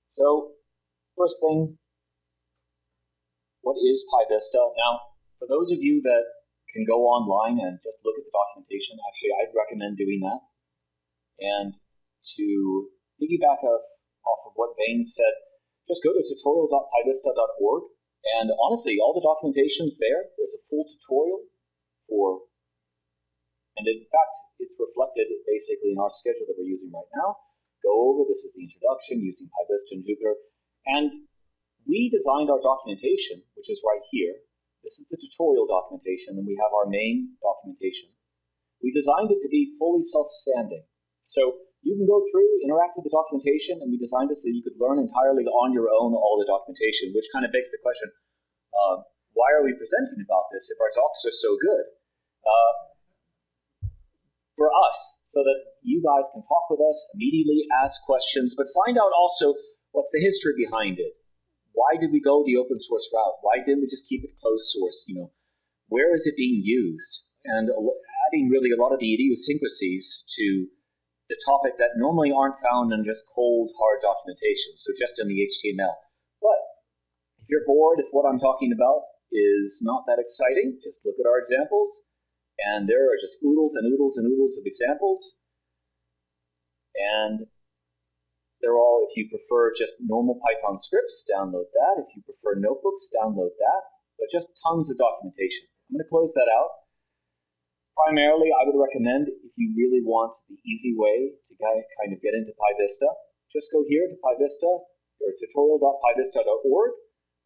So, first thing, what is PyVista? Now, for those of you that can go online and just look at the documentation, actually, I'd recommend doing that. And to piggyback off of what Bane said, just go to tutorial.pyvista.org. And honestly, all the documentation's there. There's a full tutorial and in fact, it's reflected basically in our schedule that we're using right now. Go over, this is the introduction using PyVista and Jupyter. And we designed our documentation, which is right here. This is the tutorial documentation, and we have our main documentation. We designed it to be fully self-standing. So you can go through, interact with the documentation, and we designed it so you could learn entirely on your own all the documentation, which kind of begs the question, why are we presenting about this if our docs are so good? For us, so that you guys can talk with us, immediately ask questions, but find out also what's the history behind it. Why did we go the open source route? Why didn't we just keep it closed source? Where is it being used? And adding really a lot of the idiosyncrasies to the topic that normally aren't found in just cold, hard documentation, so just in the HTML. But if you're bored, if what I'm talking about is not that exciting, just look at our examples. And there are just oodles and oodles and oodles of examples. And they're all, if you prefer just normal Python scripts, download that. If you prefer notebooks, download that. But just tons of documentation. I'm going to close that out. Primarily, I would recommend, if you really want the easy way to kind of get into PyVista, just go here to PyVista, or tutorial.pyvista.org.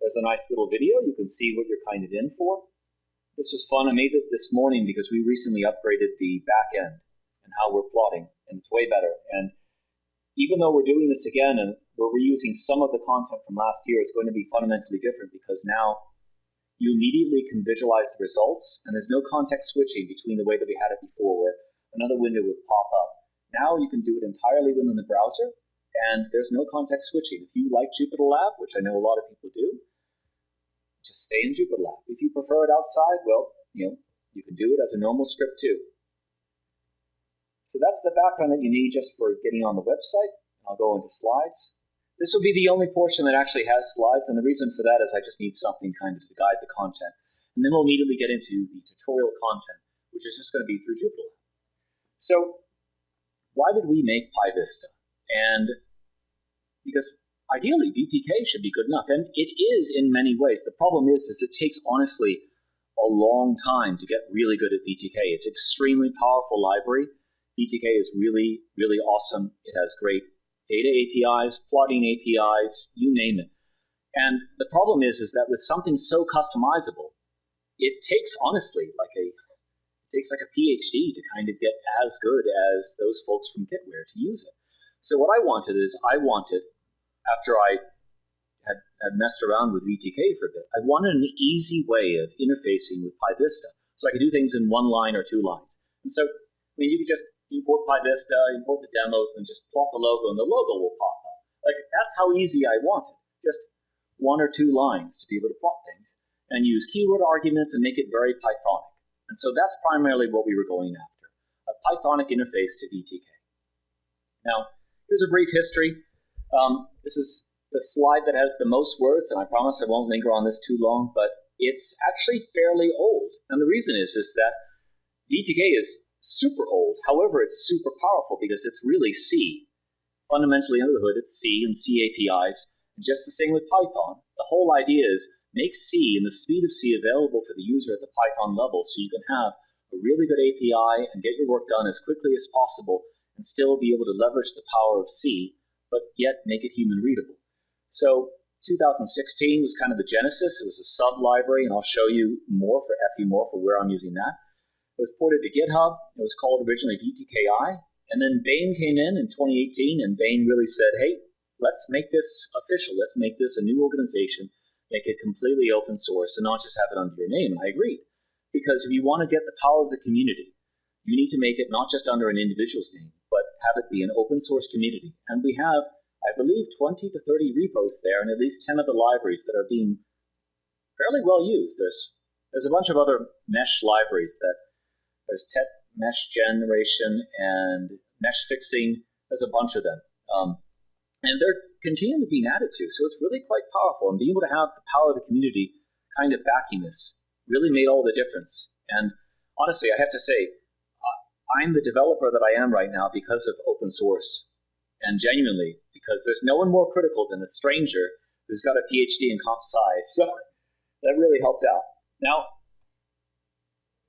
There's a nice little video. You can see what you're kind of in for. This was fun. I made it this morning because we recently upgraded the back end and how we're plotting, and it's way better. And even though we're doing this again and we're reusing some of the content from last year, it's going to be fundamentally different because now you immediately can visualize the results, and there's no context switching between the way that we had it before, where another window would pop up. Now you can do it entirely within the browser, and there's no context switching. If you like Jupyter Lab, which I know a lot of people do, just stay in Jupyter Lab. If you prefer it outside, well, you can do it as a normal script too. So that's the background that you need just for getting on the website. I'll go into slides. This will be the only portion that actually has slides, and the reason for that is I just need something kind of to guide the content. And then we'll immediately get into the tutorial content, which is just going to be through Jupyter Lab. So why did we make PyVista? And because ideally, VTK should be good enough, and it is in many ways. The problem is it takes, honestly, a long time to get really good at VTK. It's an extremely powerful library. VTK is really, really awesome. It has great data APIs, plotting APIs, you name it. And the problem is that with something so customizable, it takes, honestly, like a PhD to kind of get as good as those folks from Kitware to use it. So what I wanted, after I had messed around with VTK for a bit, I wanted an easy way of interfacing with PyVista, so I could do things in 1 line or 2 lines. And so, you could just import PyVista, import the demos, and just plot the logo, and the logo will pop up. That's how easy I wanted. Just 1 or 2 lines to be able to plot things, and use keyword arguments and make it very Pythonic. And so that's primarily what we were going after, a Pythonic interface to VTK. Now, here's a brief history. This is the slide that has the most words, and I promise I won't linger on this too long, but it's actually fairly old. And the reason is that VTK is super old. However, it's super powerful because it's really C. Fundamentally, under the hood, it's C and C APIs. And just the same with Python. The whole idea is make C and the speed of C available for the user at the Python level so you can have a really good API and get your work done as quickly as possible and still be able to leverage the power of C, but yet make it human readable. So 2016 was kind of the genesis. It was a sub-library, and I'll show you more for where I'm using that. It was ported to GitHub. It was called originally VTKI. And then Bane came in 2018, and Bane really said, hey, let's make this official. Let's make this a new organization, make it completely open source, and not just have it under your name. And I agreed. Because if you want to get the power of the community, you need to make it not just under an individual's name, but have it be an open source community. And we have, I believe, 20 to 30 repos there, and at least 10 of the libraries that are being fairly well used. There's a bunch of other mesh libraries there's mesh generation and mesh fixing. There's a bunch of them. And they're continually being added to. So it's really quite powerful. And being able to have the power of the community kind of backing this really made all the difference. And honestly, I have to say, I'm the developer that I am right now because of open source. And genuinely, because there's no one more critical than a stranger who's got a PhD in comp sci. So that really helped out. Now,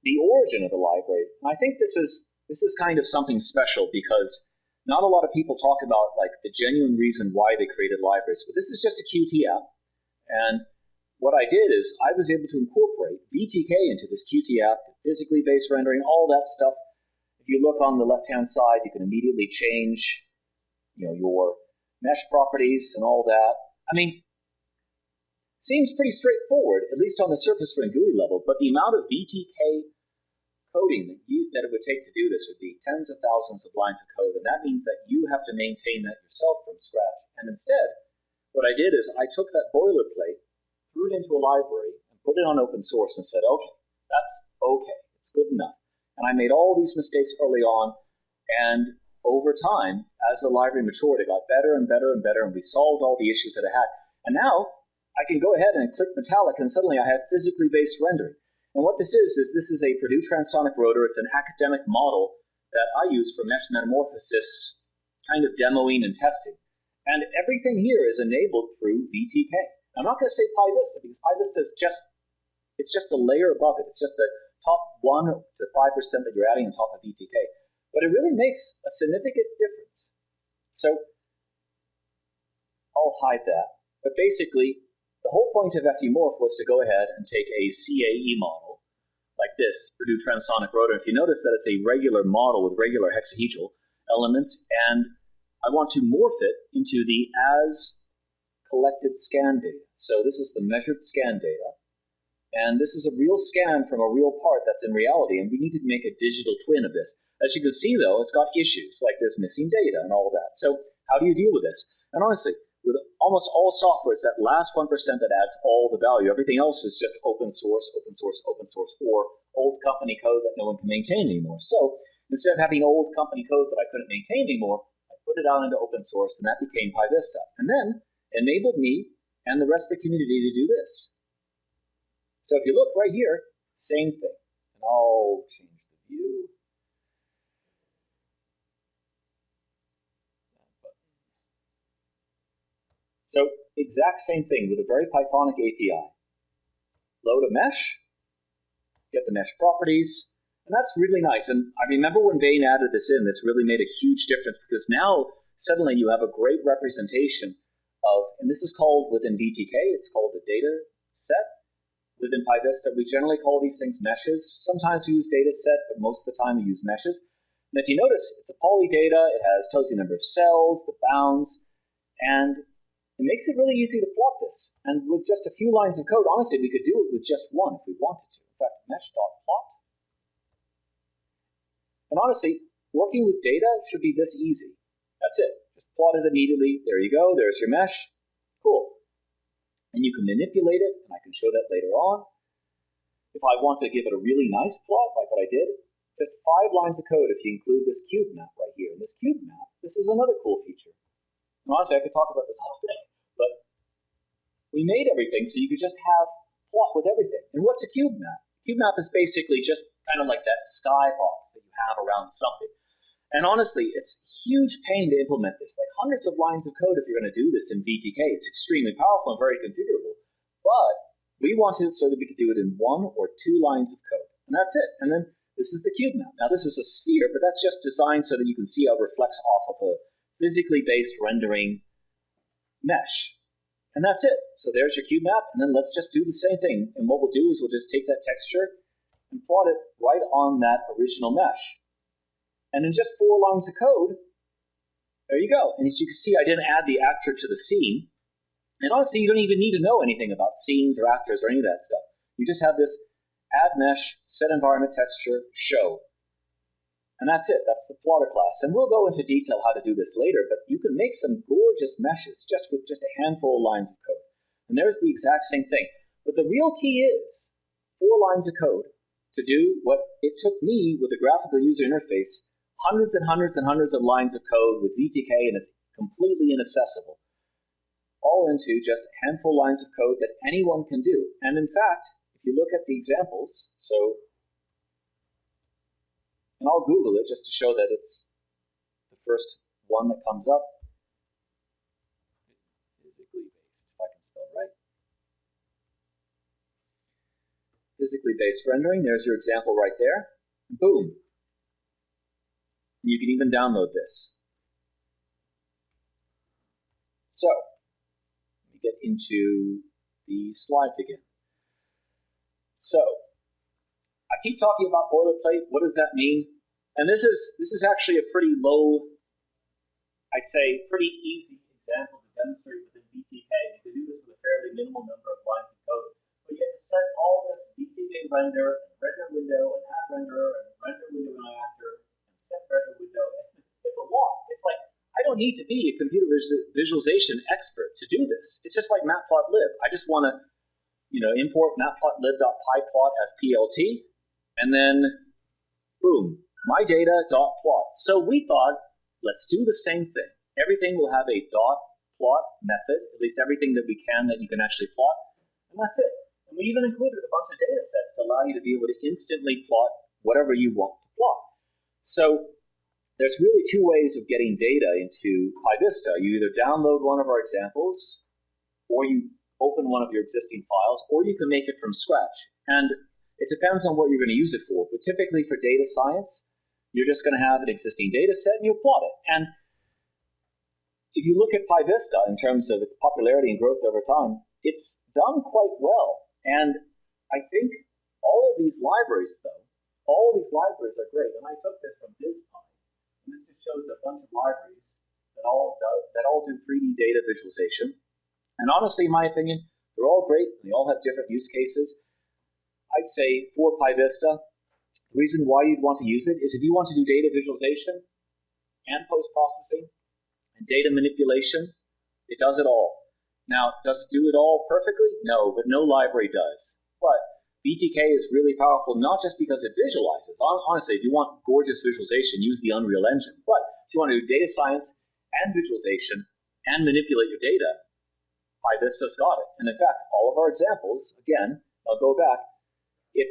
the origin of the library, and I think this is kind of something special because not a lot of people talk about like the genuine reason why they created libraries, but this is just a Qt app. And what I did is I was able to incorporate VTK into this Qt app, physically based rendering, all that stuff. If you look on the left-hand side, you can immediately change, your mesh properties and all that. I mean, seems pretty straightforward, at least on the surface for a GUI level, but the amount of VTK coding that it would take to do this would be tens of thousands of lines of code, and that means that you have to maintain that yourself from scratch. And instead, what I did is I took that boilerplate, threw it into a library, and put it on open source and said, okay, that's okay, it's good enough. And I made all these mistakes early on, and over time, as the library matured, it got better and better and better, and we solved all the issues that it had. And now, I can go ahead and click metallic, and suddenly I have physically based rendering. And what this is this is a Purdue transonic rotor. It's an academic model that I use for mesh metamorphosis kind of demoing and testing. And everything here is enabled through VTK. I'm not going to say PyVista because PyVista is it's just the layer above it. It's just the top 1 to 5% that you're adding on top of VTK. But it really makes a significant difference. So I'll hide that. But basically, the whole point of FEMorph was to go ahead and take a CAE model, like this, Purdue transonic rotor. If you notice that it's a regular model with regular hexahedral elements, and I want to morph it into the as collected scan data. So this is the measured scan data, and this is a real scan from a real part that's in reality, and we need to make a digital twin of this. As you can see, though, it's got issues, like there's missing data and all that. So how do you deal with this? And honestly, with almost all software, it's that last 1% that adds all the value. Everything else is just open source, or old company code that no one can maintain anymore. So instead of having old company code that I couldn't maintain anymore, I put it out into open source, and that became PyVista. And then enabled me and the rest of the community to do this. So if you look right here, same thing. And I'll change the view. So exact same thing with a very Pythonic API. Load a mesh, get the mesh properties, and that's really nice. And I remember when Bane added this in, this really made a huge difference because now suddenly you have a great representation of, and this is called within VTK, it's called a data set. Within PyVista, we generally call these things meshes. Sometimes we use data set, but most of the time we use meshes. And if you notice, it's a poly data, tells you the number of cells, the bounds, and it makes it really easy to plot this. And with just a few lines of code, honestly, we could do it with just one if we wanted to. In fact, mesh.plot. And honestly, working with data should be this easy. That's it. Just plot it immediately. There you go. There's your mesh. Cool. And you can manipulate it, and I can show that later on. If I want to give it a really nice plot, like what I did, just 5 lines of code if you include this cube map right here. And this cube map, this is another cool feature. And honestly, I could talk about this all day, but we made everything so you could just have plot with everything. And what's a cube map? Cube map is basically just kind of like that skybox that you have around something. And honestly, it's a huge pain to implement this, like hundreds of lines of code if you're going to do this in VTK. It's extremely powerful and very configurable. But we wanted it so that we could do it in 1 or 2 lines of code. And that's it. And then this is the cube map. Now this is a sphere, but that's just designed so that you can see how it reflects off of a physically based rendering mesh. And that's it. So there's your cube map, and then let's just do the same thing. And what we'll do is we'll just take that texture and plot it right on that original mesh. And in just 4 lines of code, there you go. And as you can see, I didn't add the actor to the scene. And honestly, you don't even need to know anything about scenes or actors or any of that stuff. You just have this add mesh, set environment texture, show. And that's it. That's the plotter class. And we'll go into detail how to do this later, but you can make some gorgeous meshes just with just a handful of lines of code. And there's the exact same thing. But the real key is 4 lines of code to do what it took me with the graphical user interface, hundreds and hundreds and hundreds of lines of code with VTK, and it's completely inaccessible. all into just a handful of lines of code that anyone can do. And in fact, if you look at the examples, and I'll Google it just to show that it's the first one that comes up. Physically based, if I can spell right. Physically based rendering, there's your example right there. Boom. You can even download this. So, let me get into the slides again. So, I keep talking about boilerplate. What does that mean? And this is actually a pretty low, I'd say, pretty easy example to demonstrate within VTK. You can do this with a fairly minimal number of lines of code. But you have to set all this VTK render, and render window, and add renderer, and render window and actor, and set render window. It's a lot. It's like, I don't need to be a computer visualization expert to do this. It's just like Matplotlib. I just want to, import matplotlib.pyplot as PLT, and then, boom, my data.plot. So we thought, let's do the same thing. Everything will have a .plot method, at least everything that we can that you can actually plot, and that's it. And we even included a bunch of data sets to allow you to be able to instantly plot whatever you want to plot. So there's really two ways of getting data into PyVista. You either download one of our examples, or you open one of your existing files, or you can make it from scratch. And it depends on what you're going to use it for. But typically for data science, you're just going to have an existing data set and you'll plot it. And if you look at PyVista in terms of its popularity and growth over time, it's done quite well. And I think all of these libraries, though, all of these libraries are great. And I took this from SciPy. And this just shows a bunch of libraries that all do 3D data visualization. And honestly, in my opinion, they're all great. And they all have different use cases. I'd say for PyVista, the reason why you'd want to use it is if you want to do data visualization and post-processing and data manipulation, it does it all. Now, does it do it all perfectly? No, but no library does. But VTK is really powerful, not just because it visualizes. Honestly, if you want gorgeous visualization, use the Unreal Engine. But if you want to do data science and visualization and manipulate your data, PyVista's got it. And in fact, all of our examples, again, I'll go back, if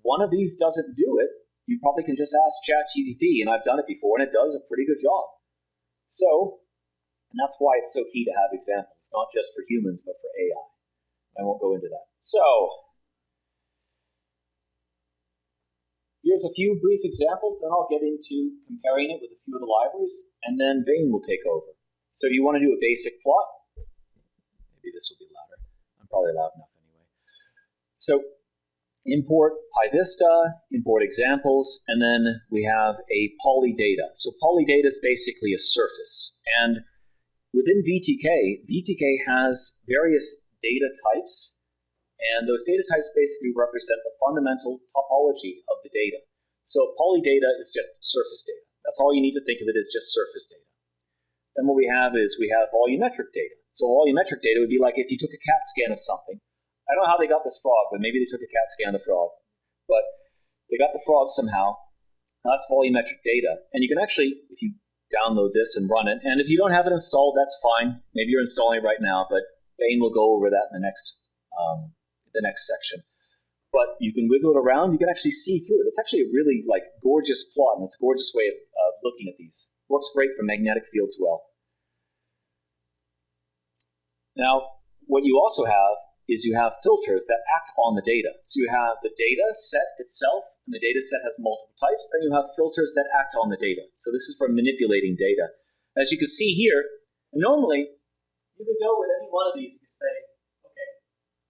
one of these doesn't do it, you probably can just ask ChatGPT, and I've done it before, and it does a pretty good job. So, and that's why it's so key to have examples, not just for humans, but for AI. I won't go into that. So, here's a few brief examples, then I'll get into comparing it with a few of the libraries, and then Bane will take over. So do you want to do a basic plot? Maybe this will be louder. I'm probably loud enough anyway. So, import PyVista, import examples, and then we have a polydata. So polydata is basically a surface. And within VTK, VTK has various data types, and those data types basically represent the fundamental topology of the data. So polydata is just surface data. That's all you need to think of it as, just surface data. Then what we have is we have volumetric data. So volumetric data would be like if you took a CAT scan of something. I don't know how they got this frog, but maybe they took a CAT scan of the frog. But they got the frog somehow. That's volumetric data. And you can actually, if you download this and run it, and if you don't have it installed, that's fine. Maybe you're installing it right now, but Bane will go over that in the next section. But you can wiggle it around. You can actually see through it. It's actually a really gorgeous plot, and it's a gorgeous way of looking at these. Works great for magnetic fields well. Now, what you also have is you have filters that act on the data. So you have the data set itself, and the data set has multiple types. Then you have filters that act on the data. So this is for manipulating data. As you can see here, normally you could go with any one of these. You could say, okay,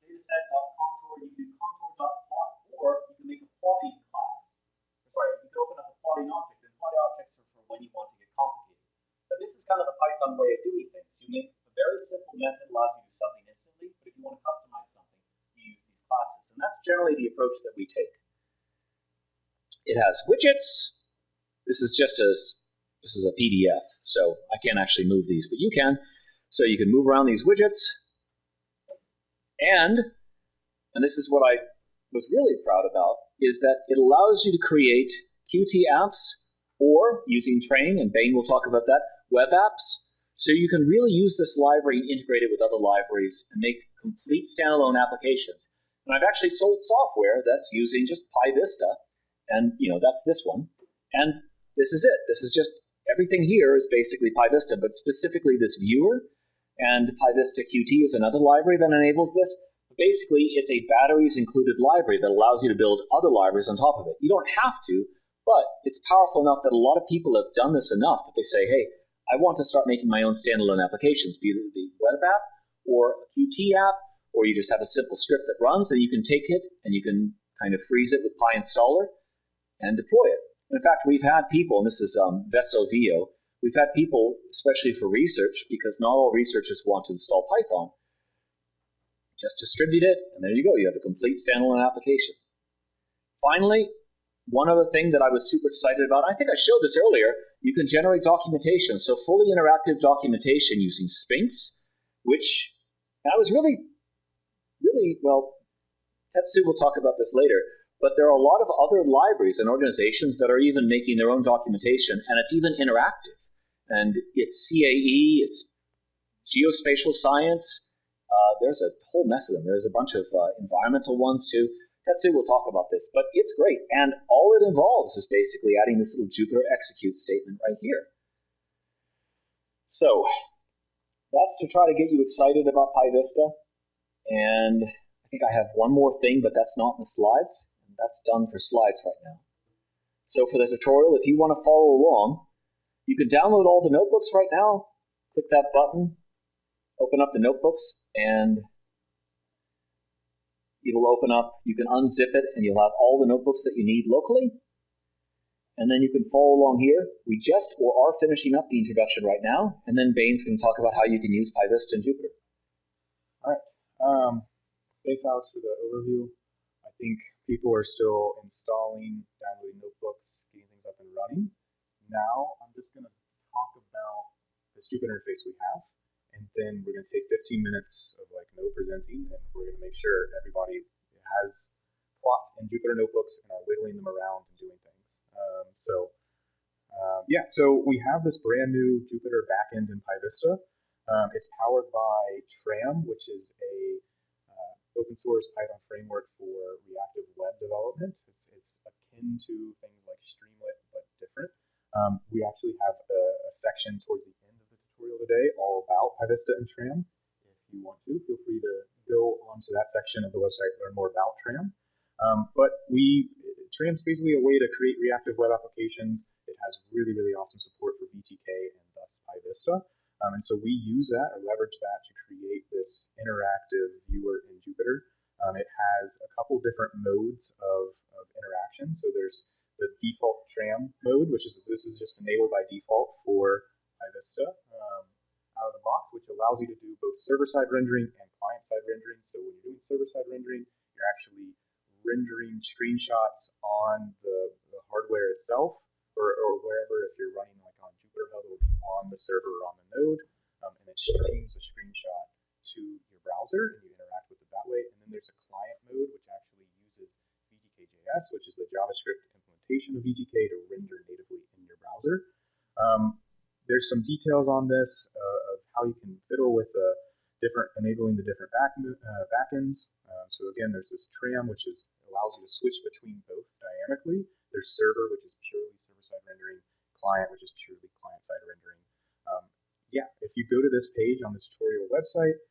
dataset.contour, you can do contour.plot, or you can make a plotting class. Sorry, you can open up a plotting object, and plotting objects are for when you want to get complicated. But this is kind of the Python way of doing things. You make a very simple method, allows you to do something instantly, but if you want to customize something, you use these classes. And that's generally the approach that we take. It has widgets. This is a PDF, so I can't actually move these, but you can. So you can move around these widgets. And this is what I was really proud about, is that it allows you to create Qt apps, or using training, and Bane will talk about that, web apps. So you can really use this library and integrate it with other libraries and make complete standalone applications. And I've actually sold software that's using just PyVista, and that's this one. And this is it. This is just everything here is basically PyVista, but specifically this viewer. And PyVista Qt is another library that enables this. Basically, it's a batteries included library that allows you to build other libraries on top of it. You don't have to, but it's powerful enough that a lot of people have done this enough that they say, hey, I want to start making my own standalone applications, be it the web app or a Qt app, or you just have a simple script that runs, and you can take it and you can kind of freeze it with PyInstaller and deploy it. And in fact, we've had people, and this is Vesovio, we've had people, especially for research, because not all researchers want to install Python, just distribute it, and there you go. You have a complete standalone application. Finally, one other thing that I was super excited about, I think I showed this earlier, you can generate documentation. So fully interactive documentation using Sphinx, which I was really, well, Tetsuo will talk about this later, but there are a lot of other libraries and organizations that are even making their own documentation, and it's even interactive. And it's CAE, it's geospatial science. There's a whole mess of them. There's a bunch of environmental ones too. Tetsuo will talk about this, but it's great. And all it involves is basically adding this little Jupyter execute statement right here. So that's to try to get you excited about PyVista. And I think I have one more thing, but that's not in the slides. That's done for slides right now. So for the tutorial, if you want to follow along, you can download all the notebooks right now. Click that button, open up the notebooks, and it'll open up. You can unzip it, and you'll have all the notebooks that you need locally. And then you can follow along here. We just or are finishing up the introduction right now, and then Bane's going to talk about how you can use PyVista and Jupyter. All right. Thanks, Alex, for the overview. I think people are still installing, downloading notebooks, getting things up and running. Now, I'm just going to talk about this Jupyter interface we have, and then we're going to take 15 minutes of no presenting, and we're going to make sure everybody has plots in Jupyter notebooks and are wiggling them around and doing things. So we have this brand new Jupyter backend in PyVista. It's powered by Tram, which is a open source Python framework for reactive web development. It's akin to things like Streamlit, but different. We actually have a section towards the end of the tutorial today all about PyVista and Tram. If you want to, feel free to go onto that section of the website, learn more about Tram. Tram's basically a way to create reactive web applications. It has really, really awesome support for VTK and thus PyVista. And so we use that or leverage that to create this interactive viewer in Jupyter. It has a couple different modes of interaction. So there's the default Tram mode, this is just enabled by default for PyVista out of the box, which allows you to do both server-side rendering and client-side rendering. So when you're doing server-side rendering, you're actually rendering screenshots on the hardware itself, or wherever. If you're running on Jupyter Hub, it will be on the server or on the node, and it streams a screenshot to your browser, and you interact with it that way. And then there's a client mode, which actually uses VTK.js, which is the JavaScript implementation of VTK to render natively in your browser. There's some details on this of how you can fiddle with enabling the different backends. So again, there's this Tram, which allows you to switch between both dynamically. There's server, which is purely server-side rendering, client, which is purely client-side rendering. If you go to this page on the tutorial website,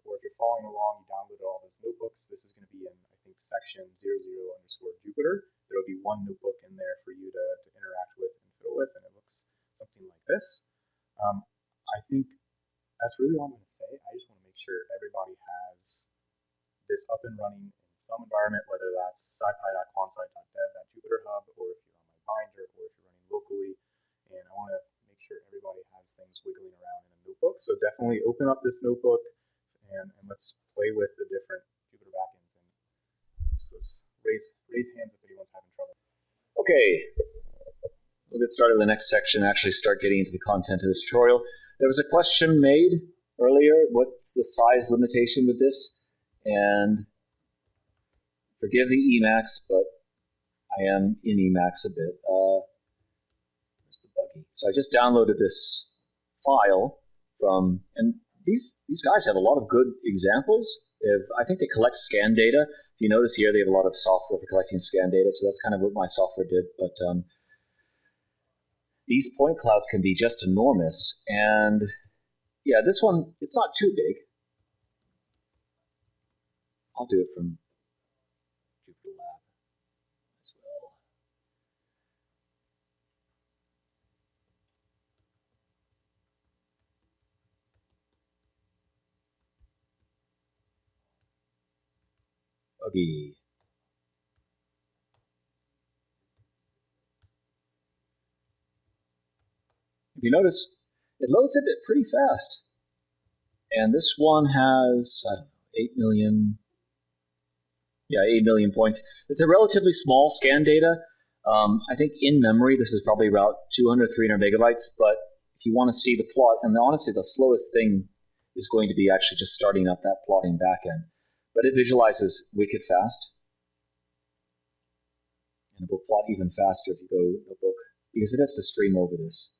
or if you're following along, you downloaded all those notebooks. This is going to be in, I think, section 00_Jupyter. There will be one notebook in there for you to interact with and fiddle with, and it looks something like this. I think that's really all I'm going to say. I just want to make sure everybody has this up and running in some environment, whether that's SciPy.quantsite.dev, that Jupyter Hub, or if you're on my binder, or if you're running locally. And I want to make sure everybody has things wiggling around in a notebook. So definitely open up this notebook and let's play with the different Jupyter backends. And let's raise hands if anyone's having trouble. Okay, we'll get started with the next section, actually start getting into the content of the tutorial. There was a question made earlier, what's the size limitation with this? And forgive the Emacs, but I am in Emacs a bit. Where's the buggy? So I just downloaded this file from, and these guys have a lot of good examples. I think they collect scan data. If you notice here, they have a lot of software for collecting scan data, so that's kind of what my software did. But these point clouds can be just enormous. And yeah, this one, it's not too big. I'll do it from Jupyter Lab as well. Okay. If you notice, it loads it pretty fast. And this one has, I don't know, 8 million. Yeah, 8 million points. It's a relatively small scan data. I think in memory, this is probably about 200, 300 megabytes. But if you want to see the plot, and honestly, the slowest thing is going to be actually just starting up that plotting backend. But it visualizes wicked fast. And it will plot even faster if you go notebook, because it has to stream over this.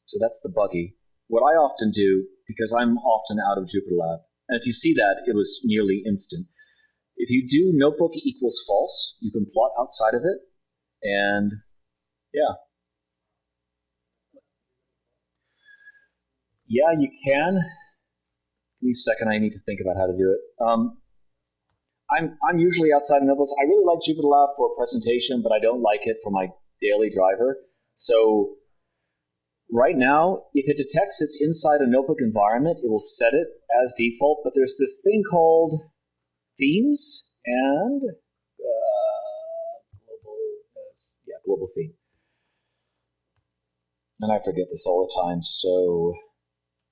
So that's the buggy. What I often do, because I'm often out of Jupyter Lab, and if you see that, it was nearly instant. If you do notebook equals false, you can plot outside of it, and yeah. Yeah, you can. Give me a second, I need to think about how to do it. I'm usually outside of notebooks. I really like Jupyter Lab for a presentation, but I don't like it for my daily driver. So right now, if it detects it's inside a notebook environment, it will set it as default, but there's this thing called themes and global theme. And I forget this all the time, so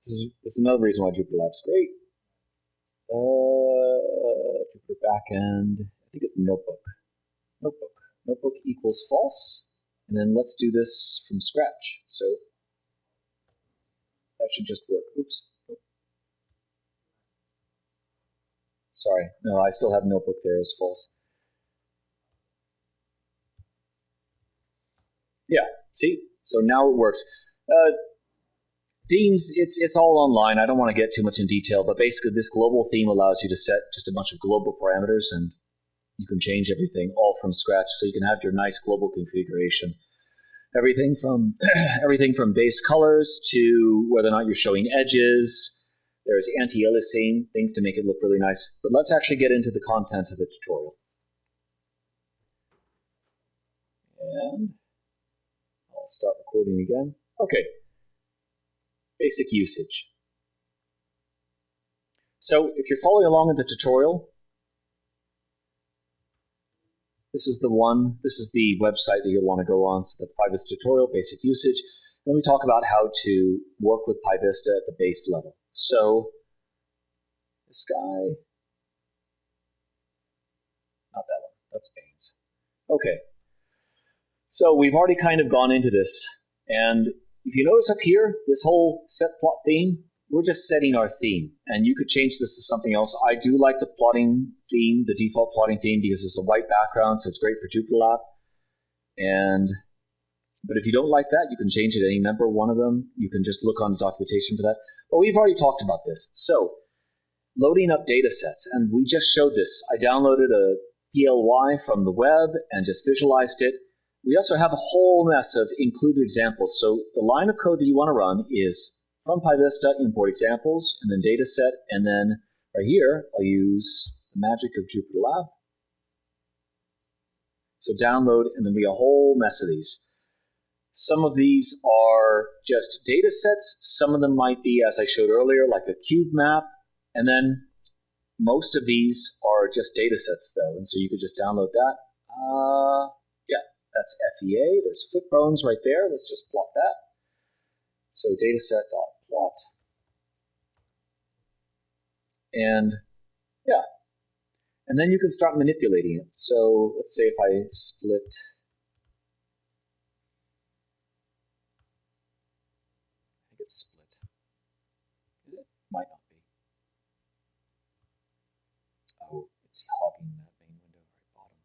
this is another reason why Jupyter Lab's great. Jupyter backend, I think it's notebook. Notebook equals false, and then let's do this from scratch. So that should just work. Oops. Sorry, no, I still have notebook there as false. Yeah, see? So now it works. Themes, it's all online. I don't want to get too much in detail, but basically this global theme allows you to set just a bunch of global parameters, and you can change everything all from scratch, so you can have your nice global configuration. Everything from base colors to whether or not you're showing edges. There's anti-aliasing, things to make it look really nice. But let's actually get into the content of the tutorial. And I'll start recording again. Okay. Basic usage. So if you're following along in the tutorial, this is the website that you'll want to go on. So that's PyVista tutorial, basic usage. Then we talk about how to work with PyVista at the base level. So this guy, not that one, that's Bane's. Okay, so we've already kind of gone into this, and if you notice up here, this whole set plot theme, we're just setting our theme, and you could change this to something else. I do like the plotting theme, the default plotting theme, because it's a white background, so it's great for Jupyter Lab. But if you don't like that, you can change it to any number one of them. You can just look on the documentation for that. But we've already talked about this. So loading up data sets, and we just showed this. I downloaded a PLY from the web and just visualized it. We also have a whole mess of included examples. So the line of code that you want to run is from PyVista, import examples, and then data set, and then right here, I'll use the magic of Jupyter Lab. So download, and then we have a whole mess of these. Some of these are just data sets. Some of them might be, as I showed earlier, like a cube map. And then most of these are just data sets, though. And so you could just download that. Yeah, that's FEA. There's foot bones right there. Let's just plot that. So dataset.plot. And yeah. And then you can start manipulating it. So let's say if I split. It's split. It might not be. Oh, it's hogging that main window right bottom.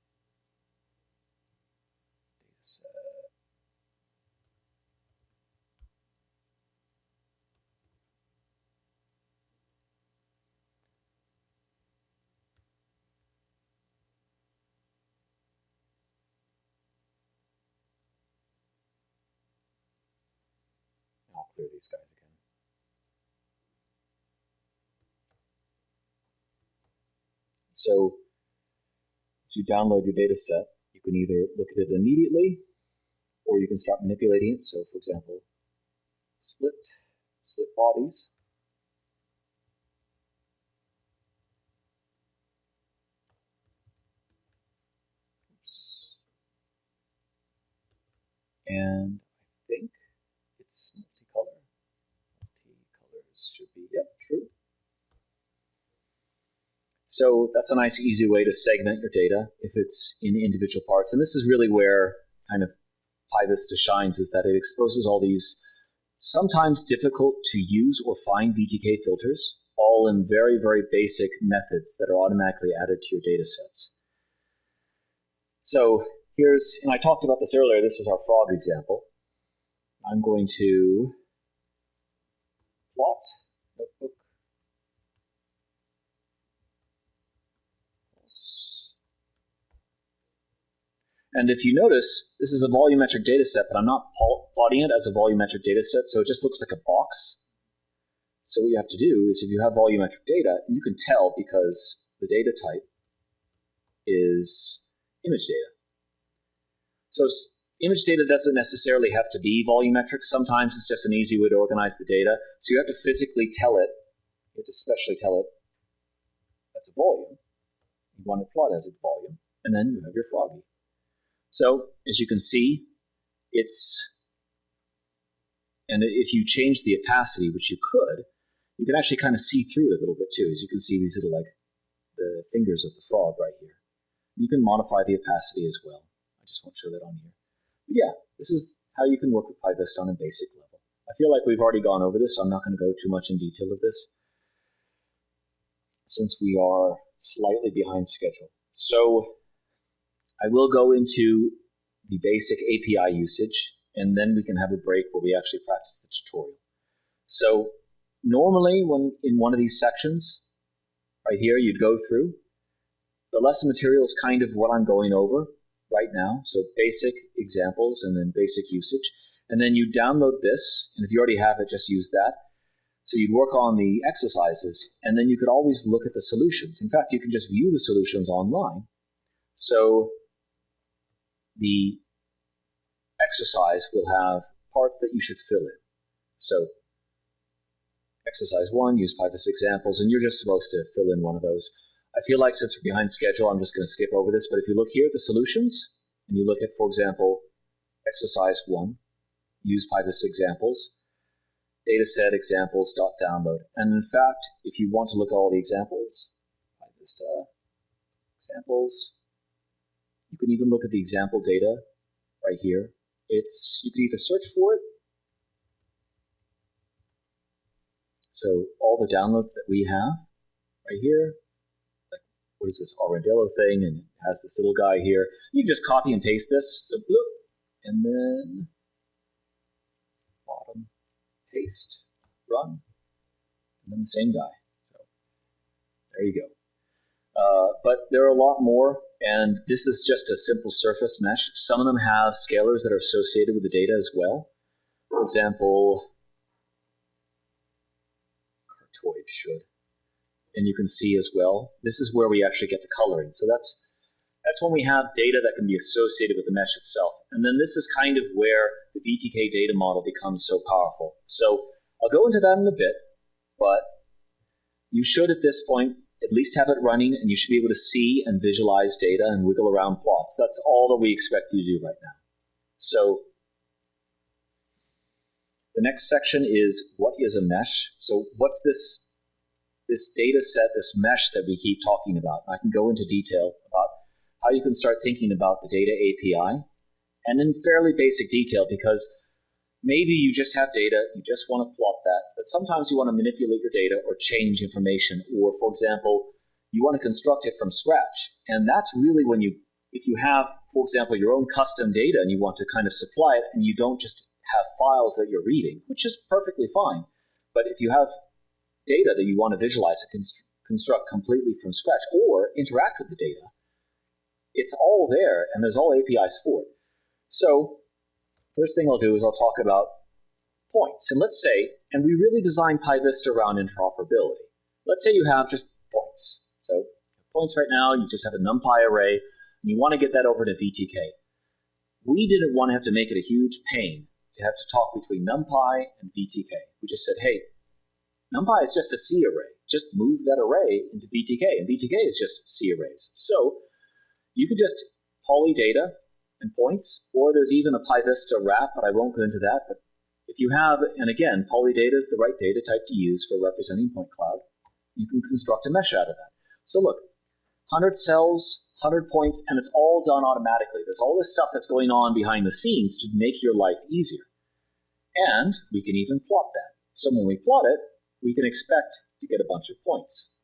Data set. clear these guys again. So as you download your data set, you can either look at it immediately, or you can start manipulating it. So for example, split bodies. And I think it's multicolor. Multicolors should be, yep, true. So that's a nice, easy way to segment your data if it's in individual parts. And this is really where kind of PyVista shines, is that it exposes all these sometimes difficult to use or find VTK filters, all in very, very basic methods that are automatically added to your data sets. So here's, and I talked about this earlier, this is our frog example. I'm going to plot notebook. And if you notice, this is a volumetric data set, but I'm not plotting it as a volumetric data set, so it just looks like a box. So what you have to do is, if you have volumetric data, you can tell because the data type is image data. So image data doesn't necessarily have to be volumetric. Sometimes it's just an easy way to organize the data. So you have to physically tell it, you have to specially tell it that's a volume. You want to plot as a volume, and then you have your froggy. So as you can see, and if you change the opacity, which you can actually kind of see through it a little bit too. As you can see these little, like, the fingers of the frog right here. You can modify the opacity as well. I just won't show that on here. But yeah, this is how you can work with PyVista on a basic level. I feel like we've already gone over this, so I'm not going to go too much in detail of this, since we are slightly behind schedule. So I will go into the basic API usage, and then we can have a break where we actually practice the tutorial. So normally, when in one of these sections, right here, you'd go through. The lesson material is kind of what I'm going over right now. So basic examples and then basic usage. And then you download this, and if you already have it, just use that. So you'd work on the exercises, and then you could always look at the solutions. In fact, you can just view the solutions online. So the exercise will have parts that you should fill in. So exercise 1, use PyVista examples, and you're just supposed to fill in one of those. I feel like since we're behind schedule, I'm just going to skip over this, but if you look here at the solutions, and you look at, for example, exercise 1, use PyVista examples, dataset examples.download. And in fact, if you want to look at all the examples, PyVista examples, you can even look at the example data right here. You can either search for it. So all the downloads that we have right here, like what is this Armadillo thing, and it has this little guy here. You can just copy and paste this. So bloop, and then bottom, paste, run, and then the same guy. So there you go. But there are a lot more, and this is just a simple surface mesh. Some of them have scalars that are associated with the data as well. For example, Cartoid should. And you can see as well, this is where we actually get the coloring. So that's when we have data that can be associated with the mesh itself. And then this is kind of where the VTK data model becomes so powerful. So I'll go into that in a bit, but you should at this point at least have it running, and you should be able to see and visualize data and wiggle around plots. That's all that we expect you to do right now. So the next section is, what is a mesh? So what's this data set, this mesh that we keep talking about? I can go into detail about how you can start thinking about the data API, and in fairly basic detail, because maybe you just have data, you just want to plot that, but sometimes you want to manipulate your data or change information, or, for example, you want to construct it from scratch. And that's really when if you have, for example, your own custom data and you want to kind of supply it, and you don't just have files that you're reading, which is perfectly fine. But if you have data that you want to visualize and construct completely from scratch or interact with the data, it's all there, and there's all APIs for it. So first thing I'll do is I'll talk about points. And let's say, and we really design PyVista around interoperability. Let's say you have just points. So points right now, you just have a NumPy array, and you want to get that over to VTK. We didn't want to have to make it a huge pain to have to talk between NumPy and VTK. We just said, hey, NumPy is just a C array. Just move that array into VTK, and VTK is just C arrays. So you can just poly data and points, or there's even a PyVista wrap, but I won't go into that. But if you have, and again, poly data is the right data type to use for representing point cloud, you can construct a mesh out of that. So look, 100 cells, 100 points, and it's all done automatically. There's all this stuff that's going on behind the scenes to make your life easier. And we can even plot that. So when we plot it, we can expect to get a bunch of points.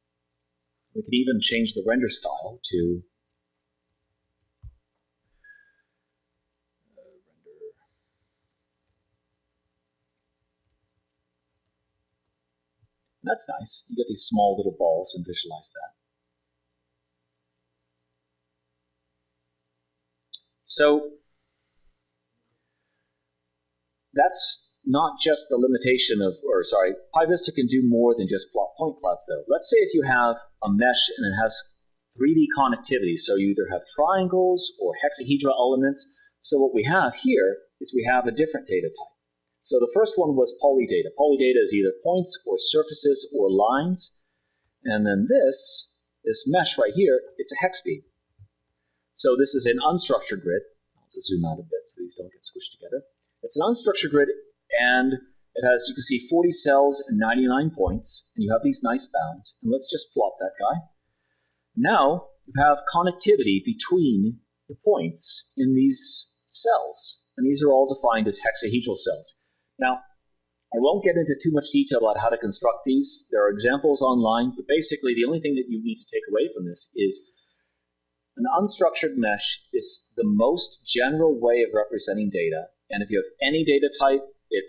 We can even change the render style to That's nice. You get these small little balls and visualize that. So that's not just the limitation of, PyVista can do more than just plot point clouds though. Let's say if you have a mesh and it has 3D connectivity, so you either have triangles or hexahedral elements. So what we have here is we have a different data type. So the first one was polydata. Polydata is either points or surfaces or lines. And then this mesh right here, it's a hex beam. So this is an unstructured grid. I'll just zoom out a bit so these don't get squished together. It's an unstructured grid, and it has, you can see 40 cells and 99 points, and you have these nice bounds. And let's just plot that guy. Now you have connectivity between the points in these cells, and these are all defined as hexahedral cells. Now, I won't get into too much detail about how to construct these. There are examples online, but basically the only thing that you need to take away from this is an unstructured mesh is the most general way of representing data. And if you have any data type, it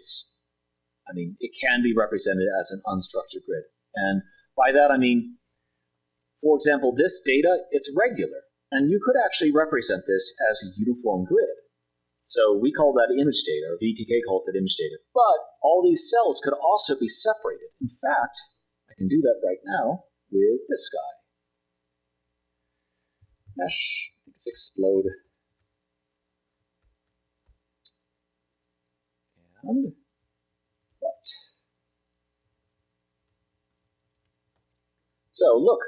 can be represented as an unstructured grid. And by that, I mean, for example, this data, it's regular. And you could actually represent this as a uniform grid. So we call that image data, or VTK calls it image data. But all these cells could also be separated. In fact, I can do that right now with this guy. Mesh, let's explode. And what? So look,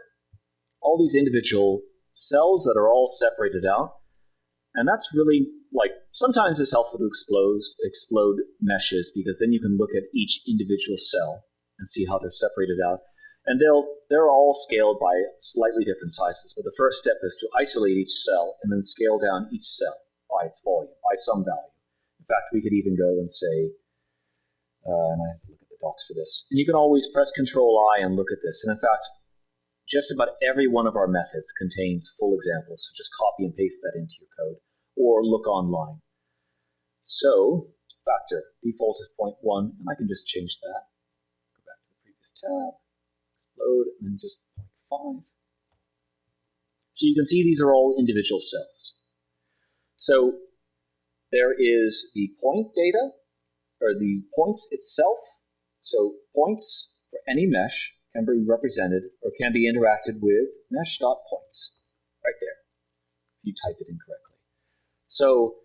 all these individual cells that are all separated out. And that's really, like, sometimes it's helpful to explode meshes, because then you can look at each individual cell and see how they're separated out. And they're all scaled by slightly different sizes. But the first step is to isolate each cell and then scale down each cell by its volume, by some value. In fact, we could even go and say, and I have to look at the docs for this. And you can always press Control-I and look at this. And in fact, just about every one of our methods contains full examples. So just copy and paste that into your code or look online. So factor, default is 0.1, and I can just change that. Go back to the previous tab, explode, and then just 0.5. So you can see these are all individual cells. So there is the point data, or the points itself. So points for any mesh can be represented or can be interacted with mesh.points, right there, if you type it incorrectly. So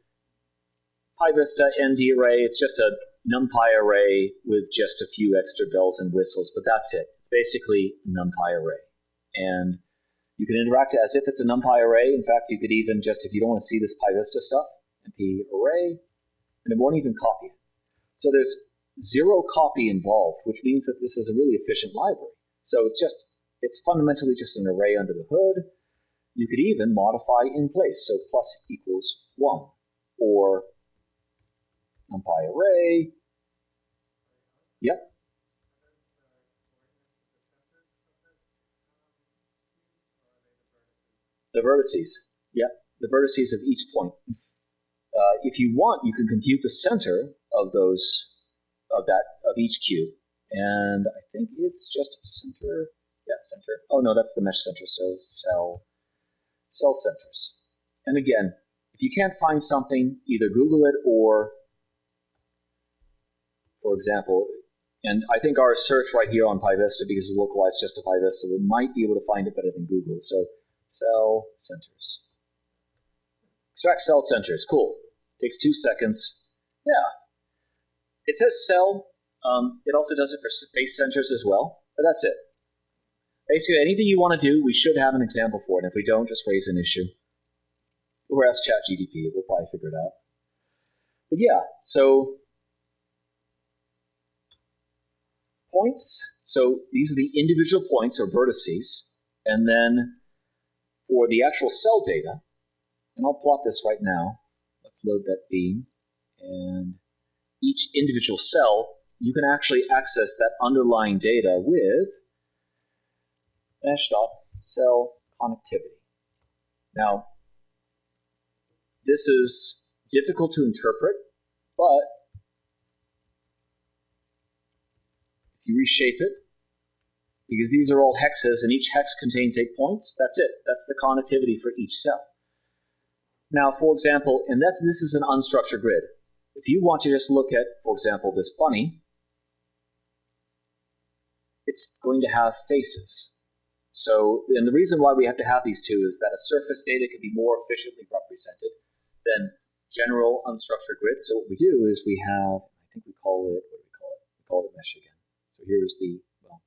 PyVista ND array, it's just a NumPy array with just a few extra bells and whistles, but that's it. It's basically a NumPy array. And you can interact as if it's a NumPy array. In fact, you could even just, if you don't want to see this PyVista stuff, NP array, and it won't even copy it. So there's zero copy involved, which means that this is a really efficient library. So it's fundamentally just an array under the hood. You could even modify in place, so plus equals 1, or NumPy array. Yep. The vertices. Yep. The vertices of each point. If you want, you can compute the center of of each cube. And I think it's just center. Yeah, center. Oh no, that's the mesh center. So cell centers. And again, if you can't find something, either Google it or for example, and I think our search right here on PyVista, because it's localized just to PyVista, we might be able to find it better than Google. So cell centers. Extract cell centers. Cool. Takes 2 seconds. Yeah. It says cell. It also does it for space centers as well, but that's it. Basically, anything you want to do, we should have an example for it. If we don't, just raise an issue. Or ask ChatGPT. We'll probably figure it out. But yeah, so points. So these are the individual points or vertices. And then for the actual cell data, and I'll plot this right now. Let's load that beam. And each individual cell, you can actually access that underlying data with mesh.cell connectivity. Now, this is difficult to interpret, but if you reshape it, because these are all hexes and each hex contains 8 points, that's it. That's the connectivity for each cell. Now, for example, and this is an unstructured grid. If you want to just look at, for example, this bunny, it's going to have faces. So, and the reason why we have to have these two is that a surface data can be more efficiently represented than general unstructured grids. So what we do is we have, I think we call it, what do we call it? We call it mesh again. So here's the, well,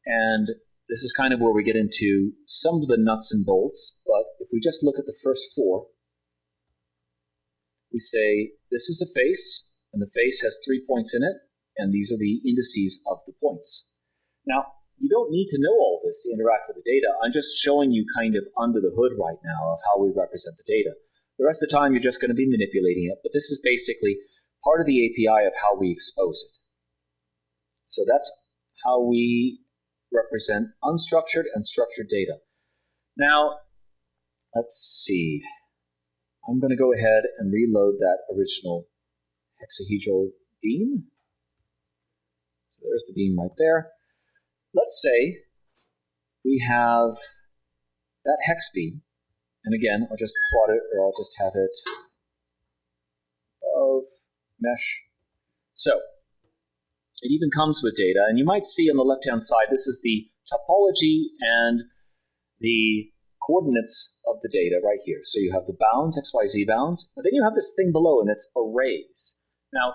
and this is kind of where we get into some of the nuts and bolts, but if we just look at the first 4, we say this is a face, and the face has 3 points in it, and these are the indices of the points. Now, you don't need to know all this to interact with the data. I'm just showing you kind of under the hood right now of how we represent the data. The rest of the time, you're just going to be manipulating it, but this is basically part of the API of how we expose it. So that's how we represent unstructured and structured data. Now, let's see. I'm going to go ahead and reload that original hexahedral beam. So there's the beam right there. Let's say we have that hex beam, and again, I'll just plot it, or I'll just have it of mesh. So it even comes with data, and you might see on the left-hand side, this is the topology and the coordinates of the data right here. So you have the bounds, XYZ bounds, but then you have this thing below, and it's arrays. Now,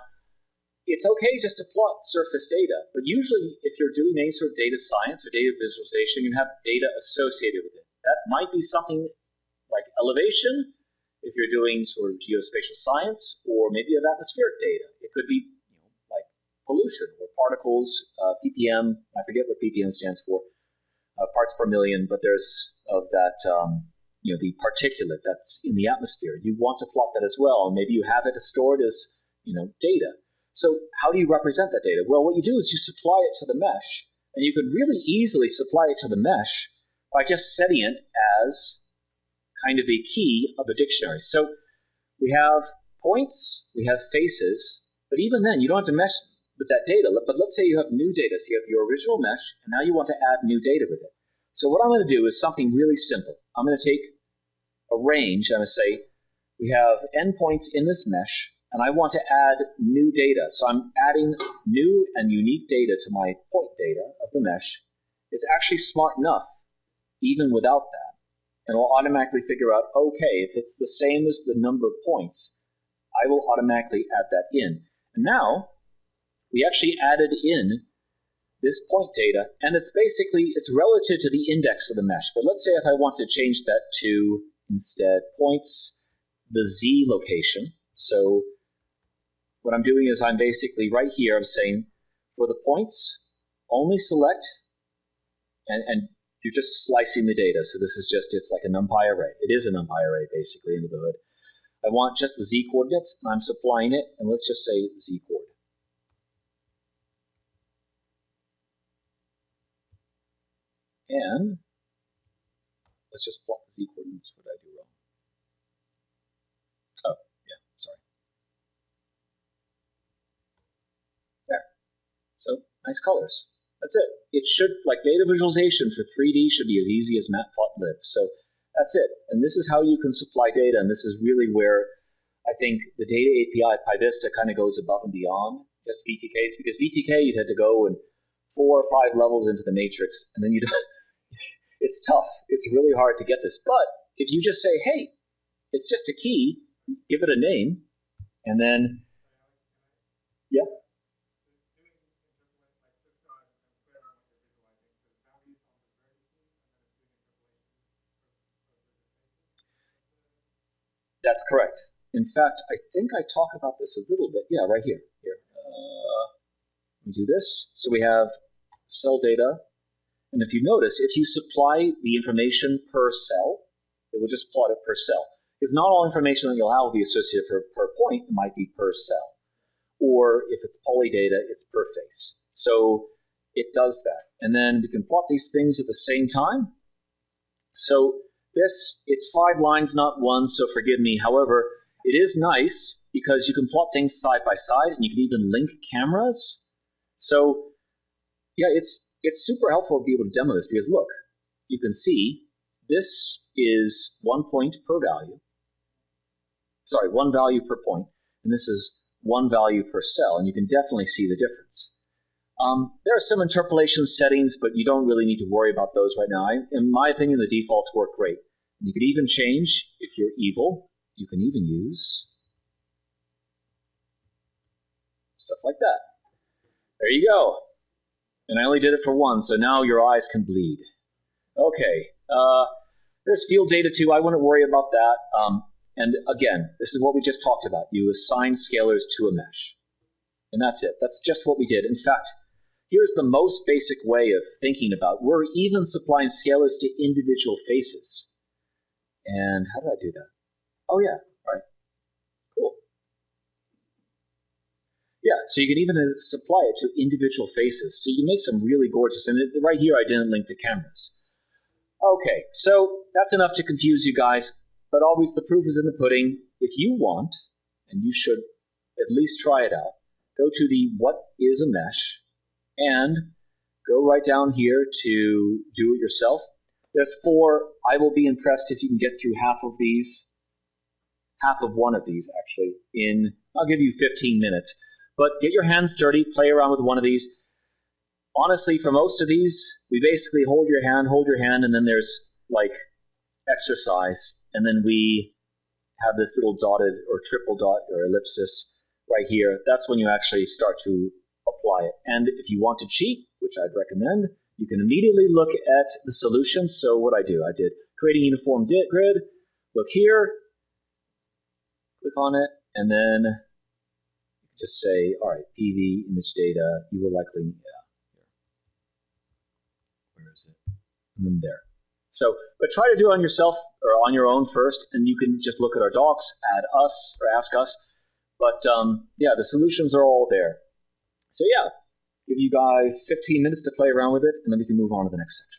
it's okay just to plot surface data, but usually if you're doing any sort of data science or data visualization, you have data associated with it. That might be something like elevation, if you're doing sort of geospatial science, or maybe you have atmospheric data. It could be like pollution or particles, ppm, I forget what ppm stands for, parts per million, but there's of that, the particulate that's in the atmosphere. You want to plot that as well, and maybe you have it stored as, data. So how do you represent that data? Well, what you do is you supply it to the mesh, and you could really easily supply it to the mesh by just setting it as kind of a key of a dictionary. So we have points, we have faces, but even then, you don't have to mesh with that data. But let's say you have new data. So you have your original mesh, and now you want to add new data with it. So what I'm going to do is something really simple. I'm going to take a range. I'm going to say we have endpoints in this mesh, and I want to add new data. So I'm adding new and unique data to my point data of the mesh. It's actually smart enough, even without that. And it'll automatically figure out, okay, if it's the same as the number of points, I will automatically add that in. And now, we actually added in this point data, and it's relative to the index of the mesh. But let's say if I want to change that to, instead, points, the Z location. So what I'm doing is I'm basically right here, I'm saying for the points, only select, and you're just slicing the data. So this is just, it's like a NumPy array. It is a NumPy array, basically, under the hood. I want just the Z coordinates, and I'm supplying it, and let's just say Z coordinate. And let's just plot the Z coordinates. What did I do wrong? Oh, yeah, sorry. There. So, nice colors. That's it. It should, like data visualization for 3D should be as easy as Matplotlib. So that's it. And this is how you can supply data, and this is really where I think the data API at PyVista kind of goes above and beyond just VTKs, because VTK, you'd had to go and 4 or 5 levels into the matrix, and then you'd it's tough. It's really hard to get this. But if you just say, hey, it's just a key, give it a name, and then, yeah. That's correct. In fact, I think I talk about this a little bit. Yeah, right here. We do this. So we have cell data. And if you notice, if you supply the information per cell, it will just plot it per cell. Because not all information that you'll have will be associated per point. It might be per cell. Or if it's poly data, it's per face. So it does that. And then we can plot these things at the same time. So this, it's 5 lines, not 1, so forgive me. However, it is nice because you can plot things side by side, and you can even link cameras. So yeah, it's super helpful to be able to demo this because look, you can see this is 1 point per value. Sorry, 1 value per point, and this is 1 value per cell, and you can definitely see the difference. There are some interpolation settings, but you don't really need to worry about those right now. In my opinion, the defaults work great. And you can even change, if you're evil, you can even use stuff like that. There you go. And I only did it for 1, so now your eyes can bleed. Okay. There's field data too. I wouldn't worry about that. And again, this is what we just talked about. You assign scalars to a mesh. And that's it. That's just what we did. In fact, here's the most basic way of thinking about. We're even supplying scalars to individual faces. And how did I do that? Oh, yeah. All right. Cool. Yeah, so you can even supply it to individual faces. So you make some really gorgeous. And right here, I didn't link the cameras. Okay, so that's enough to confuse you guys. But always the proof is in the pudding. If you want, and you should at least try it out, go to the what is a mesh and go right down here to do it yourself. There's 4. I will be impressed if you can get through half of one of these actually I'll give you 15 minutes. But get your hands dirty, play around with one of these. Honestly, for most of these, we basically hold your hand, and then there's like exercise, and then we have this little dotted or triple dot or ellipsis right here. That's when you actually start to apply it. And if you want to cheat, which I'd recommend, you can immediately look at the solutions. So what I did create a uniform grid, look here, click on it, and then just say, all right, PV, image data, you will likely, where is it? And then there. So, but try to do it on yourself or on your own first, and you can just look at our docs, add us, or ask us. But yeah, the solutions are all there. So yeah, give you guys 15 minutes to play around with it, and then we can move on to the next section.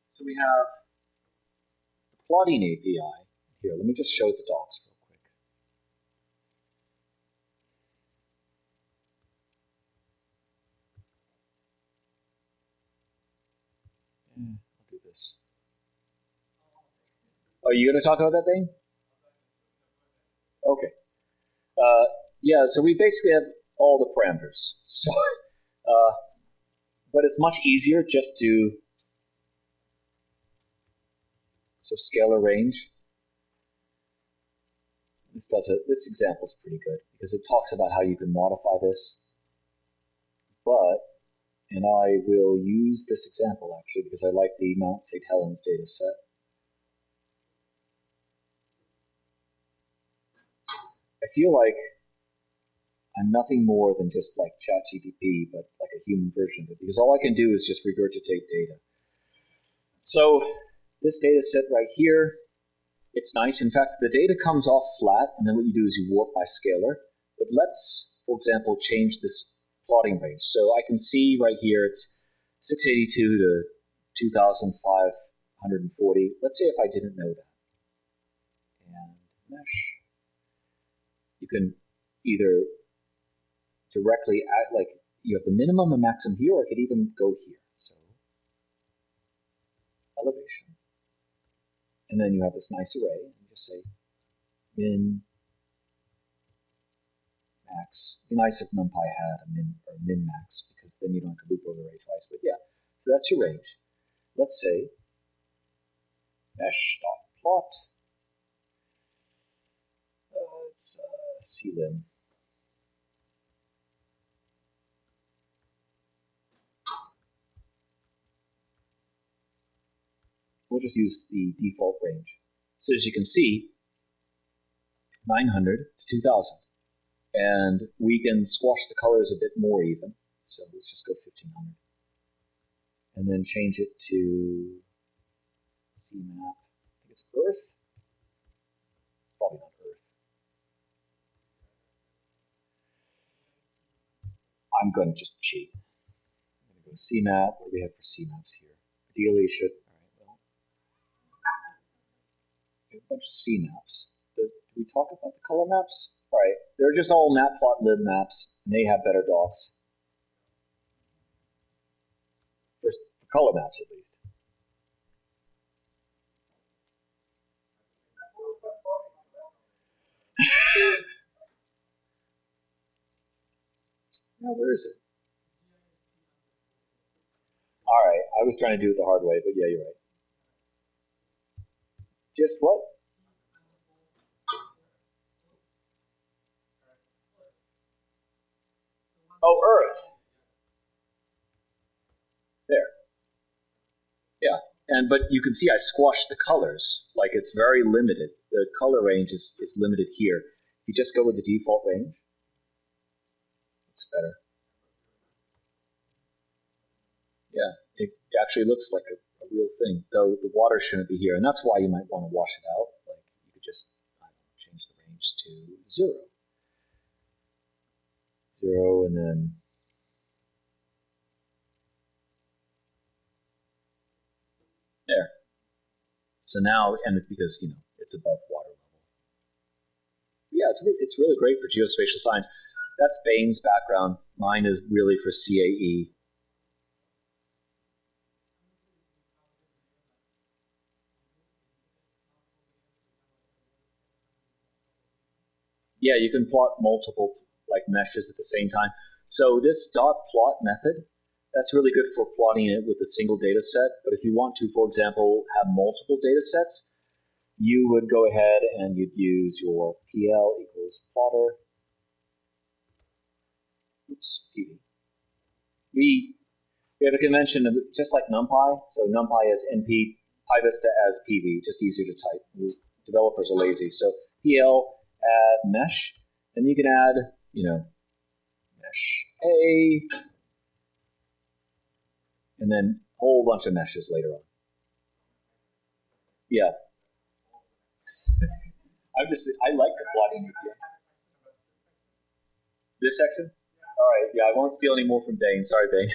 So we have the plotting API. Here, let me just show the docs real quick. I'll do this. Are you going to talk about that, Bane? Okay. Yeah, so we basically have all the parameters. So, but it's much easier just to scalar range. This example is pretty good because it talks about how you can modify this. And I will use this example actually because I like the Mount St. Helens data set. I feel like I'm nothing more than just like ChatGPT, but like a human version of it, because all I can do is just regurgitate data. So this data set right here, it's nice. In fact, the data comes off flat, and then what you do is you warp by scalar. But let's, for example, change this plotting range. So I can see right here it's 682 to 2,540. Let's say if I didn't know that. And mesh. You can either directly add, like, you have the minimum and maximum here, or I could even go here. So, elevation. And then you have this nice array, and you just say min, max. It'd be nice if NumPy had a min or min max, because then you don't have to loop over the array twice. But yeah, so that's your range. Let's say mesh.plot. It's clim. We'll just use the default range. So as you can see, 900 to 2,000. And we can squash the colors a bit more even. So let's just go 1,500. And then change it to CMap. I think it's Earth. It's probably not Earth. I'm going to just cheat. I'm going to go CMap. What do we have for CMaps here? Ideally, it should. A bunch of CMaps. Did we talk about the color maps? All right, they're just all Matplotlib maps, and they have better docs. For color maps, at least. Now, where is it? All right, I was trying to do it the hard way, but yeah, you're right. Just what? Oh, Earth. There. Yeah, but you can see I squashed the colors. Like, it's very limited. The color range is limited here. If you just go with the default range, looks better. Yeah, it actually looks like a real thing, though the water shouldn't be here, and that's why you might want to wash it out. Like, you could just change the range to 0. 0, and then there. So now, and it's because, it's above water level. Yeah, it's really great for geospatial science. That's Bane's background. Mine is really for CAE. Yeah, you can plot multiple meshes at the same time. So this dot plot method, that's really good for plotting it with a single data set. But if you want to, for example, have multiple data sets, you would go ahead and you'd use your PL equals plotter. Oops, PV. We have a convention of just like NumPy. So NumPy is NP, PyVista as PV, just easier to type. Developers are lazy. So PL, add mesh, and you can add, mesh A, and then a whole bunch of meshes later on. Yeah. I like the plotting API. This section? All right, yeah, I won't steal any more from Bane. Sorry, Bane.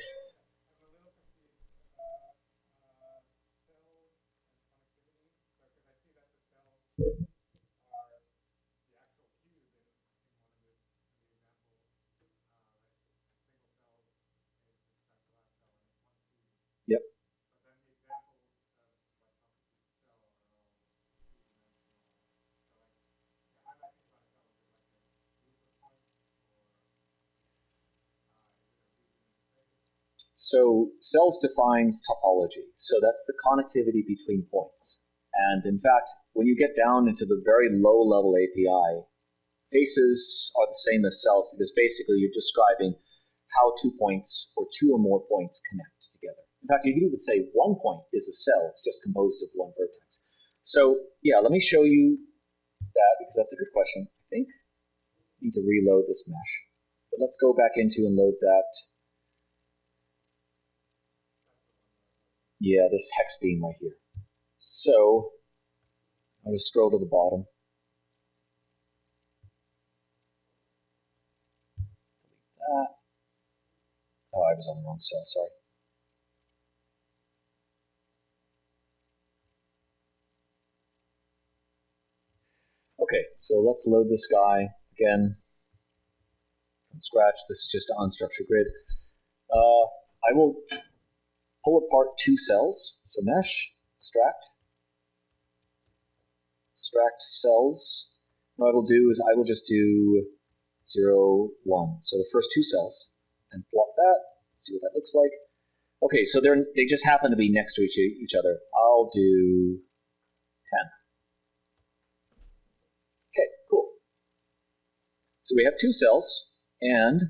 So cells defines topology. So that's the connectivity between points. And in fact, when you get down into the very low-level API, faces are the same as cells because basically you're describing how 2 points or 2 or more points connect together. In fact, you could even say 1 point is a cell. It's just composed of 1 vertex. So yeah, let me show you that because that's a good question. I think I need to reload this mesh. But let's go back into and load that. Yeah, this hex beam right here. So I'll just scroll to the bottom. Delete that. Oh, I was on the wrong cell, sorry. Okay, so let's load this guy again from scratch. This is just an unstructured grid. I will pull apart 2 cells. So mesh, extract cells. What I will do is I will just do 0, 1. So the first 2 cells, and plot that. See what that looks like. Okay, so they just happen to be next to each other. I'll do 10. Okay, cool. So we have 2 cells, and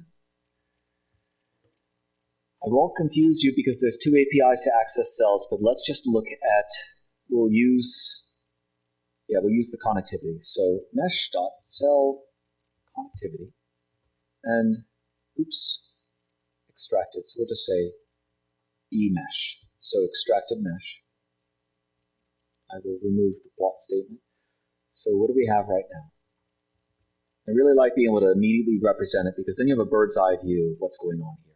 I won't confuse you because there's 2 APIs to access cells, but let's just look at, we'll use the connectivity. So mesh.cell connectivity, and oops, extracted. So we'll just say eMesh. So extracted mesh. I will remove the plot statement. So what do we have right now? I really like being able to immediately represent it because then you have a bird's eye view of what's going on here.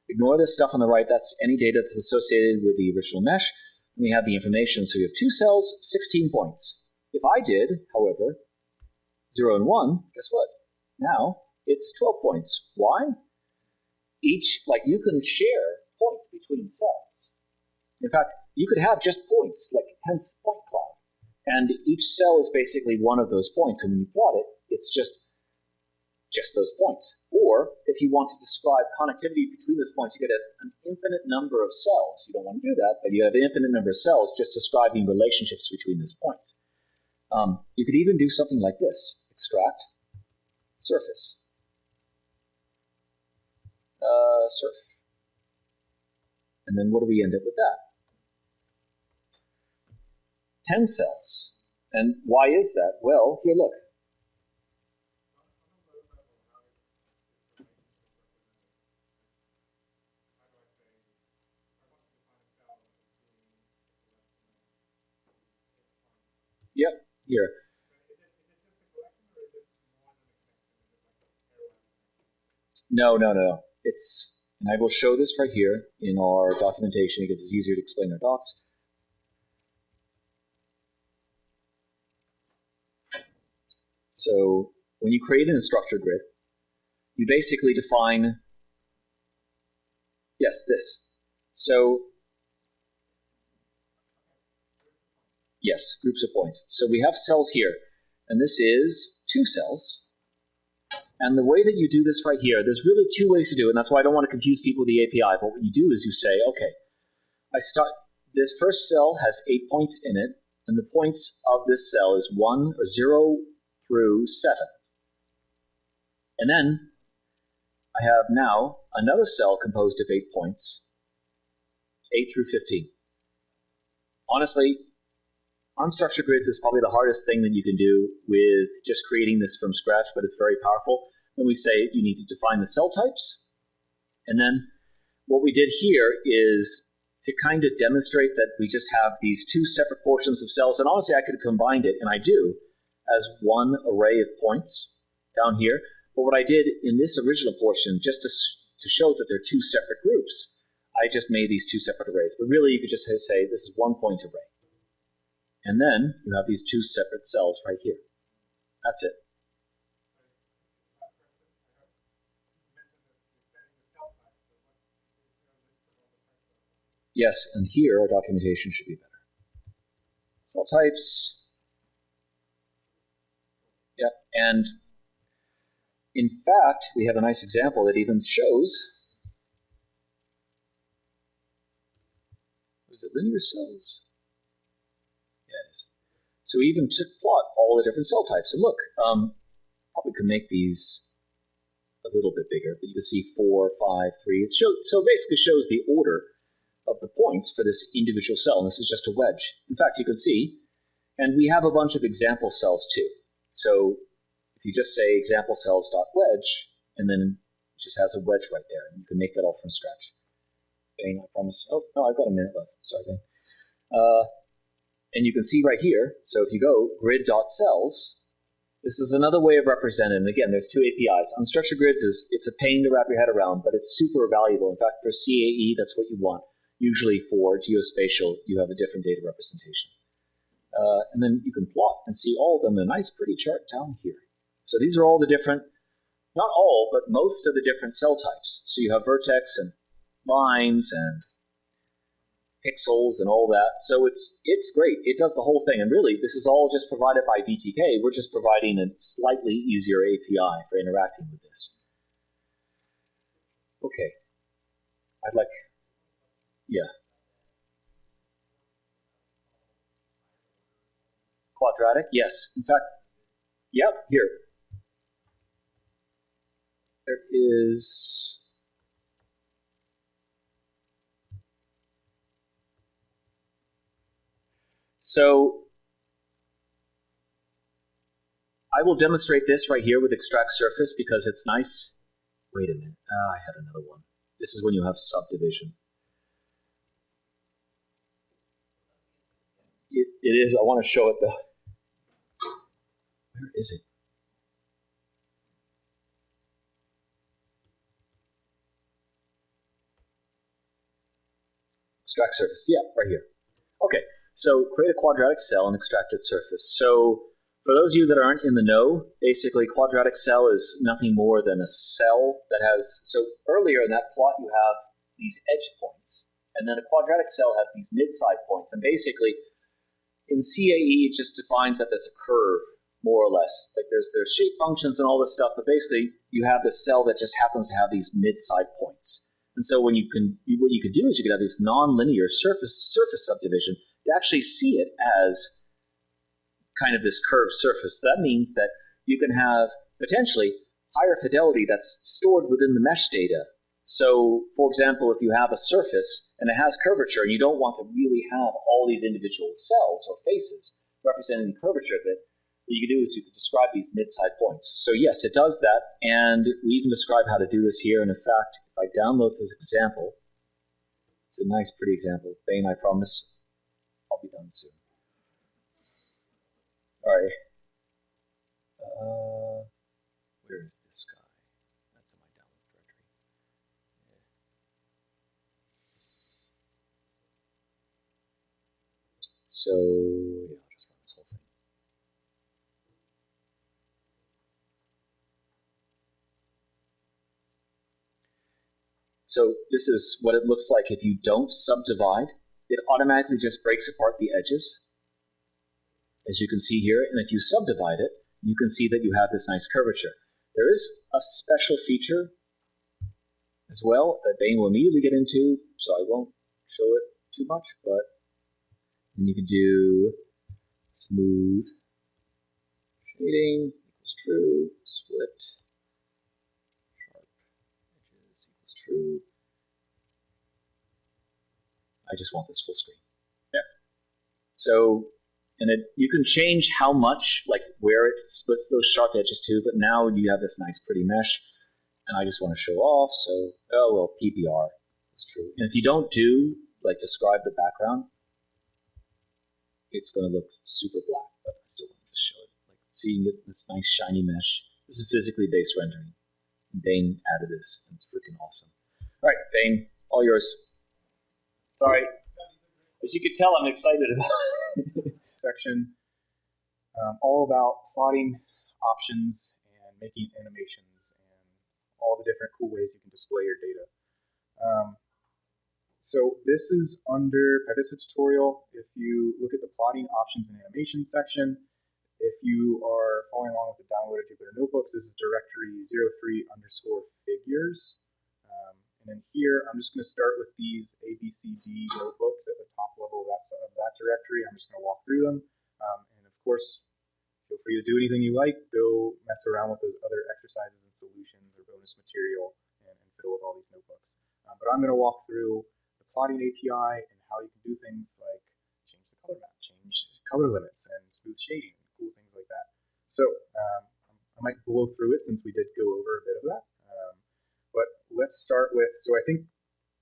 Ignore this stuff on the right. That's any data that's associated with the original mesh. And we have the information. So we have 2 cells, 16 points. If I did, however, 0 and 1, guess what? Now it's 12 points. Why? You can share points between cells. In fact, you could have just points, hence point cloud. And each cell is basically one of those points. And when you plot it, it's just those points. Or if you want to describe connectivity between those points, you get an infinite number of cells. You don't want to do that, but you have an infinite number of cells just describing relationships between those points. You could even do something like this. Extract surface. Surf. And then what do we end up with that? 10 cells. And why is that? Well, here, look. Yep, here. No. And I will show this right here in our documentation because it's easier to explain our docs. So when you create an unstructured grid, you basically define, yes, this. So, yes, groups of points. So we have cells here, and this is 2 cells. And the way that you do this right here, there's really 2 ways to do it, and that's why I don't want to confuse people with the API. But what you do is you say, okay, this first cell has 8 points in it, and the points of this cell is 1 or 0 through 7. And then I have now another cell composed of 8 points, 8 through 15. Honestly, unstructured grids is probably the hardest thing that you can do with just creating this from scratch, but it's very powerful. When we say you need to define the cell types, and then what we did here is to kind of demonstrate that we just have these 2 separate portions of cells, and honestly I could have combined it, and I do, as one array of points down here. But what I did in this original portion, just to show that they're 2 separate groups, I just made these 2 separate arrays. But really you could just say this is 1 point array. And then you have these 2 separate cells right here. That's it. Yes, and here our documentation should be better. Cell types. Yep, and in fact, we have a nice example that even shows Is it linear cells? Yeah, it is. So we even took plot all the different cell types. And look, probably could make these a little bit bigger, but you can see 4, 5, 3. So it basically shows the order of the points for this individual cell, and this is just a wedge. In fact, you can see, and we have a bunch of example cells too. So if you just say example cells.wedge, and then it just has a wedge right there, and you can make that all from scratch. Bane, I promise. Oh, no, I've got a minute left. Sorry, Bane. And you can see right here, so if you go grid.cells, this is another way of representing, and again, there's two APIs. Unstructured grids it's a pain to wrap your head around, but it's super valuable. In fact, for CAE, that's what you want. Usually for geospatial, you have a different data representation. And then you can plot and see all of them in a nice, pretty chart down here. So these are all the different, not all, but most of the different cell types. So you have vertex and lines and pixels and all that. So it's great. It does the whole thing. And really, this is all just provided by VTK. We're just providing a slightly easier API for interacting with this. Okay. Yeah. Quadratic, yes. In fact, yep, here. There is... So I will demonstrate this right here with extract surface because it's nice. Wait a minute. I had another one. This is when you have subdivision. It is. I want to show it though. Where is it? Extract surface. Yeah, right here. Okay. So create a quadratic cell and extract its surface. So for those of you that aren't in the know, basically quadratic cell is nothing more than a cell that has, so earlier in that plot you have these edge points, and then a quadratic cell has these mid-side points, and basically in CAE it just defines that there's a curve, more or less. Like there's shape functions and all this stuff, but basically you have this cell that just happens to have these mid-side points. And so what you can do is you could have this non-linear surface subdivision to actually see it as kind of this curved surface. So that means that you can have potentially higher fidelity that's stored within the mesh data. So, for example, if you have a surface and it has curvature and you don't want to really have all these individual cells or faces representing the curvature of it, what you can do is you can describe these mid-side points. So yes, it does that, and we even describe how to do this here. And in fact, if I download this example, it's a nice, pretty example. Bane, I promise, I'll be done soon. All right. Where is this guy? That's in my downloads directory. Yeah. So, yeah, I'll just run this whole thing. So this is what it looks like if you don't subdivide. It automatically just breaks apart the edges, as you can see here. And if you subdivide it, you can see that you have this nice curvature. There is a special feature as well that Bane will immediately get into, so I won't show it too much, but then you can do smooth shading equals true, split, sharp edges equals true. I just want this full screen. Yeah. So, and you can change how much, like where it splits those sharp edges to, but now you have this nice pretty mesh, and I just want to show off, so, oh well, PBR is true. And if you don't do, like describe the background, it's going to look super black, but I still want to just show it. Like, see, you get this nice shiny mesh. This is physically based rendering. Bane added this, and it's freaking awesome. All right, Bane, all yours. Sorry. As you can tell, I'm excited about it. Section, all about plotting options and making animations and all the different cool ways you can display your data. So this is under PyVista tutorial. If you look at the plotting options and animations section, if you are following along with the downloaded Jupyter notebooks, this is directory 03_figures. And then here, I'm just going to start with these ABCD notebooks at the top level of that directory. I'm just going to walk through them. And of course, feel free to do anything you like. Go mess around with those other exercises and solutions or bonus material and fiddle with all these notebooks. But I'm going to walk through the plotting API and how you can do things like change the color map, change color limits, and smooth shading, and cool things like that. So I might blow through it since we did go over a bit of that. But let's start with, so I think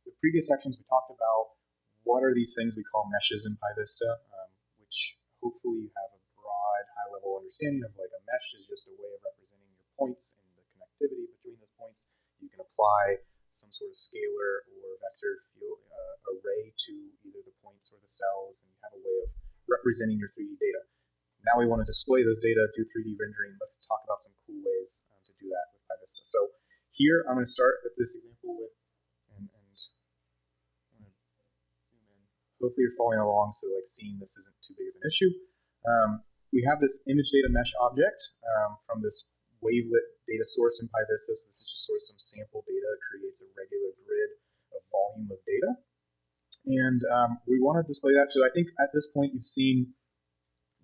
the previous sections we talked about what are these things we call meshes in PyVista, which hopefully you have a broad, high-level understanding of. Like a mesh is just a way of representing your points and the connectivity between those points. You can apply some sort of scalar or vector array to either the points or the cells, and you have a way of representing your 3D data. Now we want to display those data, do 3D rendering. Let's talk about some cool ways to do that with PyVista. So here I'm going to start with this example with, and I'm going to zoom in. Hopefully you're following along, so like seeing this isn't too big of an issue. We have this image data mesh object from this wavelet data source in PyVista. So this is just sort of some sample data that creates a regular grid of volume of data. And we want to display that. So I think at this point you've seen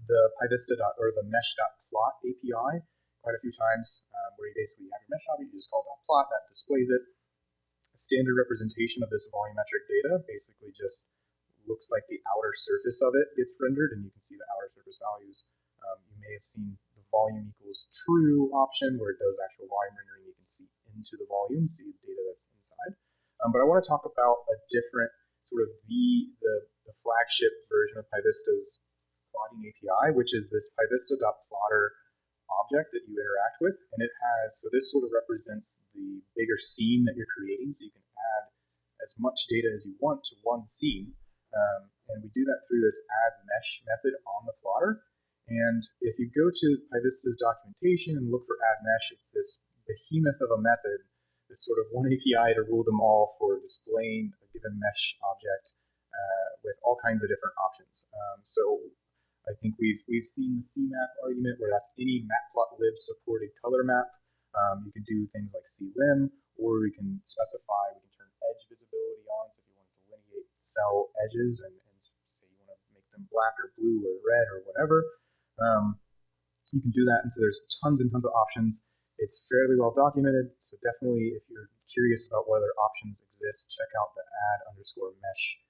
the PyVista or the mesh.plot API quite a few times, where you basically have your mesh object, you just call .plot, that displays it. A standard representation of this volumetric data basically just looks like the outer surface of it gets rendered, and you can see the outer surface values. You may have seen the volume equals true option, where it does actual volume rendering. You can see into the volume, see the data that's inside. But I want to talk about a different sort of the flagship version of PyVista's plotting API, which is this PyVista.plotter object that you interact with. And it has, so this sort of represents the bigger scene that you're creating, so you can add as much data as you want to one scene. And we do that through this add mesh method on the plotter. And if you go to PyVista's documentation and look for add mesh, it's this behemoth of a method, this sort of one API to rule them all for displaying a given mesh object with all kinds of different options. So I think we've seen the CMap argument, where that's any Matplotlib supported color map. You can do things like CLim, or we can specify, we can turn edge visibility on. So if you want to delineate cell edges and say you want to make them black or blue or red or whatever, you can do that. And so there's tons and tons of options. It's fairly well documented. So definitely, if you're curious about what other options exist, check out the add_mesh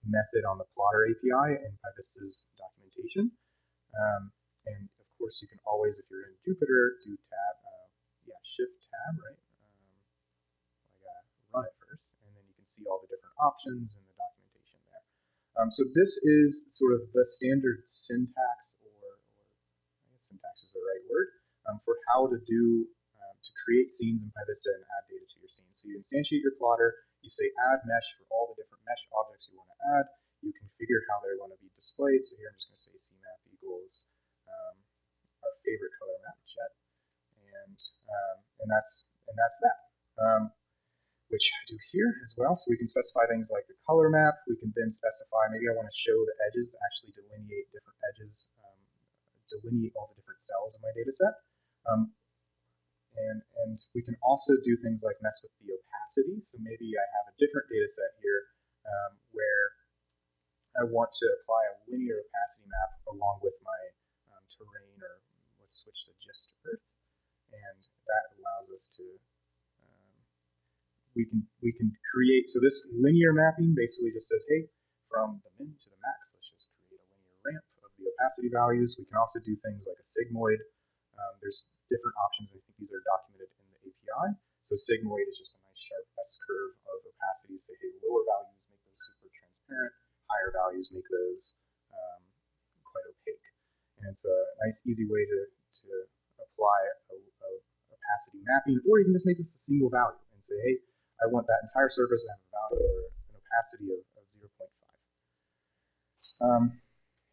method on the plotter API in PyVista's documentation. And of course, you can always, if you're in Jupyter, do shift tab, right? I gotta run it first, and then you can see all the different options and the documentation there. So this is sort of the standard syntax, or I guess syntax is the right word, for how to do, to create scenes in PyVista and add data to your scene. So you instantiate your plotter, you say add mesh for all the different mesh objects you want to add, you configure how they want to be displayed. So here I'm just going to say CMap equals our favorite color map, jet, and that's that. Which I do here as well. So we can specify things like the color map. We can then specify, maybe I want to show the edges, actually delineate different edges, delineate all the different cells in my data set. And we can also do things like mess with the opacity. So maybe I have a different data set here where I want to apply a linear opacity map along with my terrain, or let's switch to just Earth. And that allows us to, we can create, so this linear mapping basically just says, hey, from the min to the max, let's just create a linear ramp of the opacity values. We can also do things like a sigmoid. There's different options. I think these are documented in the API. So sigmoid is just a nice sharp S-curve of opacity. Say, hey, lower values make those super transparent, higher values make those quite opaque. And it's a nice, easy way to apply a opacity mapping, or you can just make this a single value and say, hey, I want that entire surface to have a value or an opacity of 0.5.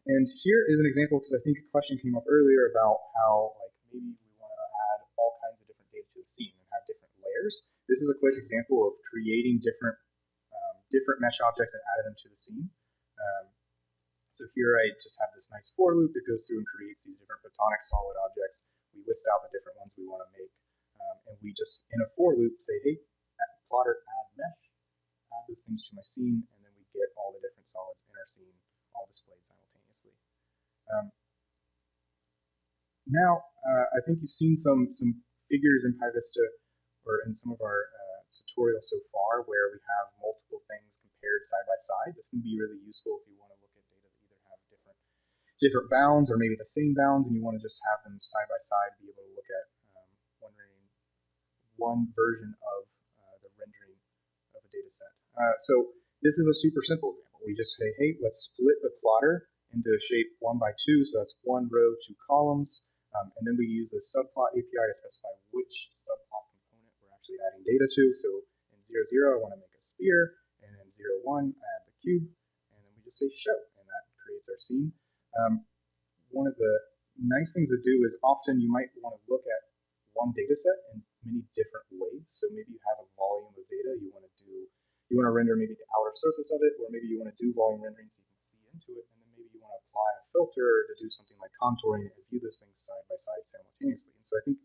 And here is an example, because I think a question came up earlier about how, like, maybe we want to add all kinds of different data to the scene and have different layers. This is a quick example of creating different mesh objects and adding them to the scene. So here I just have this nice for loop that goes through and creates these different photonic solid objects. We list out the different ones we want to make. And we just, in a for loop, say, hey, plotter add mesh, add those things to my scene, and then we get all the different different solids in our scene, all displayed simultaneously. Now, I think you've seen some figures in PyVista or in some of our tutorials so far where we have multiple things compared side by side. This can be really useful if you want to look at data that either have different bounds or maybe the same bounds, and you want to just have them side by side, be able to look at one version of the rendering of a data set. So this is a super simple example. We just say, hey, let's split the plotter into shape 1 by 2, so that's 1 row, 2 columns, and then we use the subplot API to specify which subplot component we're actually adding data to. So in 0, 0, I want to make a sphere, and in 0, 1, add the cube, and then we just say show, and that creates our scene. One of the nice things to do is often you might want to look at one data set in many different ways. So maybe you have a volume of data you want to render maybe the outer surface of it, or maybe you want to do volume rendering so you can see into it, and then maybe you want to apply a filter to do something like contouring and view those things side by side simultaneously. And so I think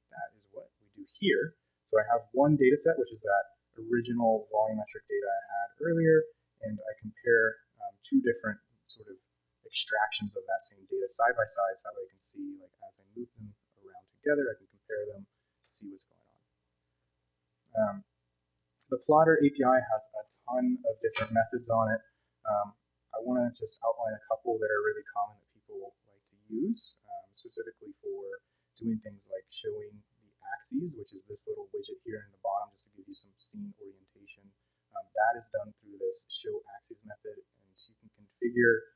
that is what we do here. So I have one data set, which is that original volumetric data I had earlier, and I compare two different sort of extractions of that same data side by side, so that I can see, like, as I move them around together, I can compare them to see what's going on. The plotter API has a ton of different methods on it. I want to just outline a couple that are really common that people like to use, specifically for doing things like showing the axes, which is this little widget here in the bottom, just to give you some scene orientation. That is done through this show axes method, and you can configure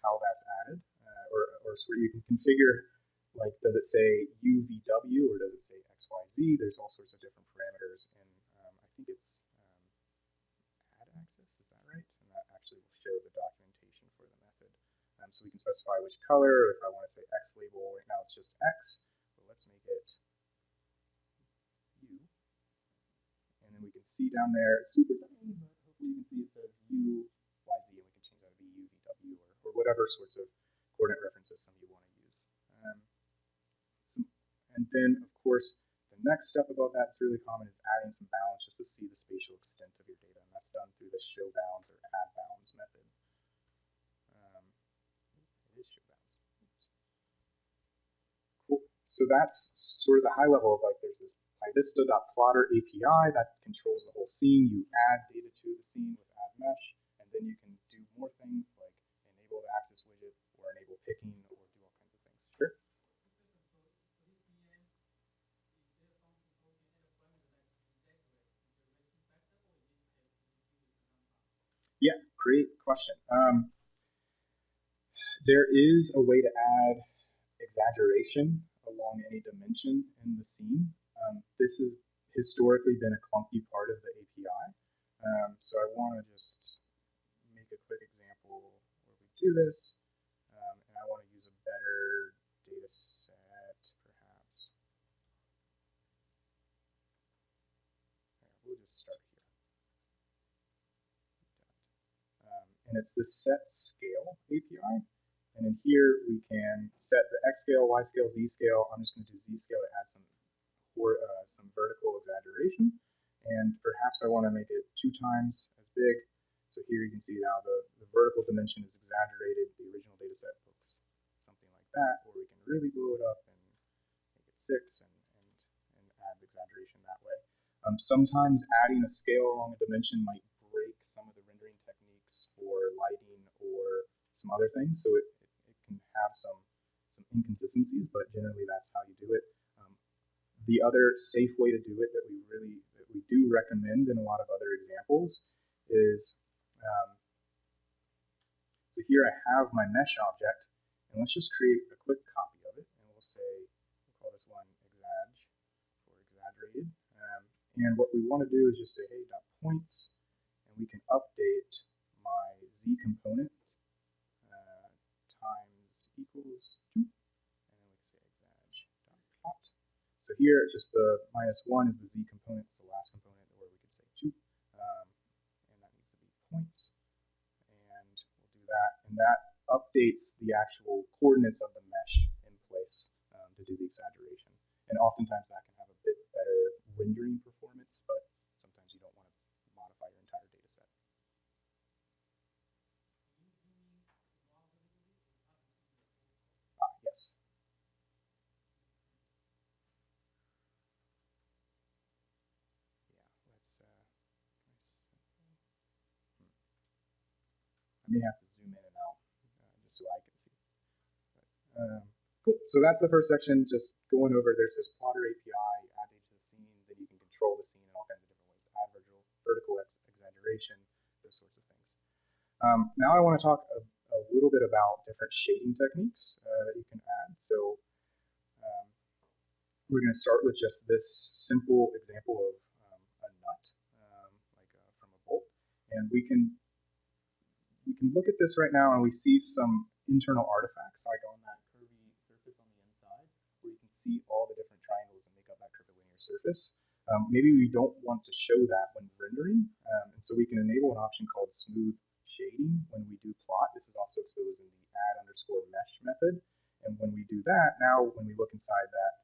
how that's added, or sort of you can configure, like, does it say UVW or does it say XYZ? There's all sorts of different parameters, and I think it's add axis, is that right? And that actually will show the documentation for the method. So we can specify which color. If I want to say X label, right now it's just X, but let's make it U. And then we can see down there, it's super tiny, but hopefully you can see it says UYZ, and we can change that to be UVW or whatever sorts of coordinate reference system you want to use. And then, of course, the next step above that that's really common is adding some bounds just to see the spatial extent of your data, and that's done through the show bounds or add bounds method. It is show bounds. Cool. So that's sort of the high level of, like, there's this PyVista.plotter API that controls the whole scene. You add data to the scene with add mesh, and then you can do more things like enable the axis widget or enable picking or do all kinds of things. Sure. Yeah, great question. There is a way to add exaggeration along any dimension in the scene. This has historically been a clunky part of the API. So I want to just make a quick example where we do this. And I want to use a better data set, perhaps. We'll just start here. And it's the set scale API. And in here, we can set the X scale, Y scale, Z scale. I'm just going to do Z scale to add some vertical exaggeration. And perhaps I want to make it 2 times as big. So here you can see now the vertical dimension is exaggerated. The original data set looks something like that, or we can really blow it up and make it 6 and add the exaggeration that way. Sometimes adding a scale along a dimension might break some of the rendering techniques for lighting or some other things, so it can have some inconsistencies, but generally that's how you do it. The other safe way to do it that we do recommend in a lot of other examples is, so here I have my mesh object, and let's just create a quick copy of it, and we'll call this one exag or exaggerated. And what we want to do is just say, hey, dot points, and we can update my Z component times equals 2, and then we can say exag.plot. So here, just the -1 is the Z component, it's the last component, where we could say 2, and that needs to be points, and we'll do that, and that updates the actual coordinates of the mesh in place to do the exaggeration. And oftentimes that can have a bit better rendering performance, but sometimes you don't want to modify your entire data set. may have to zoom in and out just so I can see. Cool. So that's the first section, just going over, there's this plotter API, add data to the scene, then you can control the scene in all kinds of different ways, add vertical exaggeration, those sorts of things. Now I want to talk a little bit about different shading techniques that you can add. So we're going to start with just this simple example of a nut, from a bolt. And we can look at this right now and we see some internal artifacts, like on that curvy surface on the inside, where you can see all the different triangles that make up that curvilinear surface. Maybe we don't want to show that when rendering, and so we can enable an option called smooth shading when we do plot. This is also exposed in the add_mesh method. And when we do that, now when we look inside that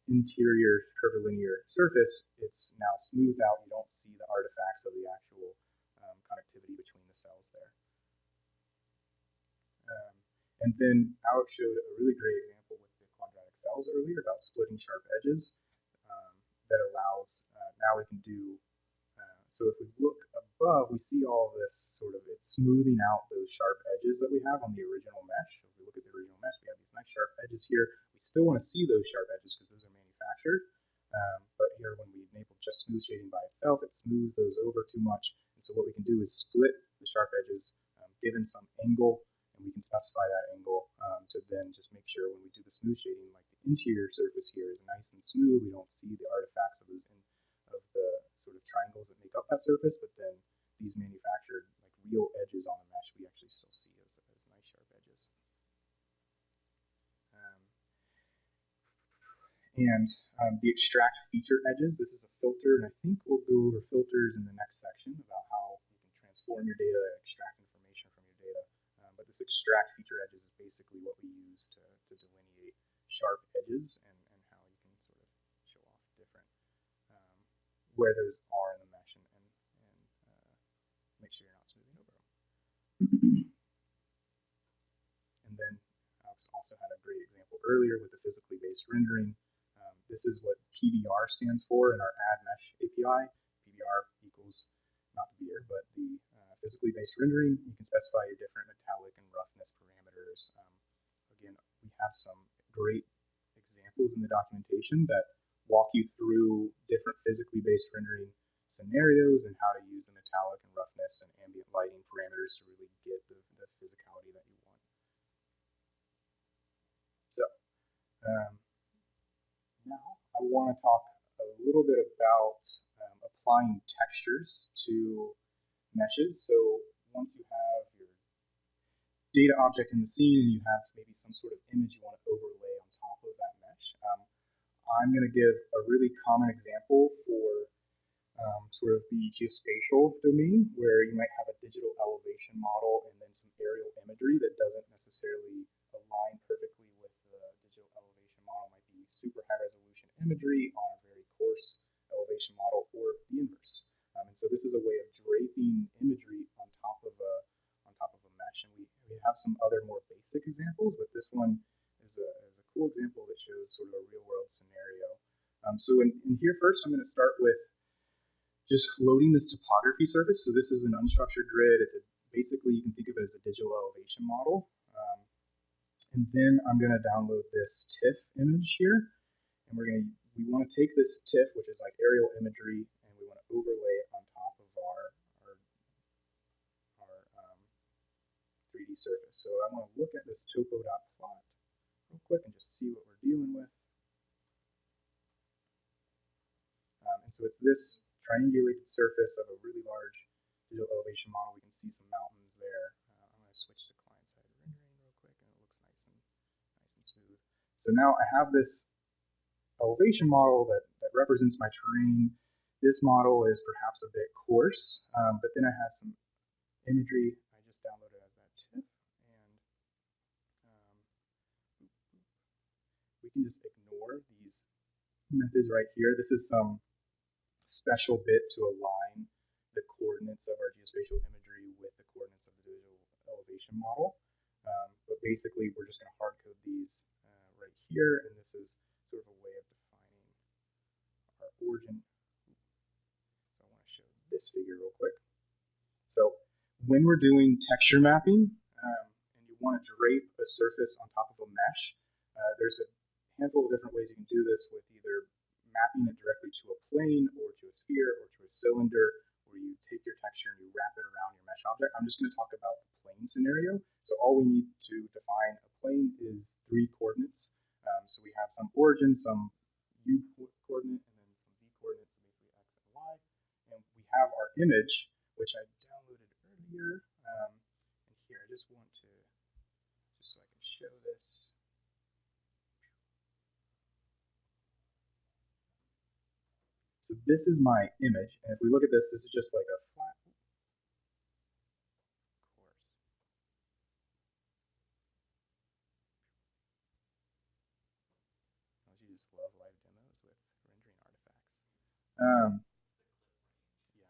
interior curvilinear surface, it's now smoothed out. You don't see the artifacts of the actual connectivity between the cells there. And then Alex showed a really great example with the quadratic cells earlier about splitting sharp edges that allows, now we can do, so if we look above, we see all this sort of, it's smoothing out those sharp edges that we have on the original mesh. If we look at the original mesh, we have these nice sharp edges here. We still want to see those sharp edges because those are manufactured. But here, when we enable just smooth shading by itself, it smooths those over too much. And so what we can do is split the sharp edges given some angle, and we can specify that angle to then just make sure when we do the smooth shading, like the interior surface here is nice and smooth. We don't see the artifacts of those of the sort of triangles that make up that surface, but then these manufactured like real edges on the mesh we actually still see as nice sharp edges. The extract feature edges, this is a filter, and I think we'll go over filters in the next section about how you can transform your data and extract information from your data. But this extract feature edges is basically what we use to delineate sharp edges and how you can sort of show off different where those are in the mesh and make sure you're not smoothing over them. And then Alex also had a great example earlier with the physically based rendering. This is what PBR stands for in our add mesh API. PBR equals not the beer, but the physically based rendering. You can specify your different metallic and roughness parameters. Again, we have some great examples in the documentation that walk you through different physically based rendering scenarios and how to use the metallic and roughness and ambient lighting parameters to really get the physicality that you want. So now I want to talk a little bit about applying textures to meshes. So once you have your data object in the scene and you have maybe some sort of image you want to overlay on top of that mesh, I'm going to give a really common example for sort of the geospatial domain, where you might have a digital elevation model and then some aerial imagery that doesn't necessarily align perfectly with the digital elevation model. It might be super high resolution imagery on a very coarse elevation model, or the inverse. And so this is a way of draping imagery on top of a mesh. And we have some other more basic examples, but this one is a cool example that shows sort of a real world scenario. So in here first, I'm going to start with just loading this topography surface. So this is an unstructured grid. It's basically, you can think of it as a digital elevation model. And then I'm going to download this TIFF image here. And we want to take this TIFF, which is like aerial imagery, and we want to overlay it on top of our 3D surface. So I want to look at this topo.plot real quick and just see what we're dealing with. And so it's this triangulated surface of a really large digital elevation model. We can see some mountains there. I'm going to switch to client-side rendering real quick, and it looks nice and smooth. So now I have this elevation model that represents my terrain. This model is perhaps a bit coarse, but then I have some imagery I just downloaded as that TIFF, and we can just ignore these methods right here. This is some special bit to align the coordinates of our geospatial imagery with the coordinates of the digital elevation model. But basically, we're just going to hard code these right here, and this is sort of a way of defining our origin. So I want to show this figure real quick. So when we're doing texture mapping, and you want to drape a surface on top of a mesh, there's a handful of different ways you can do this with either mapping it directly to a plane or to a sphere or to a cylinder, where you take your texture and you wrap it around your mesh object. I'm just going to talk about the plane scenario. So all we need to define a plane is 3 coordinates. So we have some origin, some u coordinate, and then some v coordinates, so basically x and y. And we have our image, which I downloaded earlier. And here, I just want to, just so I can show this. So this is my image, and if we look at this, this is just like a flat course. Don't you just love live demos with rendering artifacts? Yeah, it's not great.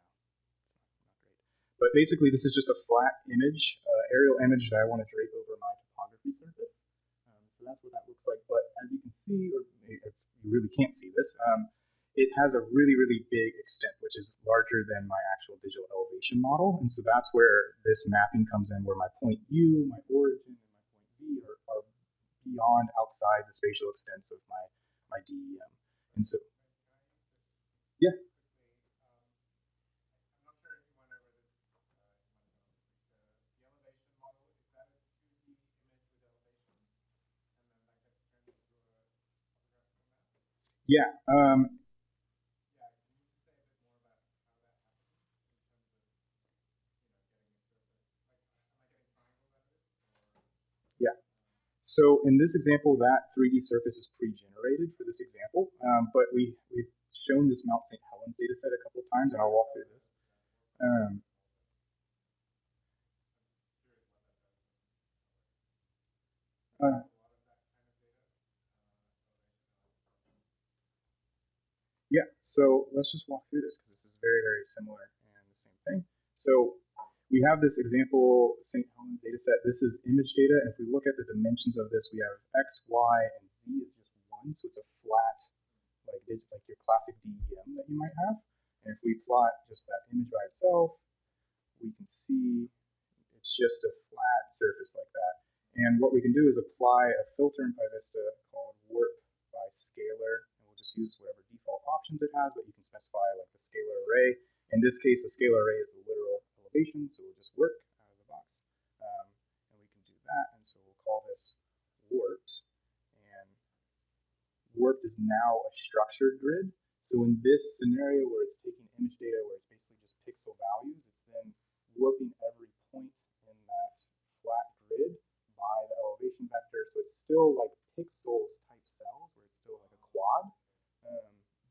But basically, this is just a flat image, aerial image that I want to drape over my topography surface. So that's what that looks like. But as you can see, or you really can't see this, it has a really, really big extent, which is larger than my actual digital elevation model. And so that's where this mapping comes in, where my point U, my origin, and my point V are beyond outside the spatial extents of my DEM. And so, yeah. Yeah. Yeah. So in this example, that 3D surface is pre-generated for this example, but we've shown this Mount St. Helens data set a couple of times, and I'll walk through this. Yeah, so let's just walk through this, because this is very, very similar and the same thing. So we have this example St. Helens data set. This is image data, and if we look at the dimensions of this, we have x, y, and z is just 1, so it's a flat, like your classic DEM that you might have. And if we plot just that image by itself, we can see it's just a flat surface like that. And what we can do is apply a filter in PyVista called warp by scalar, and we'll just use whatever default options it has, but you can specify like the scalar array. In this case, the scalar array is the literal elevation, so we'll just work out of the box. And we can do that, and so we'll call this warped. And warped is now a structured grid. So in this scenario where it's taking image data, where it's basically just pixel values, it's then warping every point in that flat grid by the elevation vector. So it's still like pixels type cells, where it's still like a quad,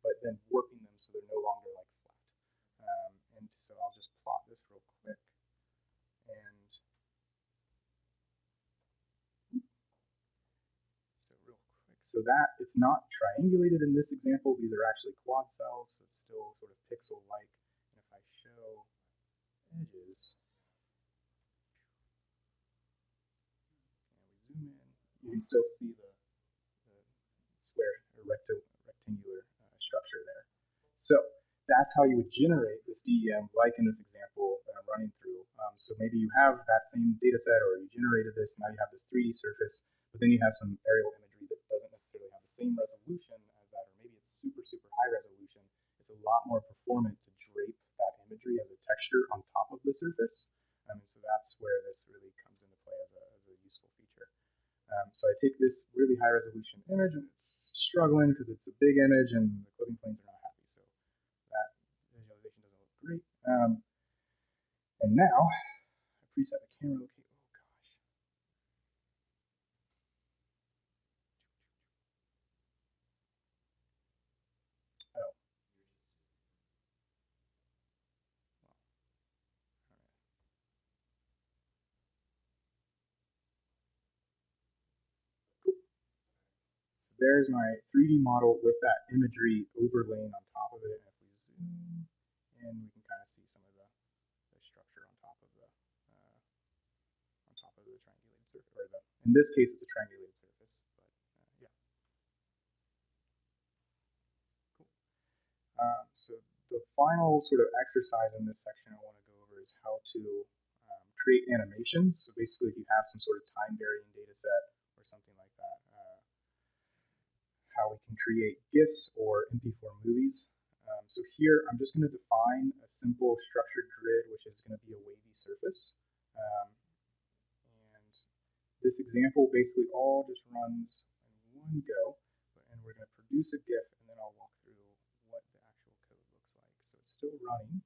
but then warping them so they're no longer like flat. And so I'll just plot this real quick. And so real quick, so that it's not triangulated in this example. These are actually quad cells, so it's still sort of pixel-like. And if I show edges, and we zoom in, you can still see the square or rectangular structure there. So that's how you would generate this DEM, like in this example that I'm running through. So maybe you have that same data set, or you generated this, now you have this 3D surface, but then you have some aerial imagery that doesn't necessarily have the same resolution as that, or maybe it's super, super high resolution. It's a lot more performant to drape that imagery as a texture on top of the surface. And so that's where this really comes into play as a useful feature. So I take this really high resolution image, and it's struggling because it's a big image and the clipping planes are not happy. So that visualization doesn't look great. And now I preset the camera locate. Oh gosh. Oh. There's my 3D model with that imagery overlaying on top of it. And if we zoom in, we can kind of see some of the structure on top of the triangulated surface. Or in this case, it's a triangulated surface, but yeah. Cool. So the final sort of exercise in this section I want to go over is how to create animations. So basically, if you have some sort of time varying data set or something like that, how we can create GIFs or MP4 movies. So here, I'm just going to define a simple structured grid, which is going to be a wavy surface. And this example basically all just runs in one go. And we're going to produce a GIF, and then I'll walk through what the actual code looks like. So it's still running.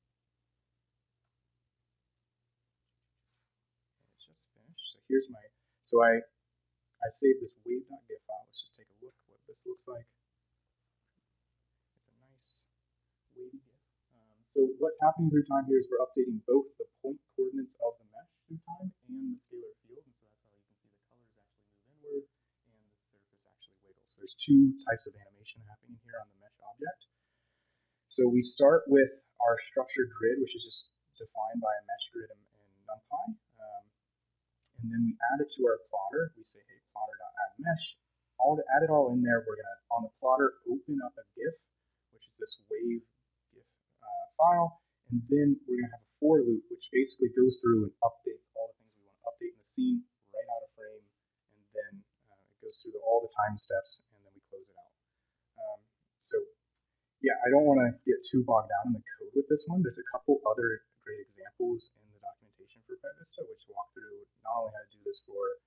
And it's just finished. So here's my, so I saved this wave.gif file. Let's just take a look what this looks like. It's a nice wavy GIF. So what's happening through time here is we're updating both the point coordinates of the mesh through time and the scalar field. And so that's how you can see the colors actually move inwards and the surface actually wiggles. So there's two types of animation happening here on the mesh object. So we start with our structured grid, which is just defined by a mesh grid in NumPy. And then we add it to our plotter. We say, hey, plotter.addMesh. To add it all in there, we're going to, on the plotter, open up a GIF, which is this wave GIF file. And then we're going to have a for loop, which basically goes through and updates all the things we want to update in the scene right out of frame. And then it goes through all the time steps, and then we close it out. So yeah, I don't want to get too bogged down in the code with this one. There's a couple other great examples in the documentation for PyVista, which walk through not only how to do this for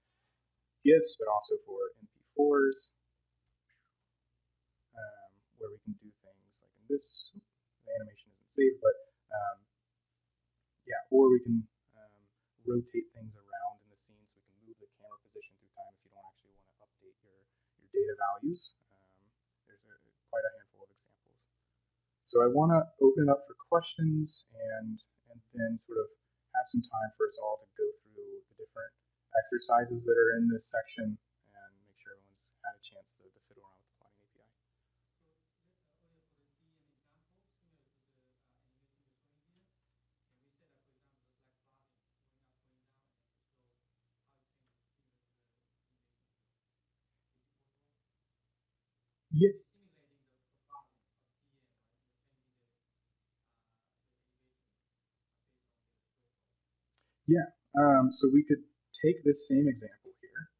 GIFs, but also for MP4s, where we can do things like in this, the animation isn't saved, but yeah, or we can rotate things around in the scene so we can move the camera position through time if you don't actually want to update your data values. There's quite a handful of examples. So I want to open it up for questions and then sort of have some time for us all to go through the different exercises that are in this section and make sure everyone's had a chance to fiddle around with the plotting API. Yeah. Yeah, so we could take this same example here.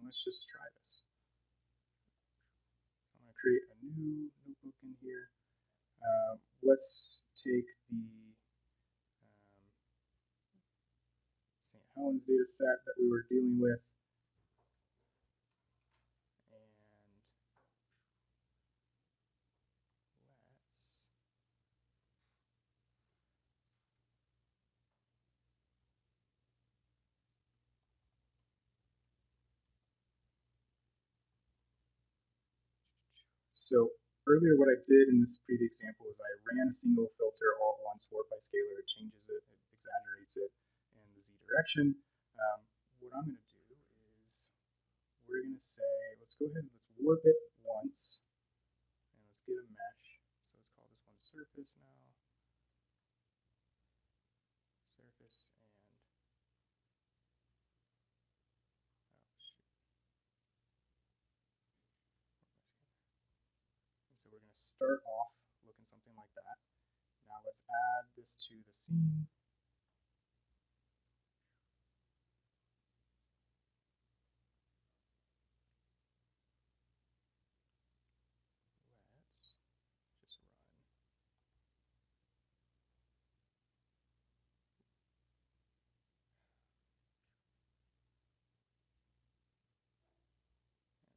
Let's just try this. I'm going to create a new notebook in here. Let's take the St. Helens data set that we were dealing with. And let's So earlier what I did in this previous example is I ran a single filter all at once, warp by scalar. It changes it, it exaggerates it in the z direction. What I'm going to do is we're going to say, let's go ahead and let's warp it once. And let's get a mesh. So let's call this one surface now. Surface and so we're going to start off looking something like that. Now let's add this to the scene. Let's just run.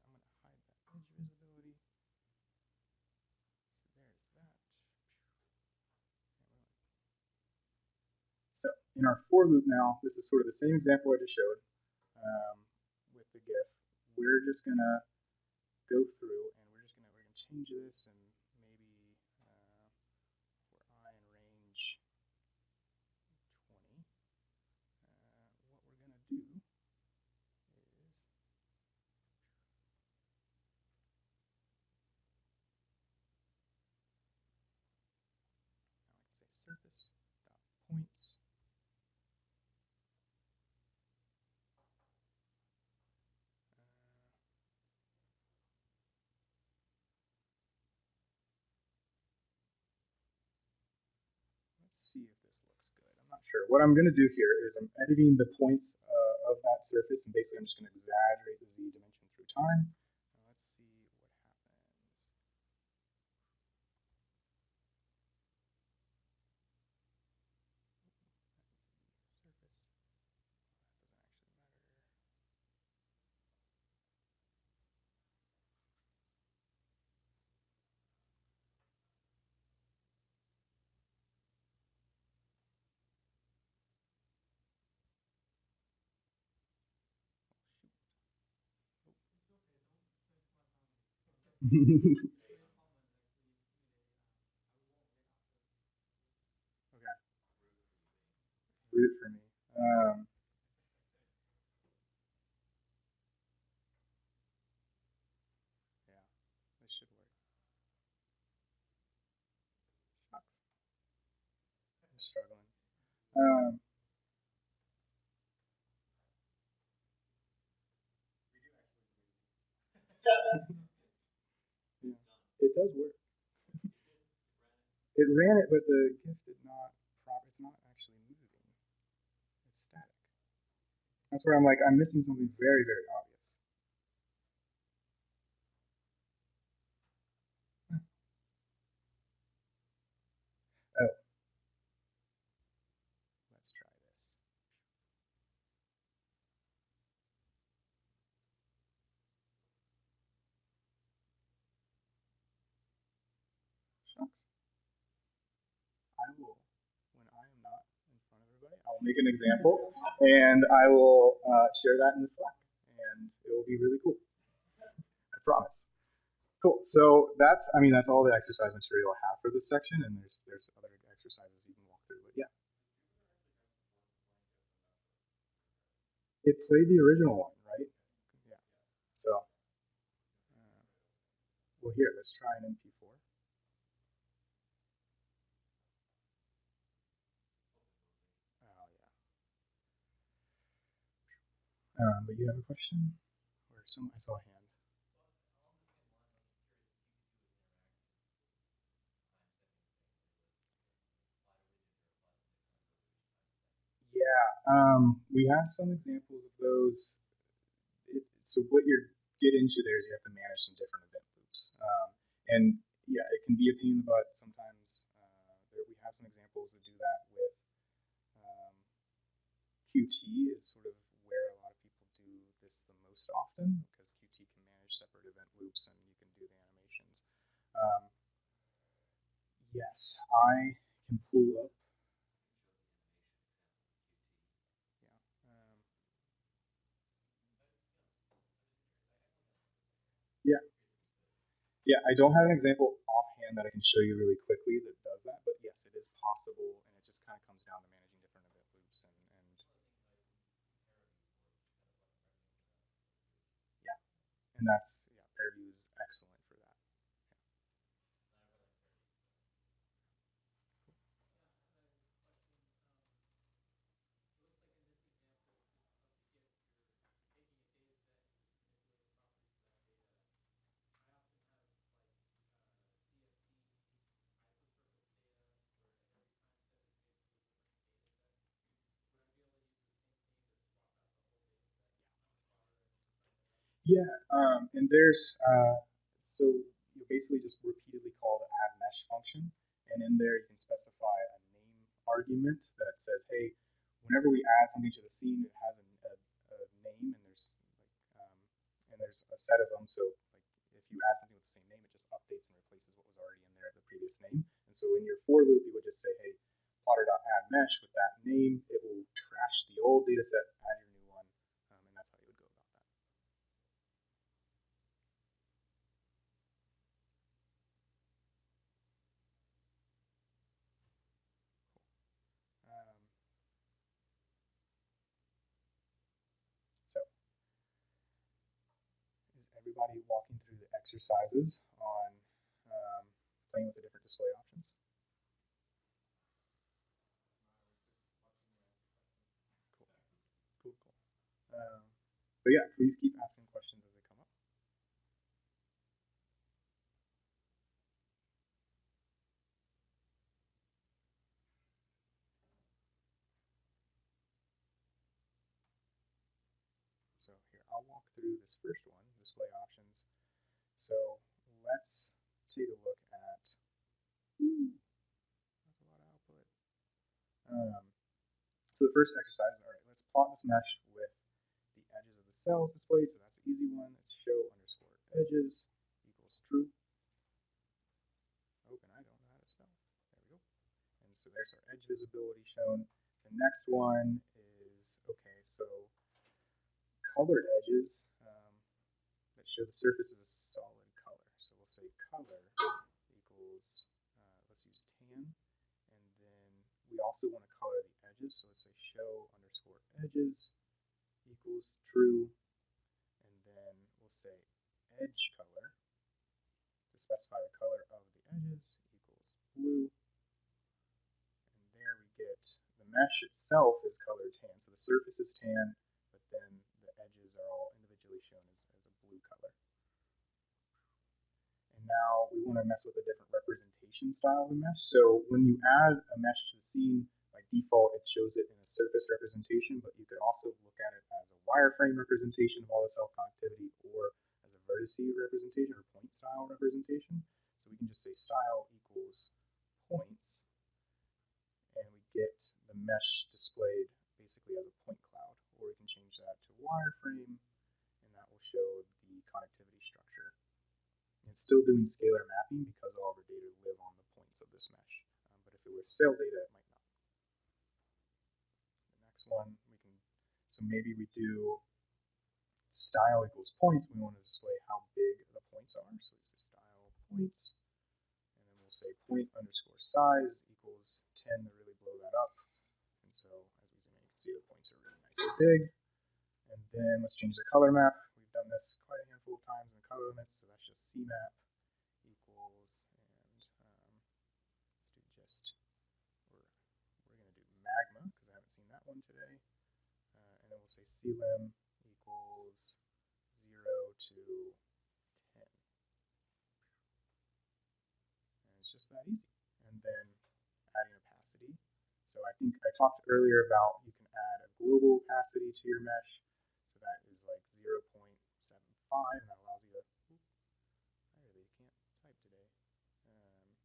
And I'm going to hide that edge visibility. So there's that. So in our for loop now, this is sort of the same example I just showed with the GIF. We're just going to go through and we're going to change this and maybe for I in range 20. What we're going to do is now I can say surface dot points. Let's see if this looks good. I'm not Sure. What I'm going to do here is I'm editing the points of that surface, and basically I'm just going to exaggerate the z dimension through time. Let's see what happens. Surface. That doesn't actually matter. Okay. Root for me. Yeah, this should work. Shucks. I'm struggling. Yeah, it does work. It ran it, but the GIF did not it's not actually moving. It's static. That's where I'm like, I'm missing something very, very obvious. Oh. Let's try this. Shucks. I will, when I am not in front of everybody, I'll make an example, and I will share that in the Slack, and it will be really cool. I promise. Cool. So that's all the exercise material I have for this section, and there's other exercises you can walk through. But yeah, it played the original one, right? Yeah. So, well, here, let's try an MP4. Oh yeah. But you have a question, or I saw a hand. Yeah, we have some examples of those. So what you get into there is you have to manage some different event loops. And yeah, it can be a pain in the butt sometimes. We have some examples that do that with Qt is sort of where a lot of people do this the most often, because Qt can manage separate event loops and you can do the animations. Yes, I can pull up. Yeah. Yeah, I don't have an example offhand that I can show you really quickly that does that, but yes, it is possible, and it just kind of comes down to managing different event loops and yeah, and that's Pairview is excellent for that. Yeah, and there's so you basically just repeatedly call the add mesh function, and in there you can specify a name argument that says, hey, whenever we add something to the scene, it has a name, and there's a set of them. So like if you add something with the same name, it just updates and replaces what was already in there of the previous name. And so in your for loop, you would just say, hey, plotter.addMesh with that name, it will trash the old data set, add your new one, and that's how you would go about that. So is everybody walking through the exercises on playing with the different display options? Cool. But yeah, please keep asking questions as they come up. I'll walk through this first one, display options. So let's take a look at, that's a lot of output. So the first exercise, all right, let's plot this mesh with the edges of the cells displayed. So that's an easy one. It's show underscore edges equals true. Oh, and I don't know how to spell. There we go. And so there's our edge visibility shown. The next one is, okay, so colored edges that show the surface is a solid color. So we'll say color equals, let's use tan. And then we also want to color the edges. So let's say show underscore edges equals true. And then we'll say edge color to specify the color of the edges equals blue. And there we get the mesh itself is colored tan. So the surface is tan, but then the edges are all individually shown as a blue color. And now we want to mess with a different representation style of the mesh. So when you add a mesh to the scene, by default, it shows it in a surface representation, but you could also look at it as a wireframe representation of all the cell connectivity or as a vertice representation or point style representation. So we can just say style equals points, and we get the mesh displayed basically as a point cloud, or we can change that to wireframe, and that will show the connectivity structure. And it's still doing scalar mapping because all of our data live on the points of this mesh. But if it were cell data, it might not. The next one, we can, so maybe we do style equals points. We want to display how big the points are. So we say style points, and then we'll say point underscore size equals 10 to really blow that up. And so as we zoom in, you can see the points are really nice and big. And then let's change the color map. We've done this quite a handful of times in the color limits, so that's just CMap equals, and let's do just, we're going to do magma, because I haven't seen that one today. And then we'll say CLim equals 0 to 10. And it's just that easy. And then adding opacity. So I think I talked earlier about you can add a global opacity to your mesh. So that is like 0.75, and that allows you to, I really can't type today.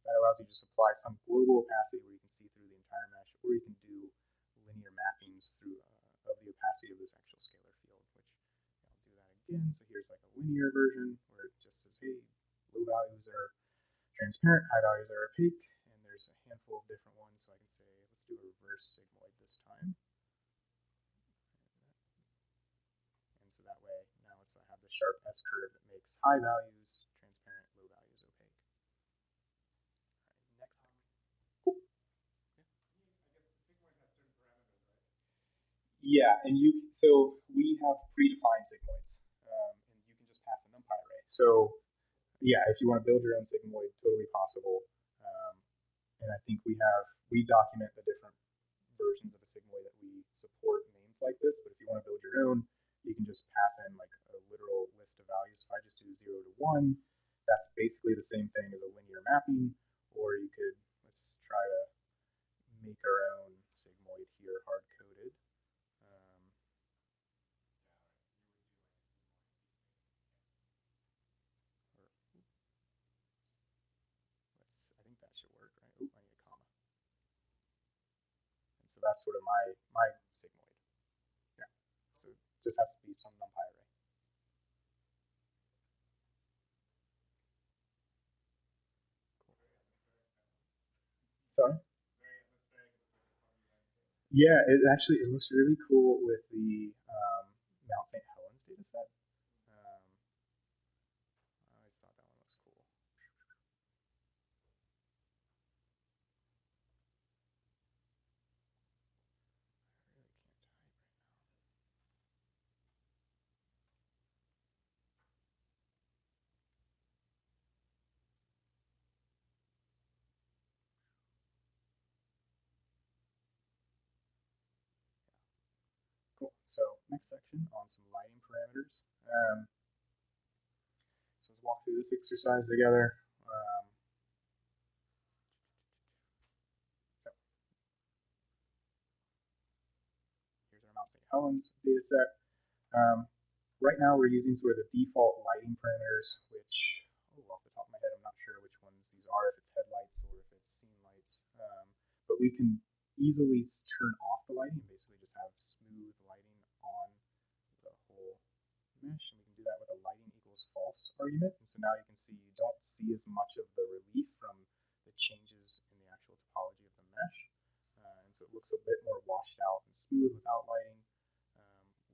That allows you to just apply some global opacity where you can see through the entire mesh, or you can do linear mappings through of the opacity of this actual scalar field, which I'll do that again. So here's like a linear version where it just says, hey, low values are transparent, high values are opaque, and there's a handful of different ones. So I can say, let's do a reverse sigmoid this time. And so that way, now I have the sharp S curve that makes high values transparent, low values opaque. All right, next. Cool. Yeah, and so we have predefined sigmoids, and you can just pass a NumPy array. So yeah, if you want to build your own sigmoid, totally possible. And I think we document the different versions of a sigmoid that we support names like this, but if you want to build your own, you can just pass in like a literal list of values. If I just do 0 to 1, that's basically the same thing as a linear mapping, or you could, let's try to make our own sigmoid here, hard-coded. I think that should work, right? Oh, I need a comma. And so that's sort of my sigmoid. Yeah. So it just has to be some NumPy array. Cool. Sorry? Yeah, it looks really cool with the Mount St. Helens data set. I always thought that one was cool. Cool. So next section on some lighting parameters. So let's walk through this exercise together. So here's our Mount St. Helens data set. Right now we're using sort of the default lighting parameters, which, off the top of my head, I'm not sure which ones these are, if it's headlights or if it's scene lights. But we can easily turn off the lighting and basically just have smooth lighting on the whole mesh. And we can do that with a lighting equals false argument. And so now you can see you don't see as much of the relief from the changes in the actual topology of the mesh. And so it looks a bit more washed out and smooth without lighting.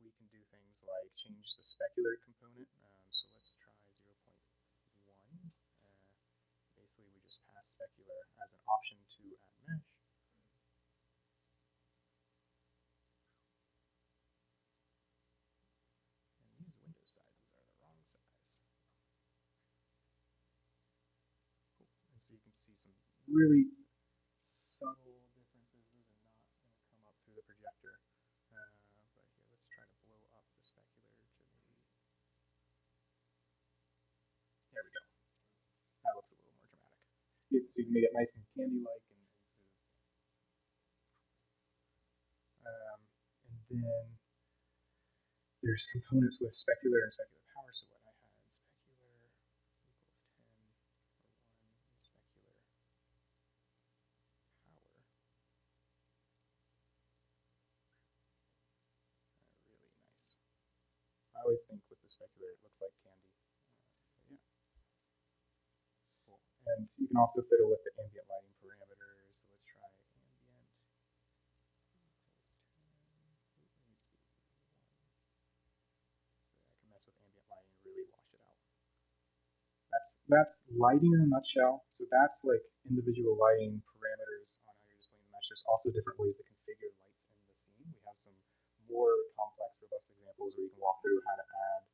We can do things like change the specular component. So let's try 0.1. Basically, we just pass specular as an option to add mesh. And these window sizes are the wrong size. Cool. And so you can see some really subtle differences. Those are not going to come up through the projector. But here, let's try to blow up the specular to maybe. There we go. That looks a little more dramatic. So you can make it nice and candy-like. And then there's components with specular and specular power. So what I had, specular equals 10 or 1 specular power. Really nice. I always think with the specular it looks like candy. Yeah. Cool. And you can also fiddle with the ambient lighting parameters. So let's try ambient. With ambient lighting, really wash it out. That's lighting in a nutshell. So that's like individual lighting parameters on how you're displaying the mesh. There's also different ways to configure lights in the scene. We have some more complex, robust examples where you can walk through how to add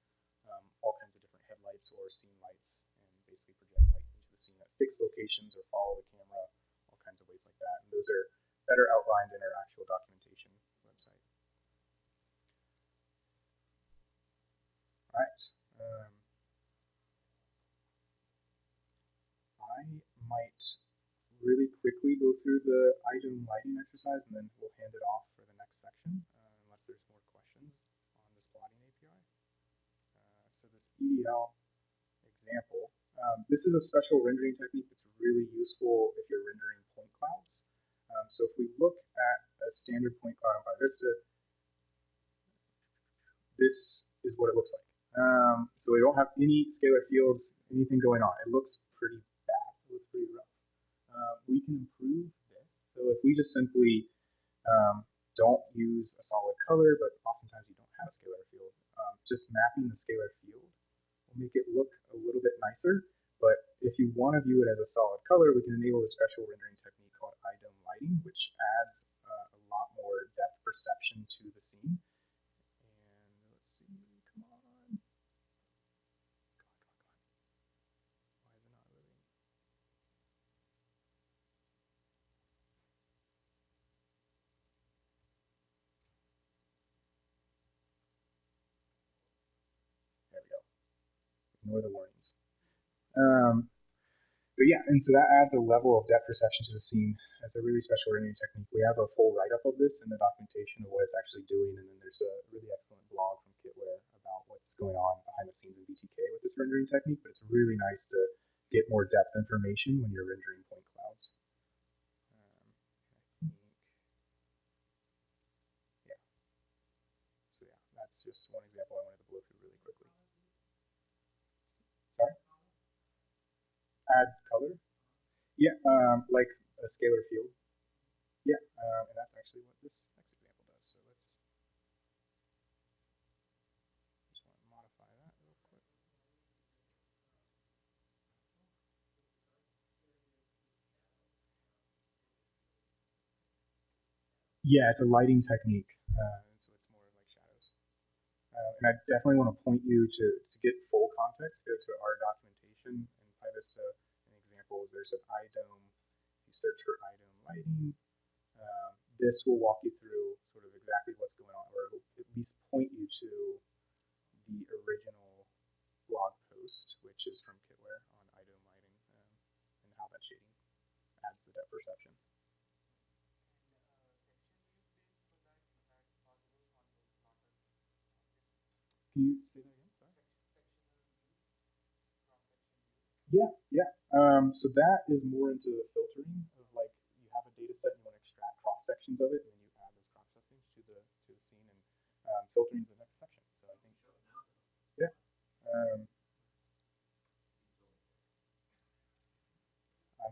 all kinds of different headlights or scene lights and basically project light into the scene at fixed locations or follow the camera, all kinds of ways like that. And those are better outlined in our actual documentation website. All right. I might really quickly go through the item lighting exercise, and then we'll hand it off for the next section, unless there's more questions on this plotting API. So this EDL example, this is a special rendering technique that's really useful if you're rendering point clouds. So if we look at a standard point cloud in PyVista, this is what it looks like. So we don't have any scalar fields, anything going on. It looks pretty bad. It looks pretty rough. We can improve this. So if we just simply don't use a solid color, but oftentimes you don't have a scalar field, just mapping the scalar field will make it look a little bit nicer. But if you want to view it as a solid color, we can enable a special rendering technique called iDome lighting, which adds a lot more depth perception to the scene. And let's see. Ignore the warnings. But yeah, and so that adds a level of depth perception to the scene. It's a really special rendering technique. We have a full write-up of this in the documentation of what it's actually doing, and then there's a really excellent blog from Kitware about what's going on behind the scenes in VTK with this rendering technique, but it's really nice to get more depth information when you're rendering point clouds. So yeah, that's just one example I wanted to blow through really quickly. Sorry? Add color? Yeah, like a scalar field. Yeah, and that's actually what this next example does. So let's just want to modify that real quick. Yeah, it's a lighting technique, so it's more like shadows. And I definitely want to point you to get full context, go to our documentation in PyVista. An example is there's an iDome. If you search for iDome lighting, this will walk you through sort of exactly what's going on, or it'll at least point you to the original blog post, which is from Kitware on iDome lighting, and how that shading adds the depth perception. Can you say that again? Sorry. Yeah. So that is more into the filtering of like you have a data set and you want to extract cross sections of it, and then you add those cross sections to the scene, and filtering is the next section. So I think yeah. I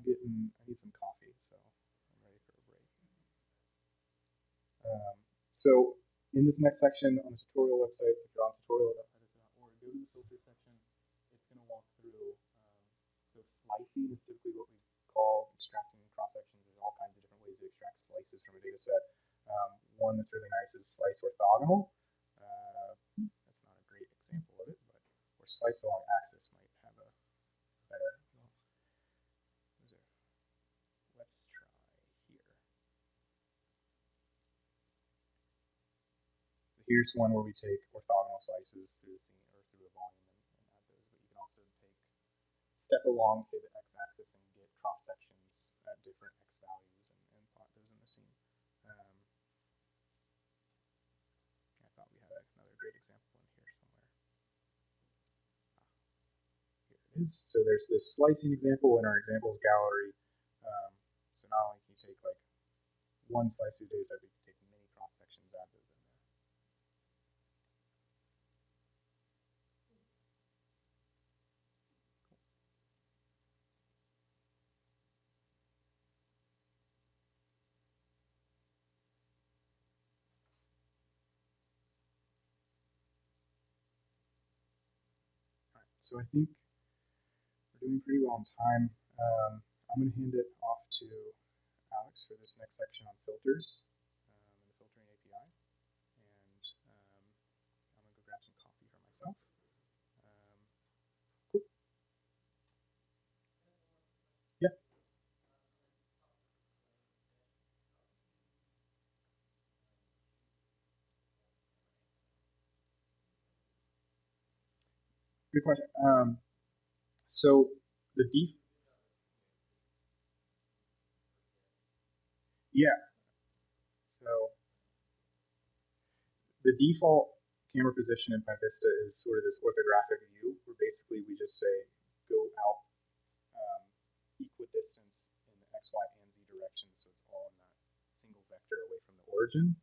need some coffee, so I'm ready for a break. So in this next section on the tutorial website, if you're on tutorial.python.org, go to the filter section. It's going to walk through. So slicing is typically what we call extracting cross sections. There's all kinds of different ways to extract slices from a data set. One that's really nice is slice orthogonal. That's not a great example of it, but or slice along axis might have a better. Let's try here. So here's one where we take orthogonal slices through the scene or through a volume and add those. But you can also step along, say, the x-axis and get cross sections at different x values and plot those in the scene. I thought we had another great example in here somewhere. Here it is. So there's this slicing example in our examples gallery. So not only can you take like one slice of data set, but you can take many cross sections, add those in there. All right, so I think we're doing pretty well on time. I'm going to hand it off to Alex for this next section on filters and the filtering API. And I'm going to go grab some coffee for myself. Cool. Yeah. Good question. So the So the default camera position in PyVista is sort of this orthographic view, where basically we just say go out equidistance in the x, y, and z direction, so it's all in that single vector away from the origin.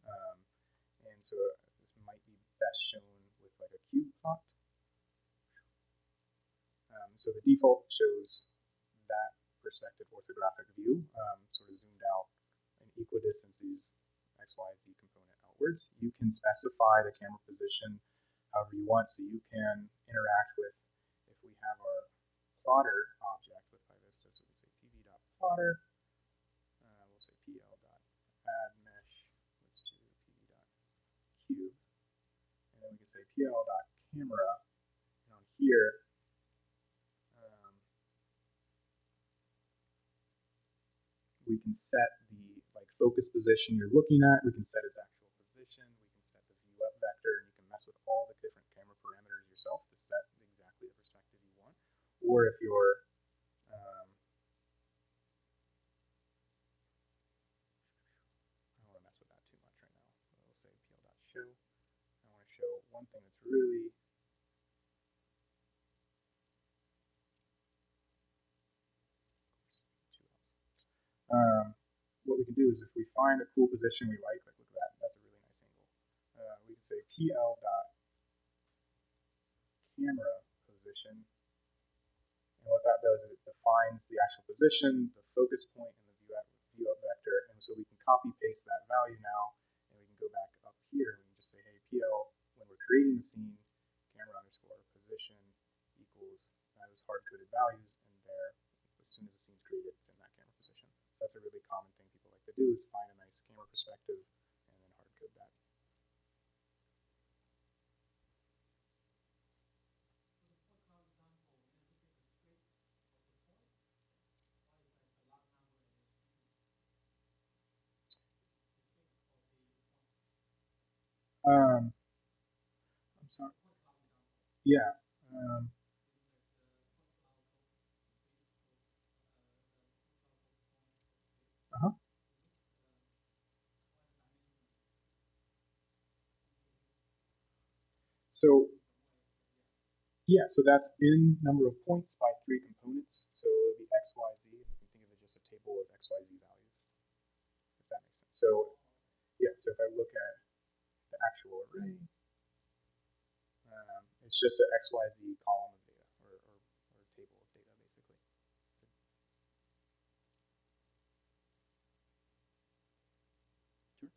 And so this might be best shown with like a cube plot. So the default shows that perspective orthographic view, sort of zoomed out in equidistances, x, y, z component outwards. You can specify the camera position however you want, so you can interact with, if we have our plotter object with PyVista, so we say pv.plotter, we'll say pl.addMesh, let's do pv.cube, and then we can say pl.camera, and on here, we can set the focus position you're looking at. We can set its actual position. We can set the view up vector, and you can mess with all the different camera parameters yourself to set exactly the perspective you want. Or if you're I don't want to mess with that too much right now. We'll say pl.show. I want to show one thing that's really what we can do is if we find a cool position we like look at that, that's a really nice angle. We can say pl.camera position, and what that does is it defines the actual position, the focus point, and the view up vector, and so we can copy paste that value now, and we can go back up here and we can just say, hey, pl, when we're creating the scene, camera underscore position equals those hard-coded values, and there, as soon as the scene's created, it's in that camera position. So that's a really common thing people like to do, is find a nice camera perspective and then hard code that. I'm sorry. Yeah. So Yeah, so that's in number of points by 3 components. So it would be x, y, z, and you can think of it just a table of x, y, z values, if that makes sense. So yeah, so if I look at the actual array, it's just an x, y, z column of data, or table of data, basically. So, sure.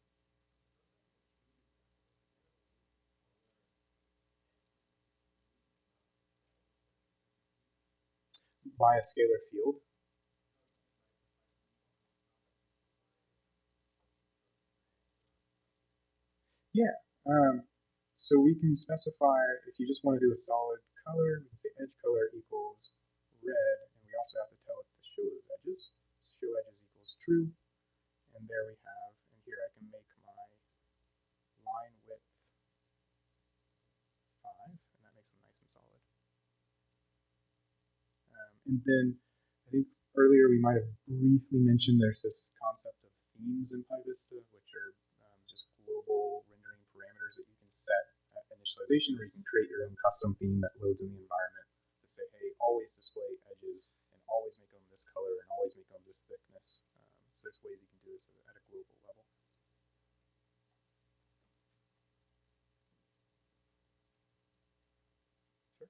By a scalar field. Yeah. So we can specify, if you just want to do a solid color, we can say edge color equals red, and we also have to tell it to show those edges. Show edges equals true, and there we have, and here I can make my line width 5, and that makes them nice and solid. And then I think earlier we might have briefly mentioned there's this concept of themes in PyVista, which are just global rendering parameters that you can set at initialization, where you can create your own custom theme that loads in the environment to say, hey, always display edges and always make them this color and always make them this thickness. So there's ways you can do this at a global level. Sure.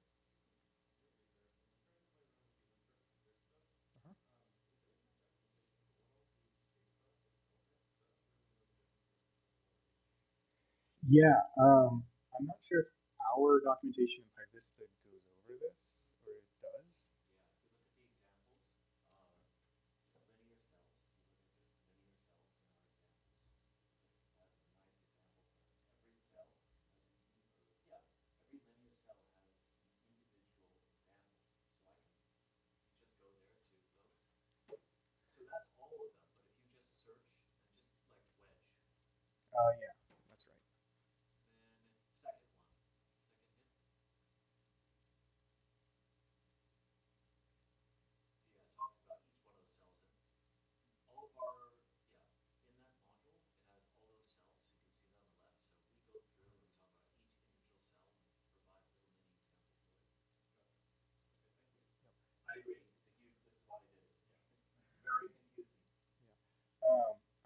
Yeah, I'm not sure if our documentation in PyVista goes over this, or it does. Yeah, that's right.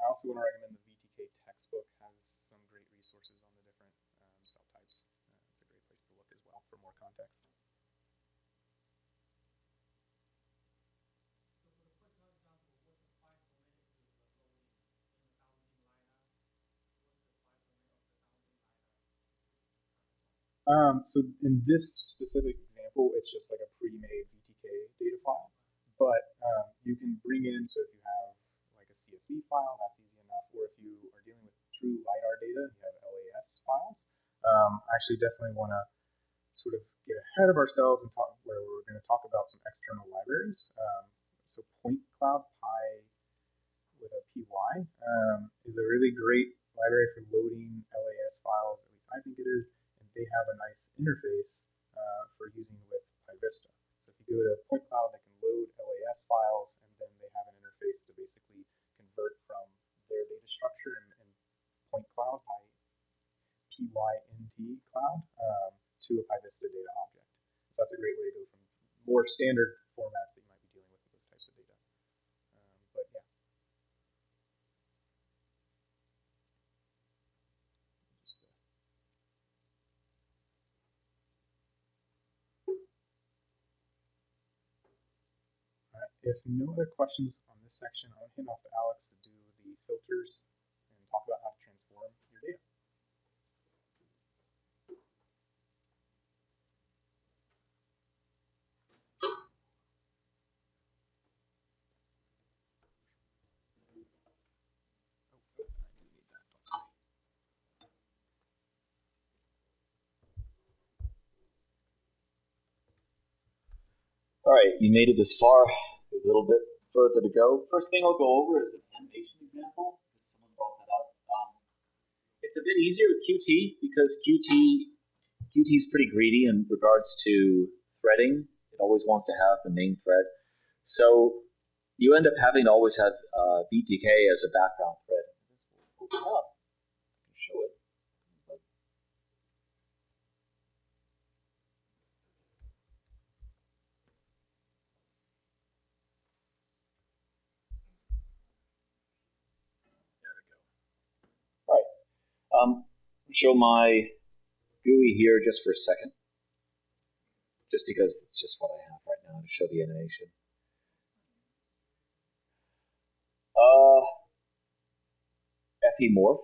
I also want to recommend the VTK textbook. Has some great resources on the different cell types. It's a great place to look as well for more context. So in this specific example, it's just like a pre-made VTK data file. But you can bring in, so if you have like a CSV file, that's easy enough. Or if you are dealing with true LiDAR data, you have LAS files. I actually definitely want to sort of get ahead of ourselves and talk where we're going to talk about some external libraries. So Point Cloud Pi with a PY is a really great library for loading LAS files, at least I think it is, and they have a nice interface for using with PyVista. So if you go to Point Cloud, they can load LAS files, and then they have an interface to basically convert from their data structure in Point Cloud, PYNT Cloud, to a PyVista data object. So that's a great way to go from more standard formats that you might be dealing with those types of data. But yeah. All right. If no other questions on this section, I'll hand off to Alex to do the filters and talk about how to transform your data. All right, you made it this far. A little bit further to go. First thing I'll go over is an animation example. Someone brought that up. It's a bit easier with Qt because Qt is pretty greedy in regards to threading. It always wants to have the main thread. So you end up having to always have VTK as a background thread. Open up. I can show it. Show my GUI here just for a second, just because it's just what I have right now to show the animation. FE Morph,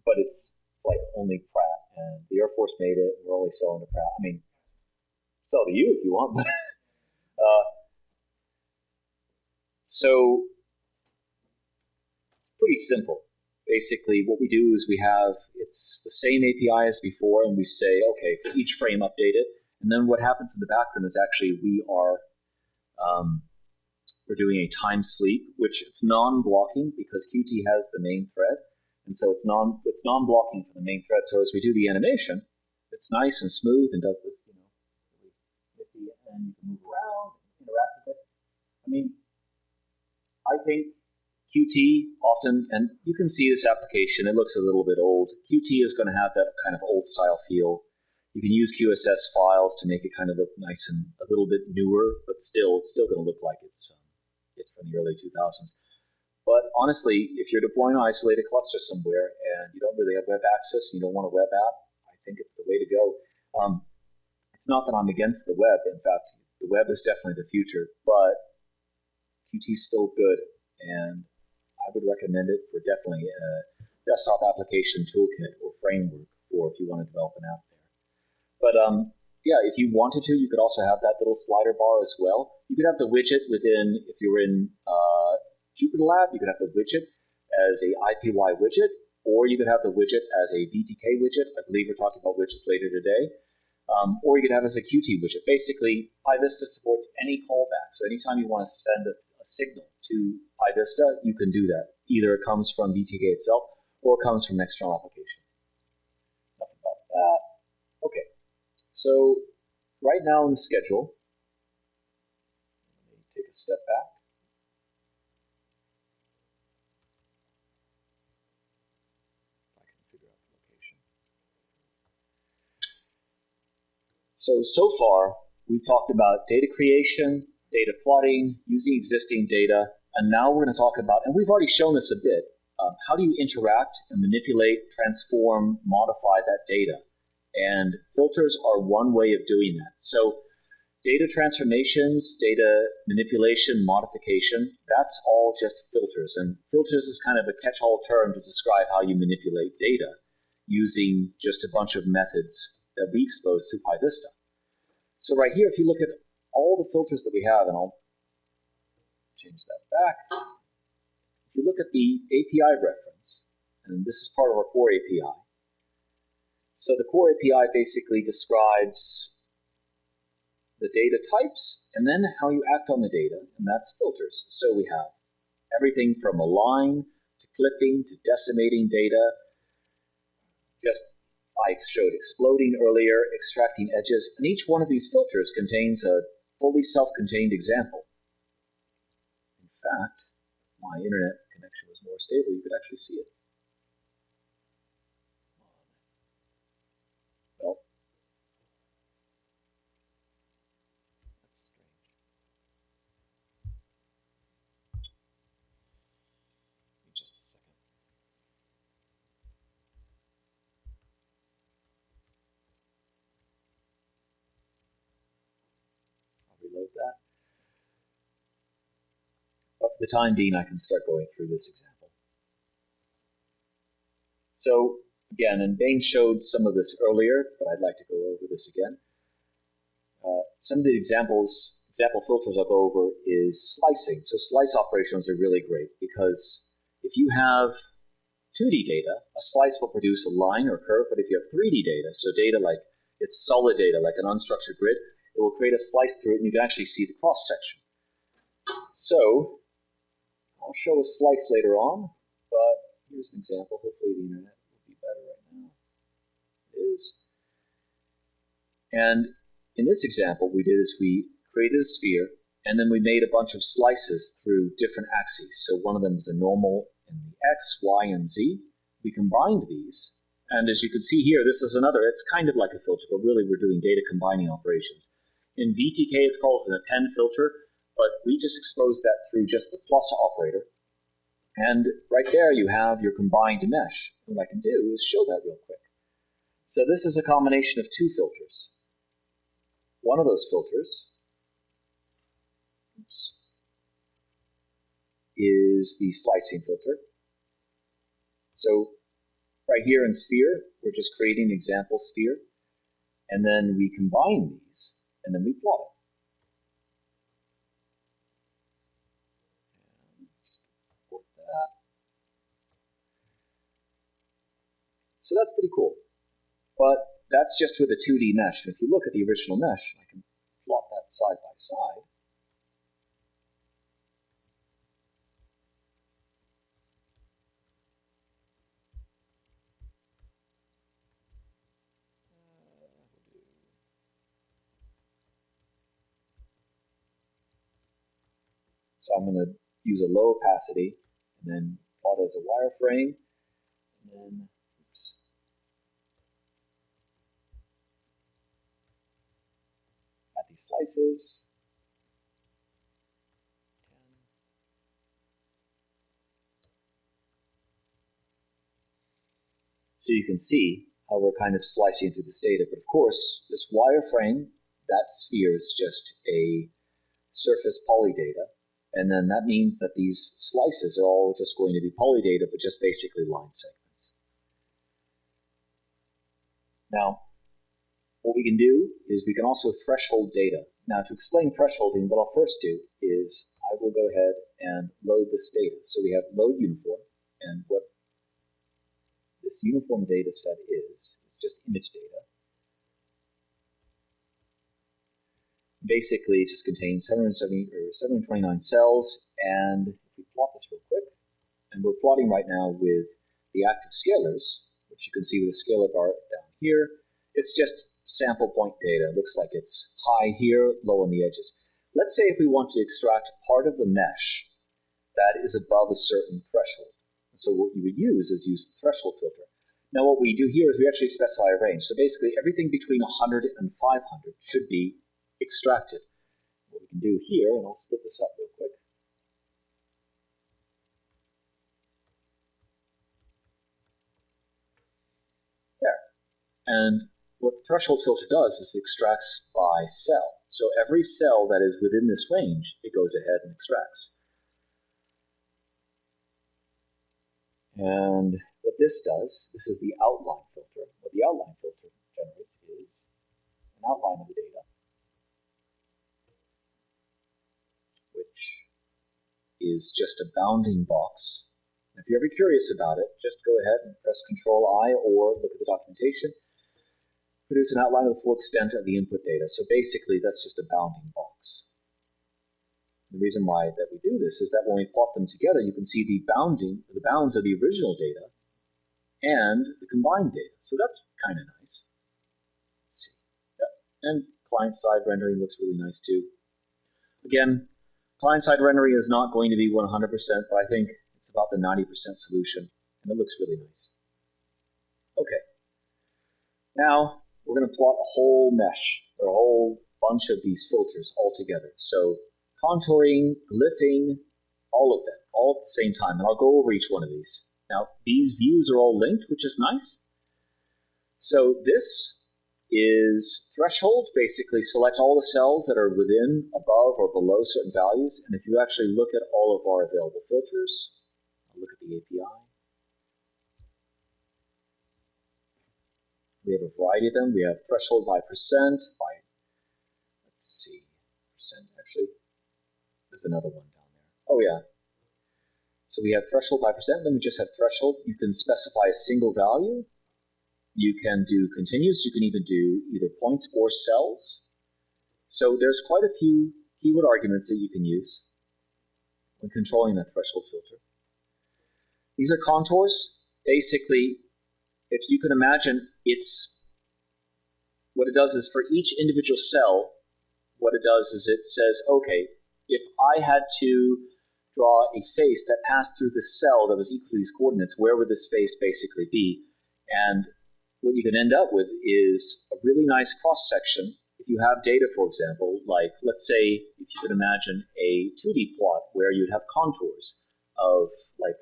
but it's like only Pratt, and the Air Force made it. We're only selling to Pratt. I mean, sell to you if you want, but so it's pretty simple. Basically, what we do is it's the same API as before, and we say, okay, for each frame update it, and then what happens in the background is actually we're doing a time sleep, which it's non-blocking because Qt has the main thread, and so it's non-blocking for the main thread. So as we do the animation, it's nice and smooth and does this, really nifty, and you can move around, interact with it. I mean, I think Qt often, and you can see this application, it looks a little bit old. Qt is going to have that kind of old style feel. You can use QSS files to make it kind of look nice and a little bit newer, but it's still going to look like it's from the early 2000s. But honestly, if you're deploying an isolated cluster somewhere and you don't really have web access and you don't want a web app, I think it's the way to go. It's not that I'm against the web. In fact, the web is definitely the future, but Qt is still good, and I would recommend it for definitely a desktop application toolkit or framework, or if you want to develop an app there. But yeah, if you wanted to, you could also have that little slider bar as well. You could have the widget within, if you were in Jupyter Lab, you could have the widget as a IPY widget, or you could have the widget as a VTK widget. I believe we're talking about widgets later today. Or you could have as a Qt widget. Basically, PyVista supports any callback. So anytime you want to send a signal to PyVista, you can do that. Either it comes from VTK itself, or it comes from an external application. Enough about that. Okay. So right now in the schedule, let me take a step back. If I can figure out the location. So far, we've talked about data creation, data plotting, using existing data, and now we're going to talk about, and we've already shown this a bit, how do you interact and manipulate, transform, modify that data? And filters are one way of doing that. So data transformations, data manipulation, modification, that's all just filters. And filters is kind of a catch-all term to describe how you manipulate data using just a bunch of methods that we expose through PyVista. So right here, if you look at all the filters that we have, and I'll change that back. If you look at the API reference, and this is part of our core API. So the core API basically describes the data types and then how you act on the data, and that's filters. So we have everything from align to clipping to decimating data. I showed exploding earlier, extracting edges, and each one of these filters contains a fully self-contained example. In fact, my internet connection was more stable, you could actually see it. Well, that's strange. Give me just a second. I'll reload that. But for the time being, I can start going through this example. So again, and Bane showed some of this earlier, but I'd like to go over this again. Some of the example filters I'll go over is slicing. So slice operations are really great because if you have 2D data, a slice will produce a line or curve, but if you have 3D data, so data like it's solid data, like an unstructured grid, it will create a slice through it and you can actually see the cross-section. So I'll show a slice later on, but here's an example. Hopefully the internet will be better right now. It is. And in this example, we did is we created a sphere, and then we made a bunch of slices through different axes. So one of them is a normal in the X, Y, and Z. We combined these, and as you can see here, this is another, it's kind of like a filter, but really we're doing data combining operations. In VTK, it's called an append filter, but we just exposed that through just the plus operator. And right there you have your combined mesh. What I can do is show that real quick. So this is a combination of two filters. One of those filters is the slicing filter. So right here in sphere, we're just creating an example sphere, and then we combine these, and then we plot it. And just import that. So that's pretty cool. But that's just with a 2D mesh. And if you look at the original mesh, I can plot that side by side. So I'm going to use a low opacity and then plot as a wireframe. And then, oops. At these slices. So you can see how we're kind of slicing through this data. But of course, this wireframe, that sphere is just a surface polydata. And then that means that these slices are all just going to be polydata, but just basically line segments. Now, what we can do is we can also threshold data. Now, to explain thresholding, what I'll first do is I will go ahead and load this data. So we have load uniform, and what this uniform data set is, it's just image data. Basically, it just contains 729 cells, and if we plot this real quick, and we're plotting right now with the active scalars, which you can see with the scalar bar down here. It's just sample point data. It looks like it's high here, low on the edges. Let's say if we want to extract part of the mesh that is above a certain threshold. So what you would use is use the threshold filter. Now what we do here is we actually specify a range. So basically everything between 100 and 500 should be extracted. What we can do here, and I'll split this up real quick. There. And what the threshold filter does is it extracts by cell. So every cell that is within this range, it goes ahead and extracts. And what this does, this is the outline filter. What the outline filter generates is an outline of the data, which is just a bounding box. And if you're ever curious about it, just go ahead and press Control-I or look at the documentation. Produce an outline of the full extent of the input data. So basically, that's just a bounding box. The reason why that we do this is that when we plot them together, you can see the bounds of the original data and the combined data. So that's kind of nice. Let's see. Yep. And client-side rendering looks really nice too. Again, client-side rendering is not going to be 100%, but I think it's about the 90% solution, and it looks really nice. Okay. Now, we're going to plot a whole mesh, or a whole bunch of these filters all together. So contouring, glyphing, all of them, all at the same time. And I'll go over each one of these. Now, these views are all linked, which is nice. So this is threshold. Basically, select all the cells that are within, above, or below certain values. And if you actually look at all of our available filters, I'll look at the API. We have a variety of them. We have threshold by percent, by, let's see, percent actually. There's another one down there. Oh yeah. So we have threshold by percent, then we just have threshold. You can specify a single value. You can do continuous. You can even do either points or cells. So there's quite a few keyword arguments that you can use when controlling that threshold filter. These are contours. Basically, if you can imagine, what it does is for each individual cell, what it does is it says, okay, if I had to draw a face that passed through the cell that was equal to these coordinates, where would this face basically be? And what you can end up with is a really nice cross-section. If you have data, for example, like let's say if you could imagine a 2D plot where you'd have contours, of like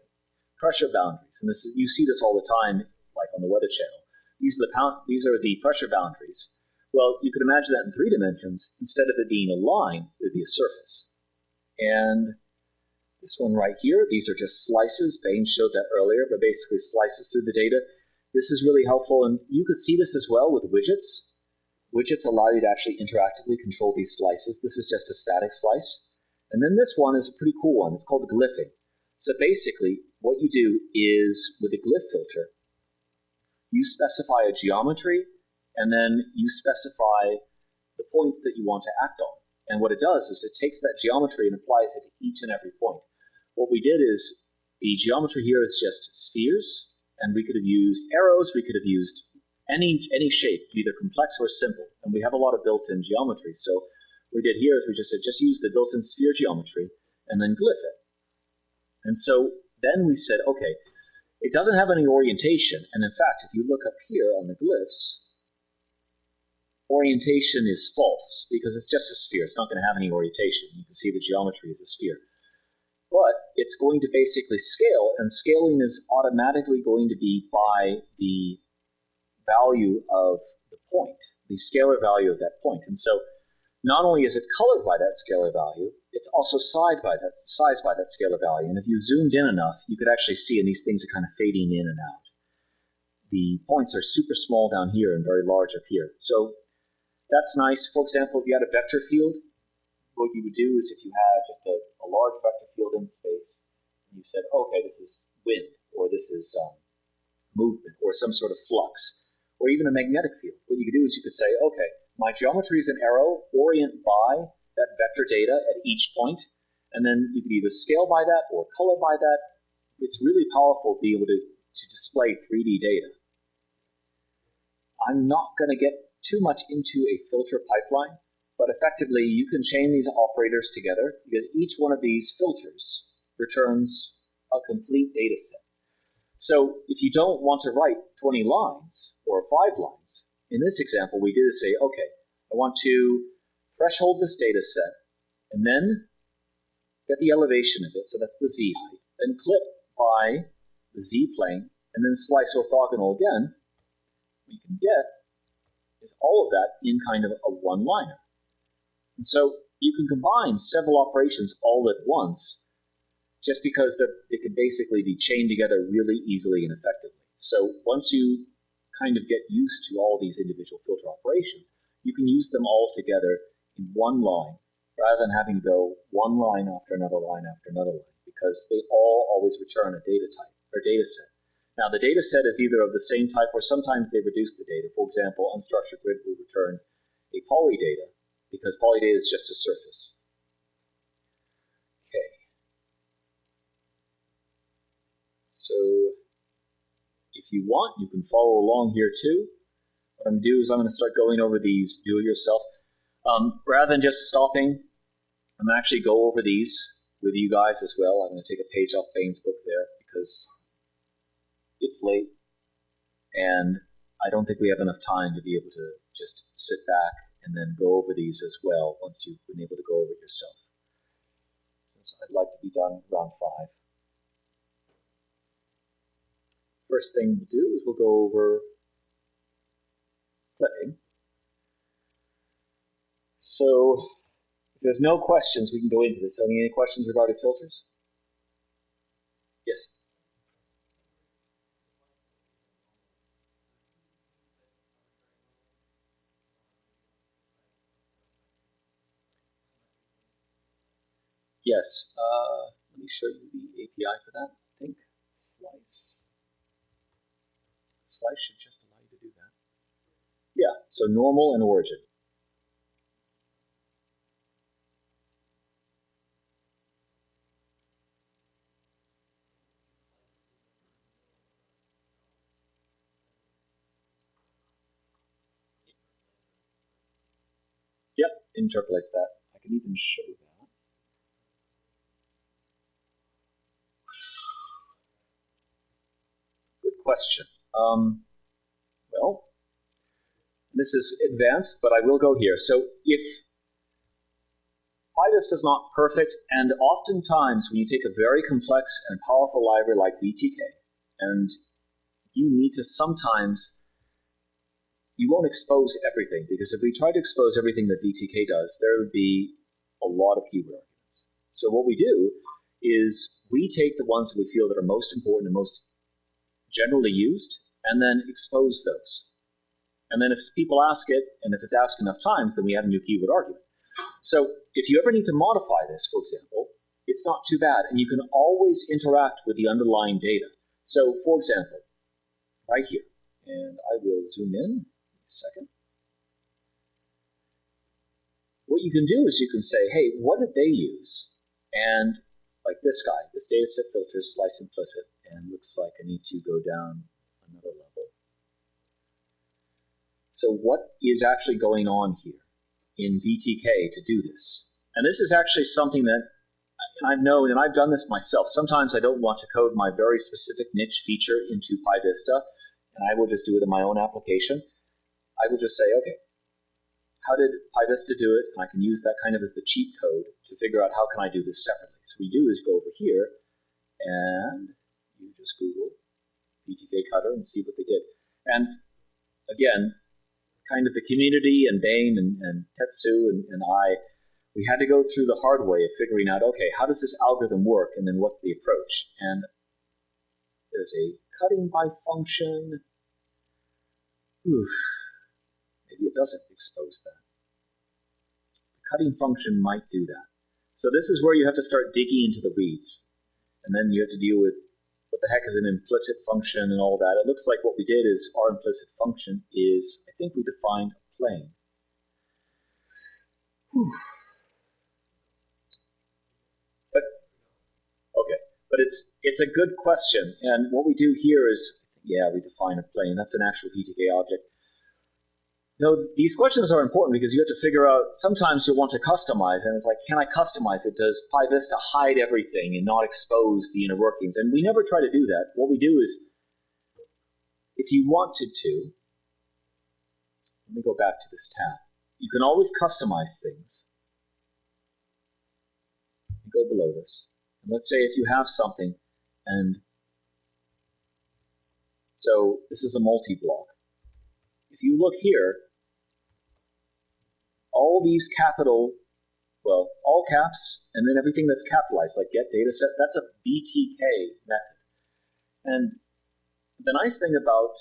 pressure boundaries, and this is, you see this all the time, like on the Weather Channel. These are the pressure boundaries. Well, you could imagine that in 3 dimensions. Instead of it being a line, it would be a surface. And this one right here, these are just slices. Bane showed that earlier, but basically slices through the data. This is really helpful, and you could see this as well with widgets. Widgets allow you to actually interactively control these slices. This is just a static slice. And then this one is a pretty cool one. It's called glyphing. So basically, what you do is, with a glyph filter, you specify a geometry, and then you specify the points that you want to act on. And what it does is it takes that geometry and applies it to each and every point. What we did is, the geometry here is just spheres, and we could have used arrows, we could have used any shape, either complex or simple. And we have a lot of built-in geometry. So what we did here is we just said, just use the built-in sphere geometry, and then glyph it. And so then we said, okay, it doesn't have any orientation. And in fact, if you look up here on the glyphs, orientation is false because it's just a sphere. It's not going to have any orientation. You can see the geometry is a sphere. But it's going to basically scale, and scaling is automatically going to be by the value of the point, the scalar value of that point. And so not only is it colored by that scalar value, it's also sized by that scalar value. And if you zoomed in enough, you could actually see, and these things are kind of fading in and out. The points are super small down here and very large up here. So that's nice. For example, if you had a vector field, what you would do is if you had just a large vector field in space, and you said, okay, this is wind, or this is movement, or some sort of flux, or even a magnetic field. What you could do is you could say, okay, my geometry is an arrow, orient by that vector data at each point, and then you could either scale by that or color by that. It's really powerful to be able to display 3D data. I'm not going to get too much into a filter pipeline, but effectively you can chain these operators together because each one of these filters returns a complete data set. So if you don't want to write 20 lines or 5 lines, in this example we did say, okay, I want to threshold this data set and then get the elevation of it, so that's the z height, then clip by the z plane, and then slice orthogonal again. What you can get is all of that in kind of a one-liner. And so you can combine several operations all at once just because they can basically be chained together really easily and effectively. So once you kind of get used to all these individual filter operations, you can use them all together in one line rather than having to go one line after another line after another line, because they all always return a data type or data set. Now the data set is either of the same type or sometimes they reduce the data. For example, unstructured grid will return a polydata because polydata is just a surface. Okay. So if you want, you can follow along here too. What I'm going to do is I'm going to start going over these do-it-yourself. Rather than just stopping, I'm going to actually go over these with you guys as well. I'm going to take a page off Bane's book there because it's late and I don't think we have enough time to be able to just sit back and then go over these as well once you've been able to go over it yourself. So I'd like to be done around 5. First thing we'll do is we'll go over clipping. So if there's no questions, we can go into this. Any questions regarding filters? Yes? Yes. Let me show you the API for that. I think slice. Slice should just allow you to do that. Yeah, so normal and origin. Yep, interpolates that. I can even show that. Good question. Well, this is advanced, but I will go here. So if PyVista is not perfect, and oftentimes when you take a very complex and powerful library like VTK, and you need to sometimes, you won't expose everything, because if we try to expose everything that VTK does, there would be a lot of keyword arguments. So what we do is we take the ones that we feel that are most important and most generally used, and then expose those. And then if people ask it, and if it's asked enough times, then we have a new keyword argument. So if you ever need to modify this, for example, it's not too bad, and you can always interact with the underlying data. So, for example, right here, and I will zoom in a second. What you can do is you can say, hey, what did they use? And like this guy, this dataset filters slice implicit, and looks like I need to go down another level. So what is actually going on here in VTK to do this? And this is actually something that I've known, and I've done this myself. Sometimes I don't want to code my very specific niche feature into PyVista, and I will just do it in my own application. I will just say, okay, how did PyVista do it? And I can use that kind of as the cheat code to figure out how can I do this separately. So what we do is go over here, and you just Google VTK cutter and see what they did. And again, kind of the community and Bane and Tetsuo and I, we had to go through the hard way of figuring out, okay, how does this algorithm work, and then what's the approach? And there's a cutting by function. Oof. Maybe it doesn't expose that. The cutting function might do that. So this is where you have to start digging into the weeds. And then you have to deal with what the heck is an implicit function and all that. It looks like what we did is our implicit function is, I think we defined a plane. Whew. But it's a good question, and what we do here is, yeah, we define a plane. That's an actual VTK object. Now, these questions are important because you have to figure out, sometimes you'll want to customize, and it's like, can I customize it? Does PyVista hide everything and not expose the inner workings? And we never try to do that. What we do is, if you wanted to, let me go back to this tab. You can always customize things. Go below this. And let's say if you have something, and so this is a multi-block. If you look here, all these capital, well, all caps, and then everything that's capitalized, like get dataset, that's a VTK method. And the nice thing about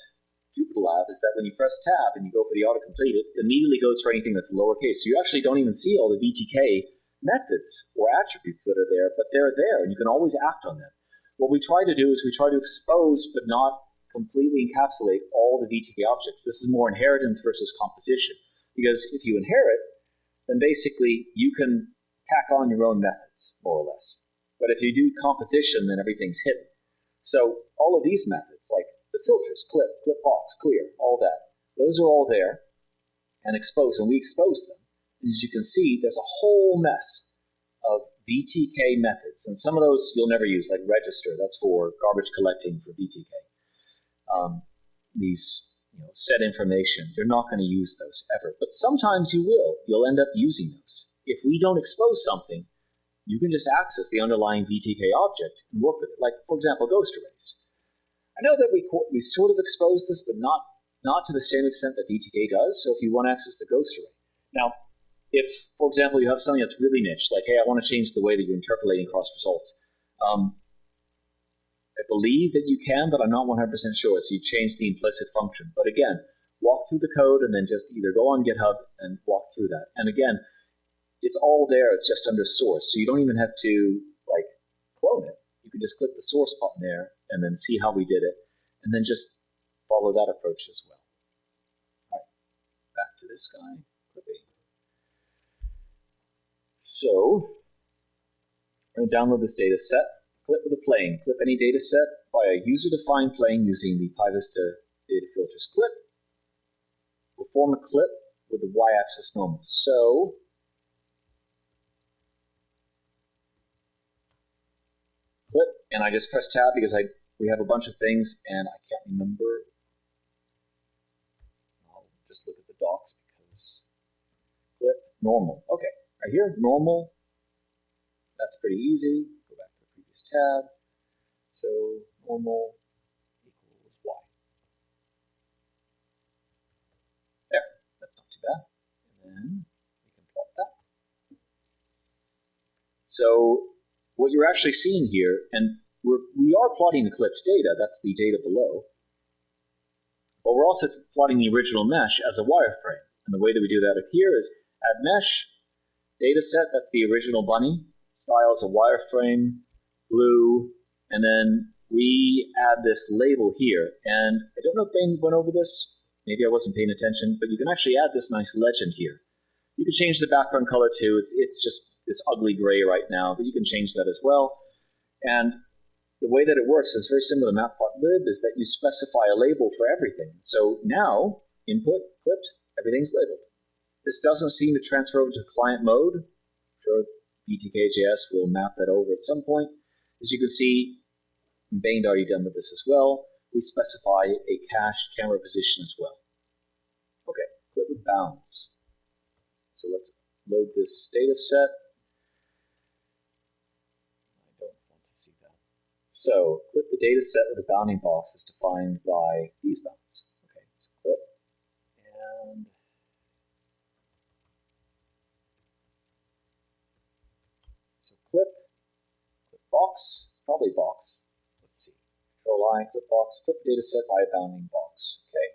Jupyter is that when you press tab and you go for the autocomplete, it immediately goes for anything that's lowercase. So you actually don't even see all the VTK methods or attributes that are there, but they're there, and you can always act on them. What we try to do is we try to expose but not completely encapsulate all the VTK objects. This is more inheritance versus composition, because if you inherit, then basically you can tack on your own methods, more or less. But if you do composition, then everything's hidden. So all of these methods, like the filters, clip box, clear, all that, those are all there and exposed, and we expose them. As you can see, there's a whole mess of VTK methods, and some of those you'll never use, like register. That's for garbage collecting for VTK. These set information, you're not going to use those ever, but sometimes you will. You'll end up using those. If we don't expose something, you can just access the underlying VTK object and work with it. Like, for example, ghost arrays. I know that we sort of expose this, but not to the same extent that VTK does. So if you want to access the ghost array, now, if, for example, you have something that's really niche, like, hey, I want to change the way that you're interpolating cross results, I believe that you can, but I'm not 100% sure. So you change the implicit function. But again, walk through the code and then just either go on GitHub and walk through that. And again, it's all there. It's just under source. So you don't even have to, like, clone it. You can just click the source button there and then see how we did it, and then just follow that approach as well. All right, back to this guy. So, I'm going to download this data set, clip with a plane, clip any data set by a user-defined plane using the PyVista data filters clip. We'll form a clip with the y-axis normal. So, clip, and I just press tab because we have a bunch of things and I can't remember. I'll just look at the docs because clip, normal. Okay. Right here, normal, that's pretty easy. Go back to the previous tab. So normal equals y. There, that's not too bad. And then we can plot that. So what you're actually seeing here, and we are plotting the clipped data, that's the data below, but we're also plotting the original mesh as a wireframe. And the way that we do that up here is add mesh, data set, that's the original bunny, style is a wireframe, blue, and then we add this label here. And I don't know if Bane went over this, maybe I wasn't paying attention, but you can actually add this nice legend here. You can change the background color too, it's just this ugly gray right now, but you can change that as well. And the way that it works is very similar to Matplotlib, is that you specify a label for everything. So now, input, clipped, everything's labeled. This doesn't seem to transfer over to client mode. I'm sure VTK.js will map that over at some point. As you can see, Bane's already done with this as well. We specify a cached camera position as well. Okay, clip with bounds. So let's load this data set. So, clip the data set with a bounding box is defined by these bounds. Okay, so clip, and so clip box, it's probably box. Let's see. Control I, clip box, clip data set by a bounding box. Okay.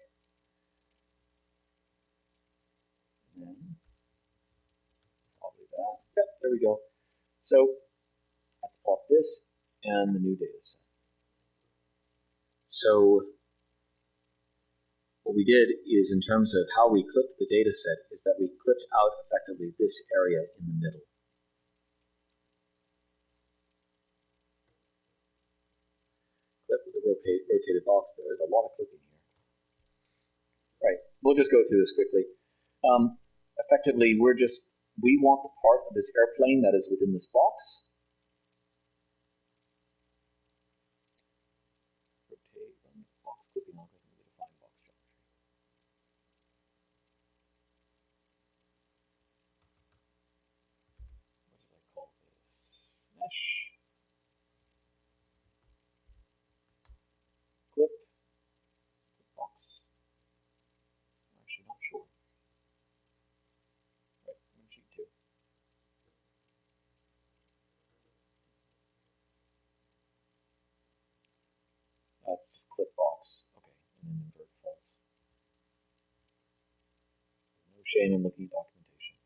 And then probably that. Yep, there we go. So let's plot this and the new data set. So what we did is, in terms of how we clipped the data set, is that we clipped out effectively this area in the middle. Clip with a rotated box. There's a lot of clipping here. Right, we'll just go through this quickly. Effectively, we want the part of this airplane that is within this box. Clip box. I'm actually not sure. Right, I'm in sheet 2. That's just clip box. Okay, and then invert false. No shame in looking at documentation.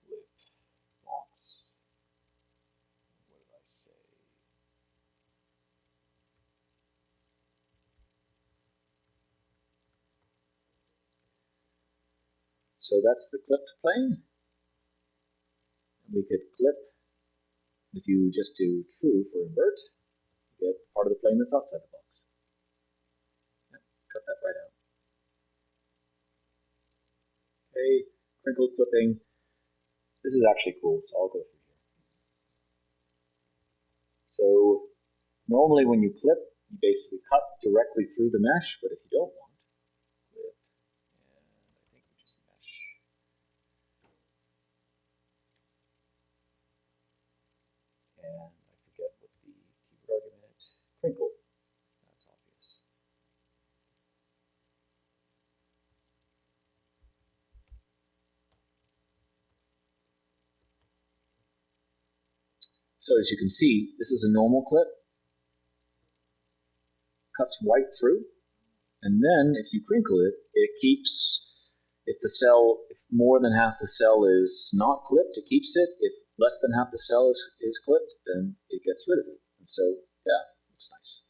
Clip box. What did I say? So that's the clipped plane. And we could clip, if you just do true for invert, you get part of the plane that's outside the box. Yep, cut that right out. Okay, crinkled clipping. This is actually cool, so I'll go through here. So normally when you clip, you basically cut directly through the mesh, but if you don't want, clip, and I think we just mesh. And I forget what the keyword argument, crinkle, that's obvious. So as you can see, this is a normal clip. Cuts right through. And then if you crinkle it, it keeps, if more than half the cell is not clipped, it keeps it. If less than half the cell is clipped, then it gets rid of it. And so, yeah, it's nice.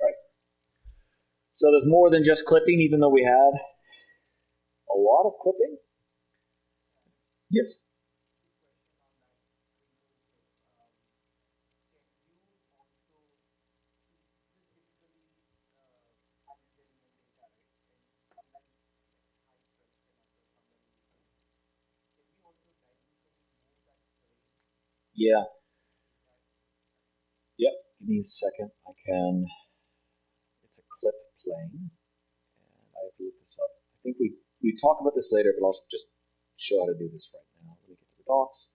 Right. So there's more than just clipping, even though we had a lot of clipping. Yes? Yeah. Yep, give me a second. I can, it's a clip plane, and I have to look this up. I think we we talk about this later, but I'll just show how to do this right now. Let me get to the docs.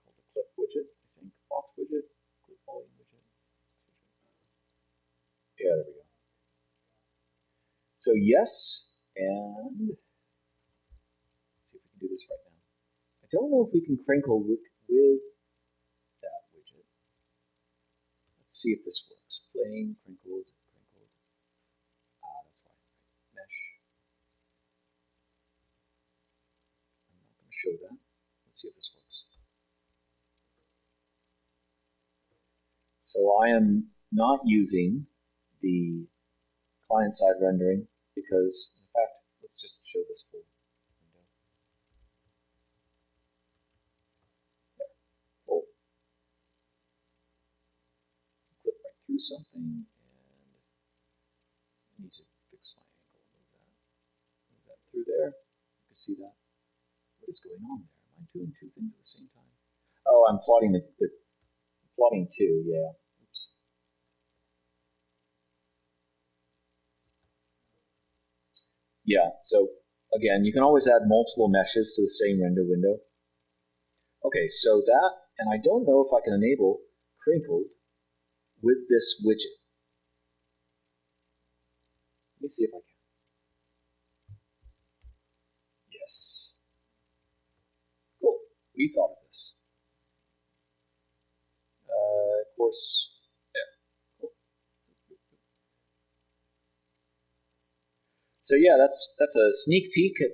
Called the clip widget, I think. Box widget, clip volume widget. Yeah, there we go. So yes, and let's see if we can do this right now. I don't know if we can crinkle with that widget. Let's see if this works. Plane, crinkled. That's fine. Mesh. I'm not going to show that. Let's see if this works. So I am not using the client-side rendering because, in fact, let's just show this full window. There, full. Click right through something, and I need to fix my angle. Move that through there. You can see that. What is going on there? Am I doing two things at the same time? Oh, I'm plotting plotting two, yeah. Oops. Yeah, so again, you can always add multiple meshes to the same render window. Okay, so that, and I don't know if I can enable crinkled with this widget. Let me see if I can. Yes. Cool, we thought of this. Of course, yeah, cool. So yeah, that's a sneak peek at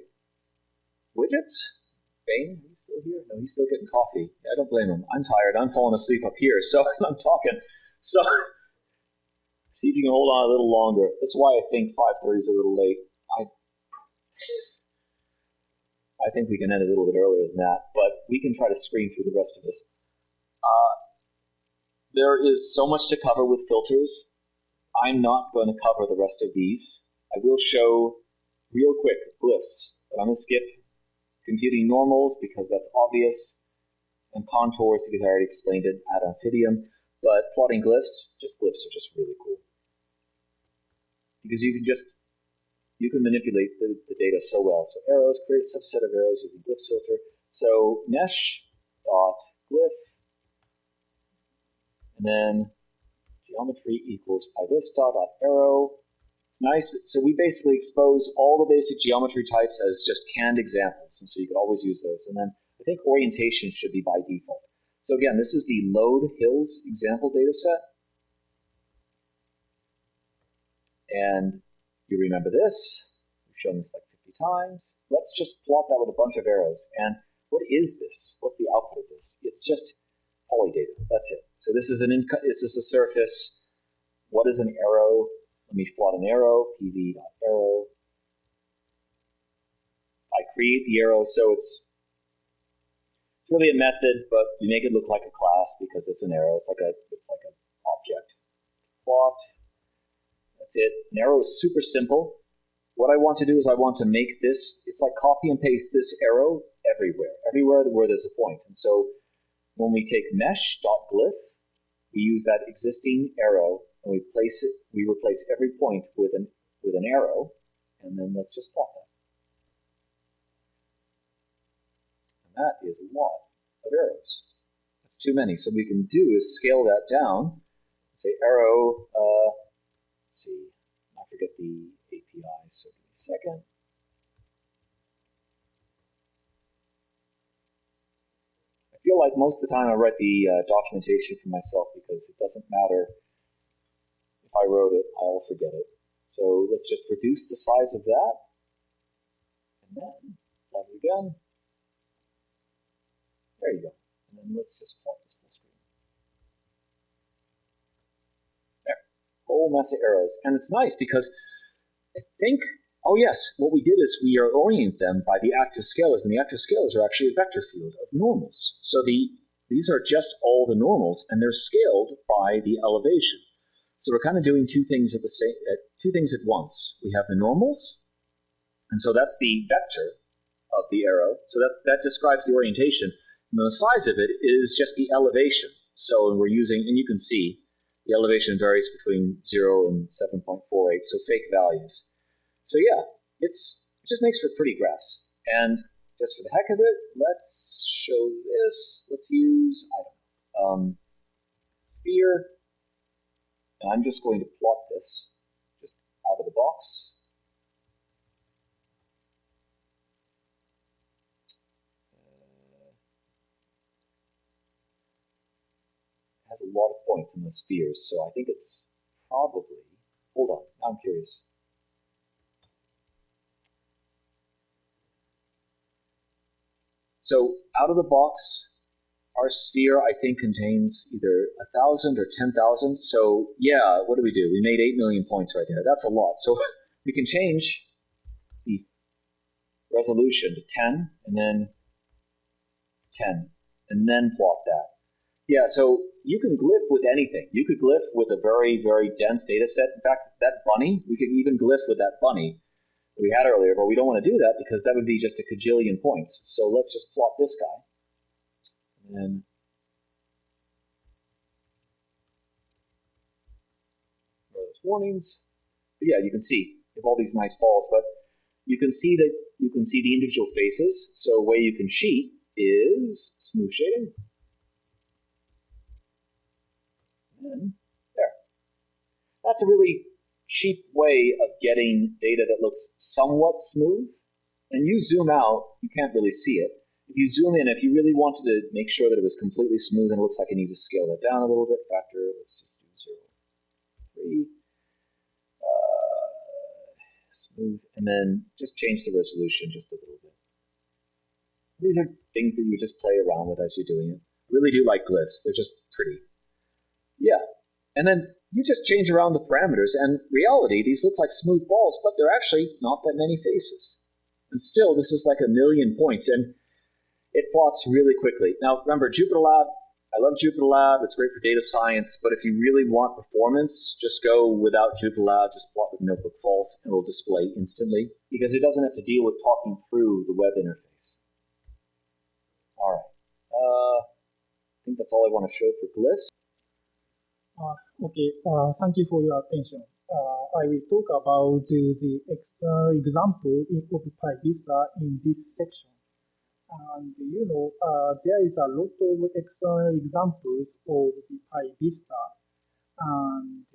widgets. Bane, are you still here? No, he's still getting coffee. Yeah, I don't blame him. I'm tired. I'm falling asleep up here, so I'm talking. So see if you can hold on a little longer. That's why I think 5:30 is a little late. I think we can end a little bit earlier than that, but we can try to screen through the rest of this. There is so much to cover with filters. I'm not going to cover the rest of these. I will show real quick glyphs, but I'm going to skip computing normals because that's obvious, and contours because I already explained it ad infinitum. But plotting glyphs are just really cool because you can manipulate the data so well. So arrows, create a subset of arrows using glyph filter. So mesh dot glyph, and then geometry equals PyVista dot arrow. It's nice. So we basically expose all the basic geometry types as just canned examples, and so you can always use those. And then I think orientation should be by default. So again, this is the load hills example data set. And you remember this. We've shown this like 50 times. Let's just plot that with a bunch of arrows. And what is this? What's the output of this? It's just polydata. That's it. So this is a surface. What is an arrow? Let me plot an arrow, pv.arrow. I create the arrow, so it's really a method, but we make it look like a class because it's an arrow. It's like an object. Plot. That's it. An arrow is super simple. What I want to do is I want to make this, it's like copy and paste this arrow everywhere where there's a point. And so when we take mesh.glyph, we use that existing arrow and we replace every point with an arrow, and then let's just plot that. And that is a lot of arrows. That's too many. So what we can do is scale that down. Say arrow, let's see, I forget the API, so give me a second. I feel like most of the time I write the documentation for myself because it doesn't matter if I wrote it, I'll forget it. So let's just reduce the size of that, and then plot it again. There you go. And then let's just plot this full screen. There. Whole mess of arrows. And it's nice because I think, oh yes, what we did is we orient them by the active scalars, and the active scalars are actually a vector field of normals. So these are just all the normals, and they're scaled by the elevation. So we're kind of doing two things at once. We have the normals, and so that's the vector of the arrow. So that describes the orientation. And the size of it is just the elevation. So we're using, and you can see, The elevation varies between 0 and 7.48, so fake values. So yeah, it just makes for pretty graphs. And just for the heck of it, let's show this. Let's use, I don't know, sphere. And I'm just going to plot this just out of the box. Has a lot of points in the spheres, so I think it's probably, hold on, now I'm curious. So out of the box, our sphere, I think, contains either 1,000 or 10,000. So yeah, what do? We made 8 million points right there. That's a lot. So we can change the resolution to 10, and then 10, and then plot that. Yeah, so you can glyph with anything. You could glyph with a very, very dense data set. In fact, that bunny, we could even glyph with that bunny that we had earlier, but we don't want to do that because that would be just a cajillion points. So let's just plot this guy. And those warnings. But yeah, you can see you have all these nice balls, but you can see that you can see the individual faces. So a way you can cheat is smooth shading. And there. That's a really cheap way of getting data that looks somewhat smooth. And you zoom out, you can't really see it. If you zoom in, if you really wanted to make sure that it was completely smooth, and it looks like I need to scale that down a little bit, factor, let's just do 0.3. Smooth, and then just change the resolution just a little bit. These are things that you would just play around with as you're doing it. I really do like glyphs. They're just pretty. Yeah. And then you just change around the parameters, and reality, these look like smooth balls, but they're actually not that many faces. And still, this is like 1 million points, and it plots really quickly. Now, remember, JupyterLab, I love JupyterLab. It's great for data science, but if you really want performance, just go without JupyterLab, just plot with Notebook False, and it'll display instantly, because it doesn't have to deal with talking through the web interface. All right. I think that's all I want to show for glyphs. Okay, thank you for your attention. I will talk about the external example of PyVista in this section. And there is a lot of external examples of the PyVista, and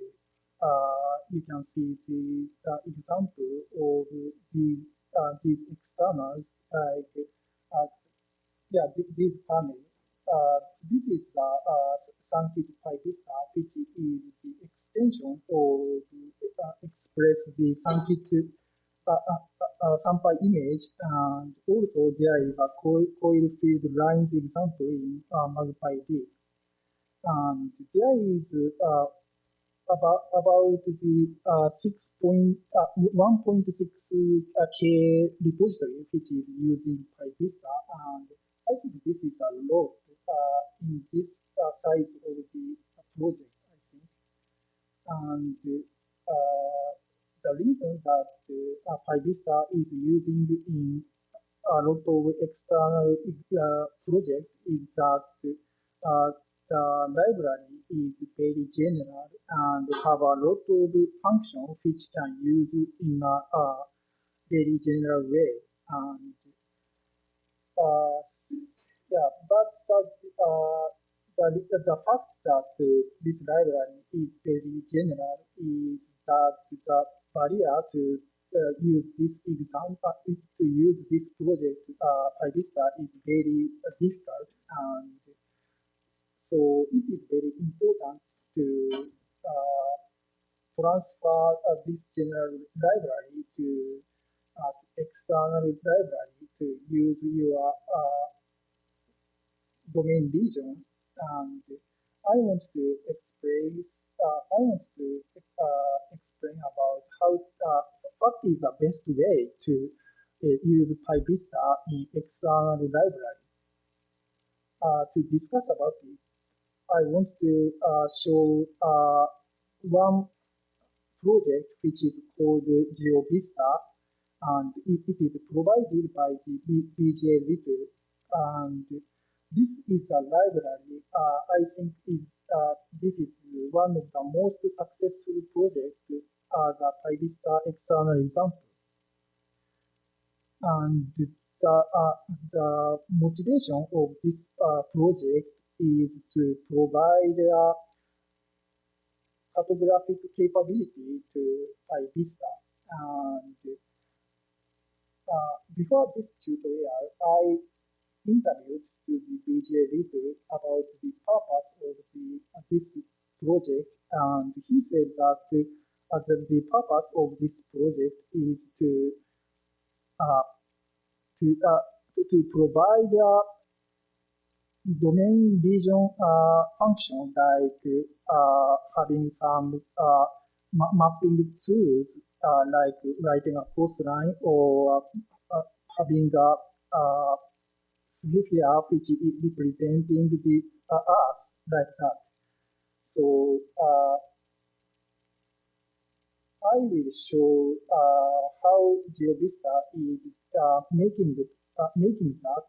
you can see the example of these externals, like this panel. This is the Sankit PyVista, which is the extension of express the Sankit SciPy image, and also there is a coil field lines example in MagPyD. And there is about the 1.6K repository which is using PyVista, and I think this is a lot in this size of the project, I think. And the reason that PyVista is using in a lot of external projects is that the library is very general and have a lot of functions which can use in a very general way. And but the fact that this library is very general is that the barrier to use this example, to use this project, PyVista, is very difficult, and so it is very important to transfer this general library to external library to use your domain region. And I want to explain about how what is the best way to use PyVista in external library. To discuss about it, I want to show one project which is called GeoVista, and it is provided by the BJ Little. And this is a library. I think this is one of the most successful projects as a PyVista external example. And the motivation of this project is to provide cartographic capability to PyVista. And before this tutorial, I interviewed to the BJ leader about the purpose of this project, and he said that the purpose of this project is to provide domain region function, like having some mapping tools, like writing a coastline or having a sphere which is representing the Earth, like that. So I will show how GeoVista is making that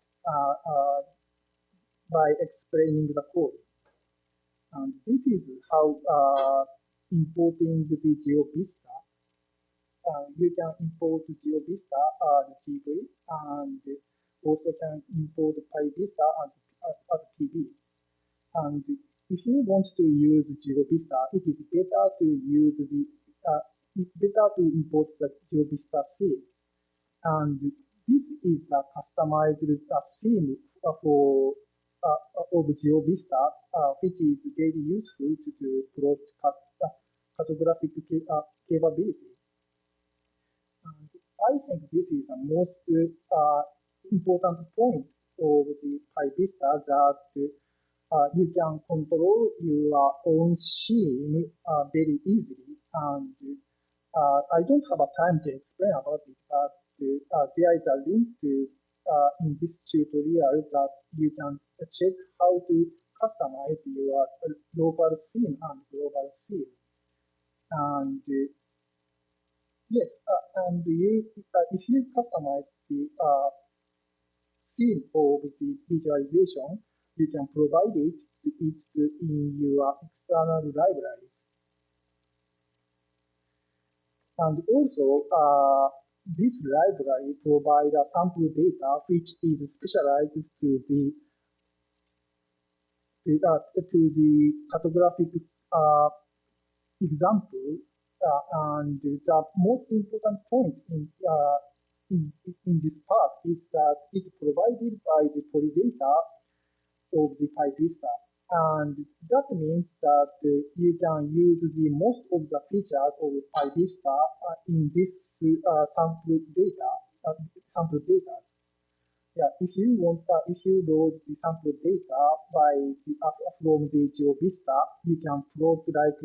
by explaining the code. And this is how importing the GeoVista. You can import GeoVista as GV, and also can import PyVista as PV. And if you want to use GeoVista, it is better to import the GeoVista theme. And this is a customized theme for of GeoVista, which is very useful to plot cartographic capability. And I think this is the most important point of the PyVista, that you can control your own scheme very easily. And I don't have a time to explain about it, but there is a link to in this tutorial that you can check how to customize your local theme and global theme. And yes, and if you customize the theme of the visualization, you can provide it in your external libraries. And also, this library provides a sample data which is specialized to the cartographic example. And the most important point in this part is that it is provided by the polydata of the PyVista. And that means that you can use the most of the features of PyVista in this sample data. Yeah, if you load the sample data from the GeoVista, you can plot like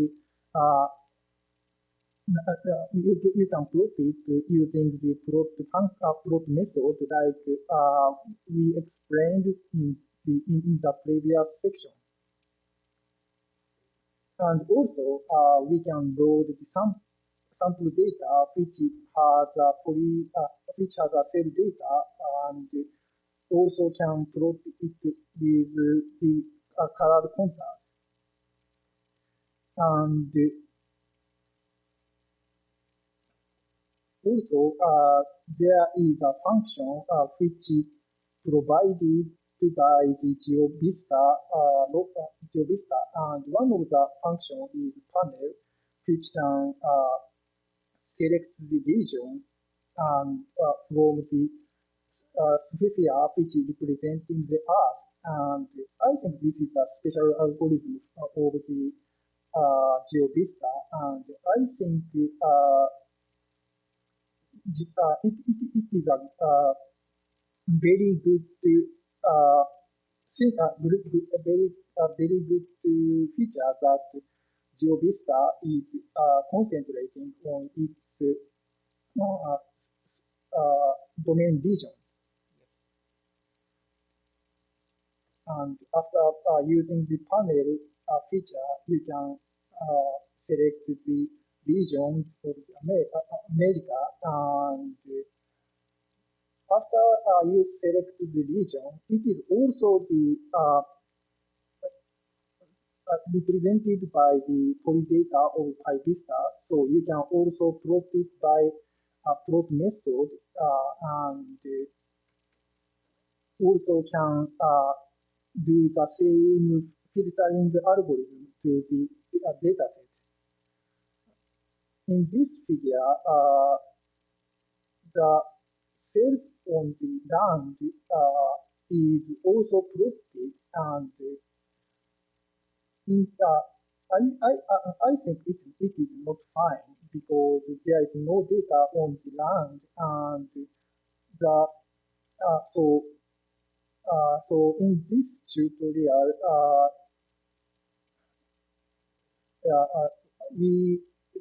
you can plot it using the plot method, like we explained in the previous section. And also, we can load the sample data which has a cell data, and also can plot it with the colored contrast. And also, there is a function which is provided by the GeoVista, and one of the functions is panel, which can select the region and from the sphere which is representing the Earth. And I think this is a special algorithm of the GeoVista, and I think it is a very good very good feature that GeoVista is concentrating on its domain regions. And after using the panel feature, you can select the regions of America, and after you select the region, it is also the represented by the polydata of PyVista. So you can also plot it by a plot method and also can do the same filtering algorithm to the dataset. In this figure, the cells on the land is also plotted, and I think it is not fine because there is no data on the land, and so in this tutorial, we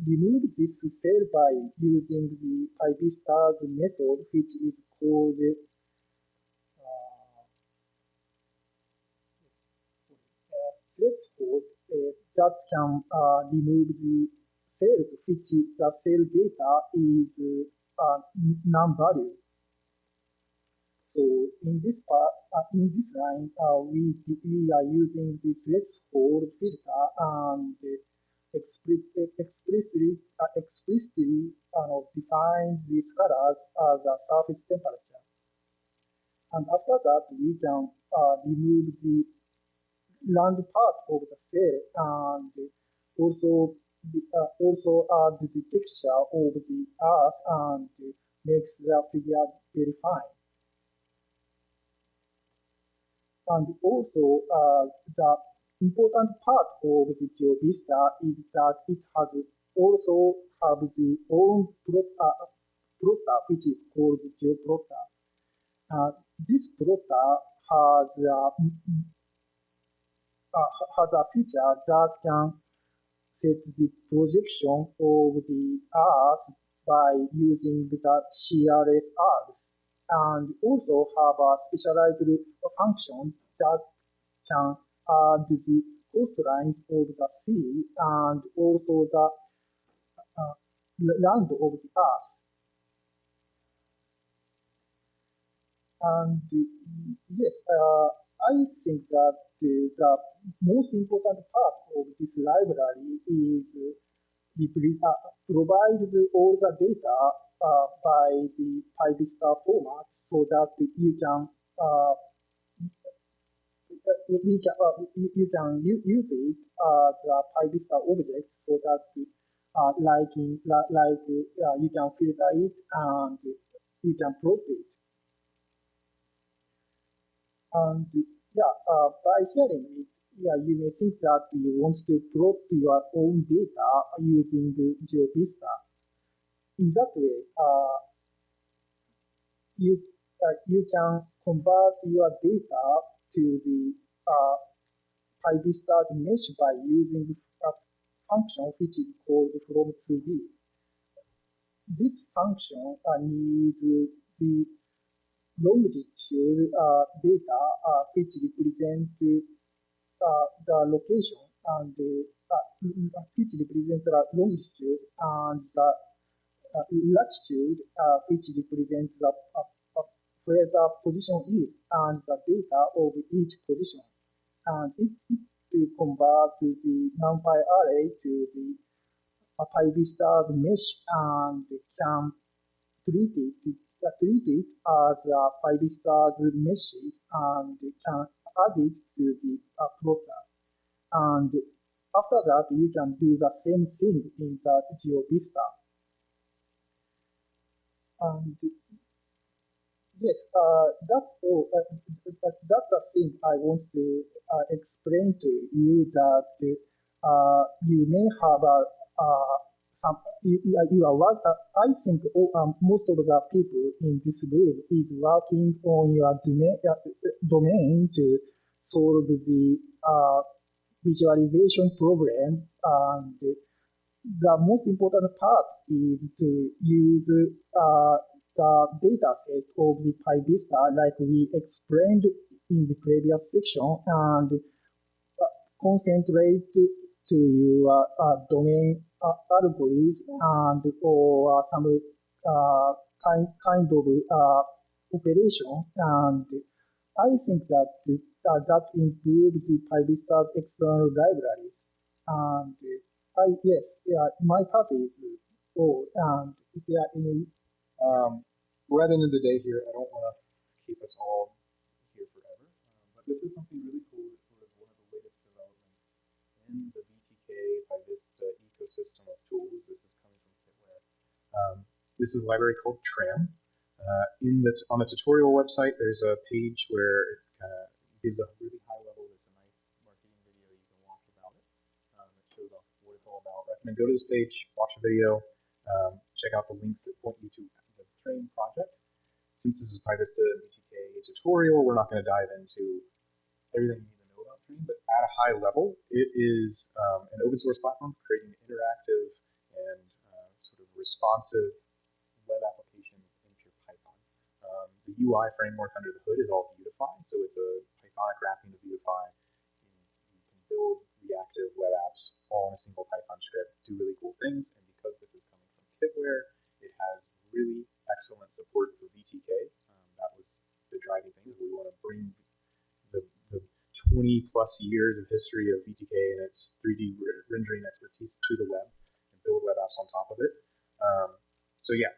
remove this cell by using the PyVista's method, which is called threshold, that can remove the cells which the cell data is non-value. So in this part, in this line, we are using this threshold filter and explicitly define these colors as a surface temperature. And after that, we can remove the land part of the cell and also add the texture of the earth and makes the figure very fine. And also, the important part of the GeoVista is that it has also have the own plotter, which is called GeoPlotter. This plotter has a feature that can set the projection of the Earth by using the CRS args, and also have a specialized functions that can add the coastlines of the sea and also the land of the Earth. And yes, I think that the most important part of this library is provides all the data by the PyVista format, so that you can use it as a PyVista object, so that you can filter it and you can plot it. And by hearing it, you may think that you want to plot your own data using GeoVista. In that way, you can convert your data to the PyVista's mesh by using a function which is called from2D. This function needs the longitude data which represent the location and which represent the longitude, and the latitude which represents the where the position is and the data of each position. And it will convert to the NumPy array to the PyVista's mesh and can treat it as PyVista's meshes and can add it to the plotter. And after that, you can do the same thing in the GeoVista. And yes, that's all. That's the thing I want to explain to you, that you may have some. You are work. I think most of the people in this group is working on your domain to solve the visualization problem, and the most important part is to use the data set of the PyVista, like we explained in the previous section, and concentrate to your domain algorithms and or some kind of operation, and I think that that improves the PyVista's external libraries. And my part is all. And is there any? We're at the end of the day here. I don't want to keep us all here forever, but this is something really cool. It's sort of one of the latest developments in the VTK PyVista ecosystem of tools. This is coming from Kitware. This is a library called Tram. On the tutorial website, there's a page where it gives a really high level. There's a nice marketing video you can watch about it. It shows off what it's all about. I recommend go to this page, watch the video, check out the links that point you to the Tram project. Since this is PyVista VTK tutorial, we're not going to dive into everything you need to know about Tram, but at a high level, it is an open source platform creating interactive and sort of responsive web applications in pure Python. The UI framework under the hood is all Vuetify, so it's a Pythonic wrapping of Vuetify. You can build reactive web apps all in a single Python script, do really cool things, and because this is coming from Kitware, it has really excellent support for VTK. That was the driving thing. We want to bring the 20 plus years of history of VTK and its 3D rendering expertise to the web and build web apps on top of it. So yeah,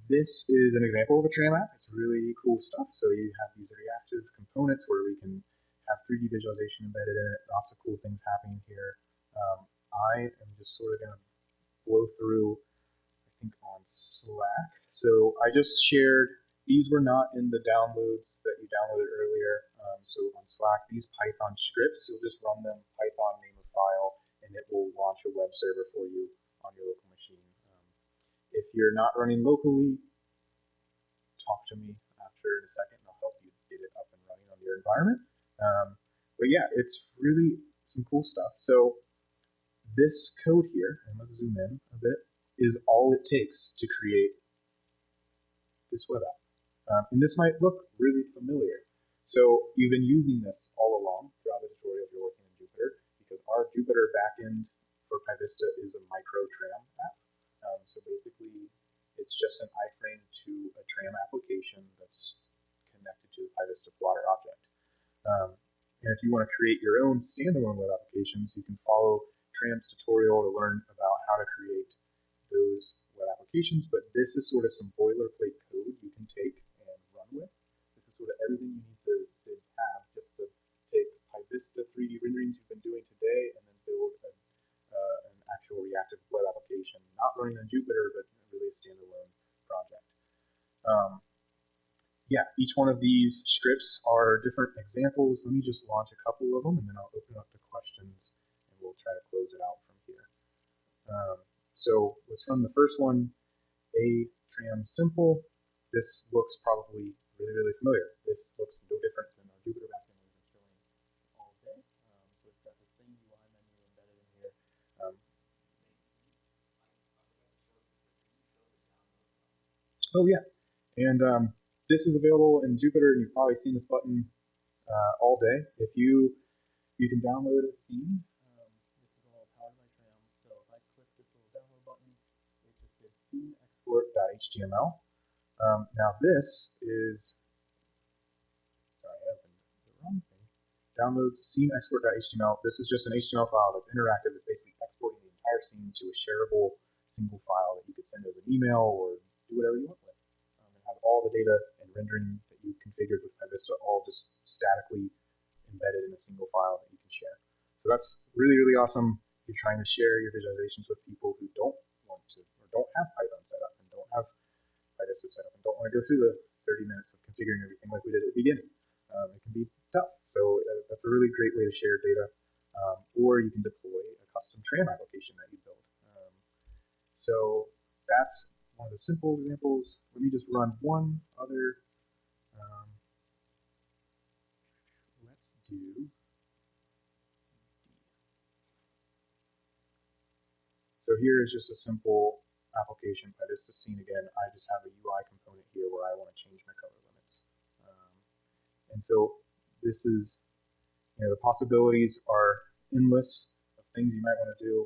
this is an example of a Tram app. It's really cool stuff. So you have these reactive components where we can have 3D visualization embedded in it. Lots of cool things happening here. I am just sort of going to blow through, I think, on Slack. So I just shared, these were not in the downloads that you downloaded earlier. So on Slack, these Python scripts, you'll just run them, Python name of file, and it will launch a web server for you on your local machine. If you're not running locally, talk to me after in a second, and I'll help you get it up and running on your environment. But yeah, it's really some cool stuff. So this code here, and let's zoom in a bit, is all it takes to create this web app. And this might look really familiar. So you've been using this all along throughout the tutorial if you're working in Jupyter, because our Jupyter backend for PyVista is a micro Tram app. So basically, it's just an iframe to a Tram application that's connected to the PyVista plotter object. And if you want to create your own standalone web applications, you can follow Tram's tutorial to learn about how to create those web applications. But this is sort of some boilerplate code you can take and run with. This is sort of everything you need to have just to take PyVista 3D renderings you've been doing today and then build an actual reactive web application, not running on Jupyter, but really a standalone project. Yeah, each one of these scripts are different examples. Let me just launch a couple of them, and then I'll open up to questions, and we'll try to close it out from here. So let's run the first one, a Tram simple. This looks probably really, really familiar. This looks no different than our Jupyter backend we've been showing all day. So it's got the same UI menu embedded in here. Oh yeah, and this is available in Jupyter, and you've probably seen this button all day. If you can download a scene. This is all powered by Tram. So if I click this little download button, it just says scene export.html. Now this is, sorry, I opened the wrong thing. Downloads scene export.html. This is just an HTML file that's interactive. It's basically exporting the entire scene to a shareable single file that you could send as an email or do whatever you want with. And have all the data and rendering that you configured with PyVista all just statically embedded in a single file that you can share. So that's really, really awesome. You're trying to share your visualizations with people who don't want to, or don't have Python set up and don't have PyVista set up and don't want to go through the 30 minutes of configuring everything like we did at the beginning. It can be tough. So that's a really great way to share data. Or you can deploy a custom Tram application that you build. So that's one of the simple examples. Let me just run one other. Let's do. So here is just a simple application. PyVista scene again. I just have a UI component here where I want to change my color limits. And so this is, the possibilities are endless of things you might want to do.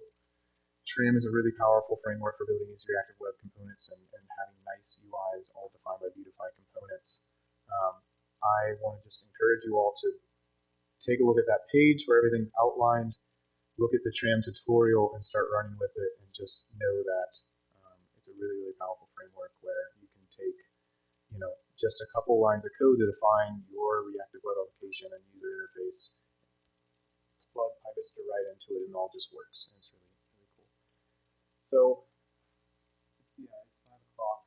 Tram is a really powerful framework for building these reactive web components and having nice UIs all defined by Vuetify components. I want to just encourage you all to take a look at that page where everything's outlined, look at the tram tutorial and start running with it, and just know that it's a really, really powerful framework where you can take, just a couple lines of code to define your reactive web application and user interface, plug PyVista right into it, and it all just works. And it's really, really cool. So, yeah, it's 5 o'clock.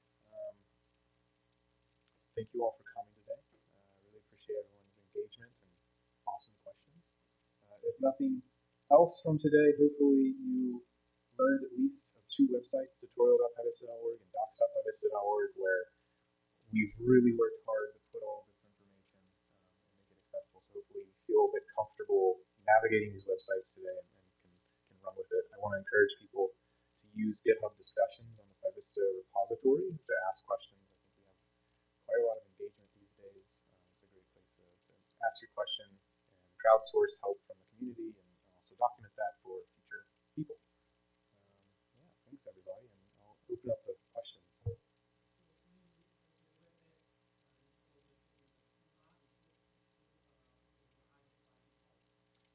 Thank you all for coming today. Really appreciate everyone's engagement and awesome questions. If nothing else from today, hopefully you learned at least of 2 websites, tutorial.pyvista.org and docs.pyvista.org, where we've really worked hard to put all this information and make it accessible. So hopefully you feel a bit comfortable navigating these websites today and can run with it. I want to encourage people to use GitHub discussions on the PyVista repository to ask questions. I think we have quite a lot of engagement these days. It's a great place to ask your question and crowdsource help from the community, and also document that for future people. Thanks everybody, and I'll open up the questions.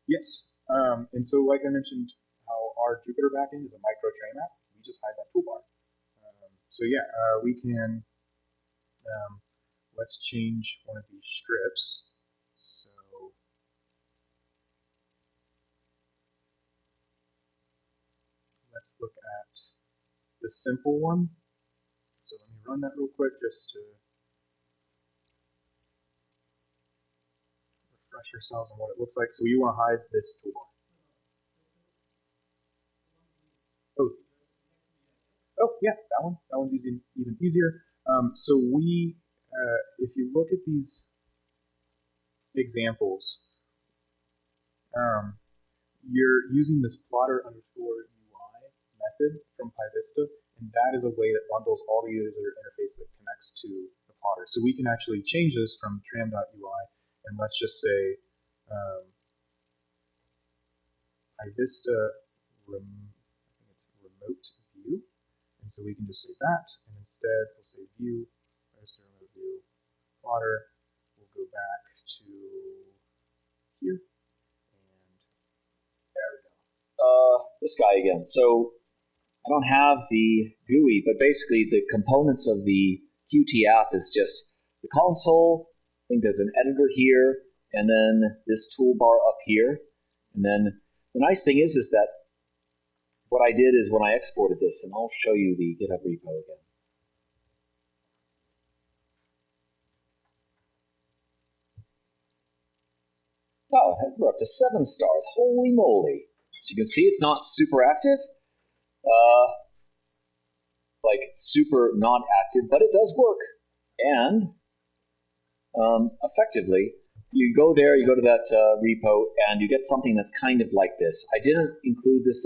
Yes, and so like I mentioned, how our Jupyter backend is a micro train app, we just hide that toolbar. So yeah, we can, let's change one of these strips. So let's look at the simple one. So let me run that real quick just to refresh ourselves on what it looks like. So you want to hide this toolbar. Oh yeah, that one. That one's easy, even easier. So we, if you look at these examples, you're using this plotter underscore UI method from PyVista, and that is a way that bundles all the user interface that connects to the plotter. So we can actually change this from tram.ui, and let's just say PyVista I think it's remote view. And so we can just say that, and instead we'll say view, PyVista remote view, plotter. We'll go back to here, and there we go. This guy again. So I don't have the GUI, but basically the components of the Qt app is just the console. I think there's an editor here, and then this toolbar up here. And then the nice thing is that what I did is when I exported this, and I'll show you the GitHub repo again. Oh, we're up to 7 stars. Holy moly. As you can see, it's not super active. Like super not active, but it does work. And effectively, you go there, you go to that repo, and you get something that's kind of like this. I didn't include this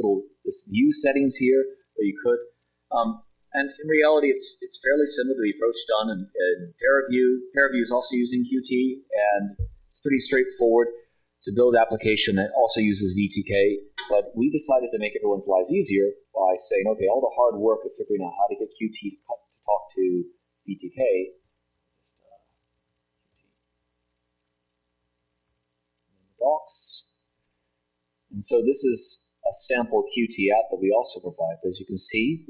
view settings here, but you could. And in reality, it's fairly similar to the approach done in ParaView. ParaView is also using Qt, and it's pretty straightforward to build an application that also uses VTK. But we decided to make everyone's lives easier by saying, okay, all the hard work of figuring out how to get Qt to talk to VTK. Docs. And so this is a sample Qt app that we also provide. But as you can see,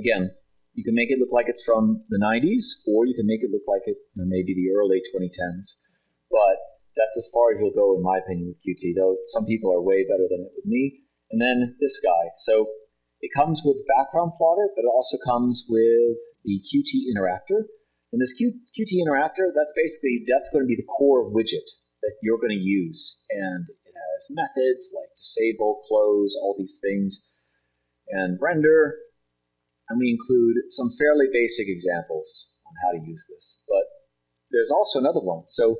again, you can make it look like it's from the 90s, or you can make it look like it maybe the early 2010s. But that's as far as you'll go, in my opinion, with Qt, though some people are way better than it with me. And then this guy. So it comes with background plotter, but it also comes with the Qt interactor. And this Qt interactor, that's going to be the core widget that you're going to use. And it has methods like disable, close, all these things, and render. And we include some fairly basic examples on how to use this. But there's also another one. So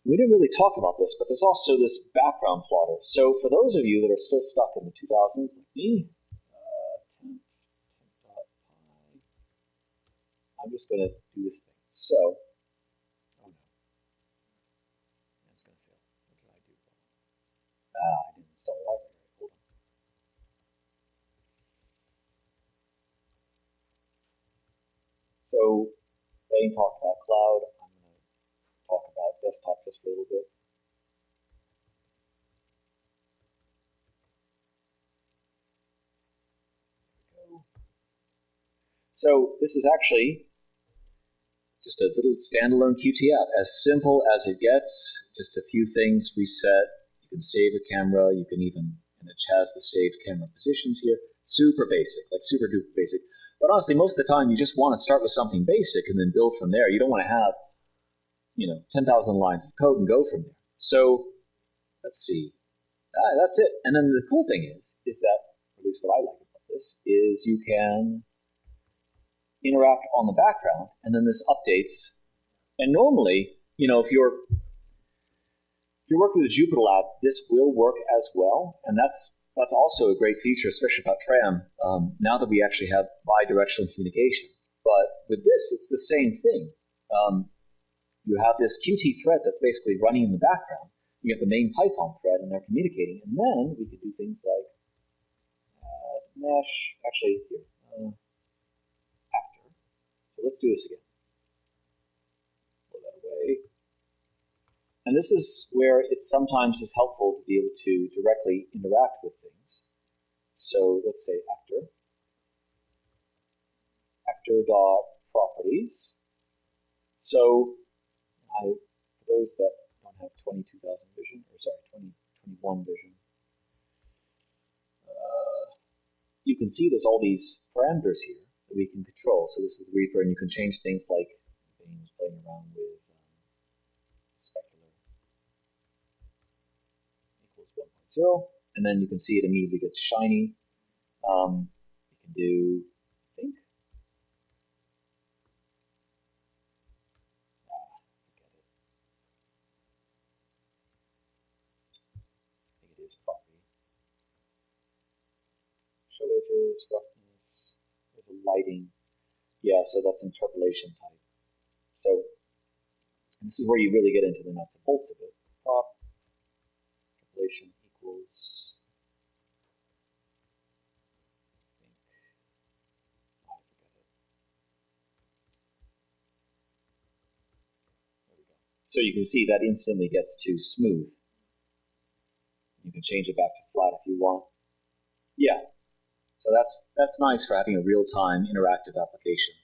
we didn't really talk about this, but there's also this background plotter. So for those of you that are still stuck in the 2000s, like me, I'm just going to do this thing. So, oh no, that's going to fail. What did I do? I didn't install a library. Hold on. So, Bane talked about cloud. I'm going to talk about desktop just for a little bit. So this is actually just a little standalone Qt app, as simple as it gets. Just a few things reset. You can save a camera. You can even, and it has the saved camera positions here. Super basic, like super duper basic. But honestly, most of the time, you just want to start with something basic and then build from there. You don't want to have, 10,000 lines of code and go from there. So let's see. That's it. And then the cool thing is that, at least what I like about this, is you can interact on the background, and then this updates. And normally, if you're working with a Jupyter Lab, this will work as well, and that's also a great feature, especially about Tram, now that we actually have bi-directional communication. But with this, it's the same thing. You have this Qt thread that's basically running in the background. You have the main Python thread, and they're communicating, and then we could do things like mesh, actually, here, actor. So let's do this again. Pull that away. And this is where it sometimes is helpful to be able to directly interact with things. So let's say actor.properties. So for those that don't have 22,000 vision, or sorry, 2021 vision, you can see there's all these parameters here that we can control. So this is the Reaper, and you can change things like Bane is playing around with specular equals 1.0, and then you can see it immediately gets shiny. You can do, I think, it is property. Show edges, roughness, there's a lighting. Yeah, so that's interpolation type. So this is where you really get into the nuts and bolts of it. Prop, interpolation equals, there we go. So you can see that instantly gets to smooth. You can change it back to flat if you want. Yeah. So that's nice for having a real-time interactive application.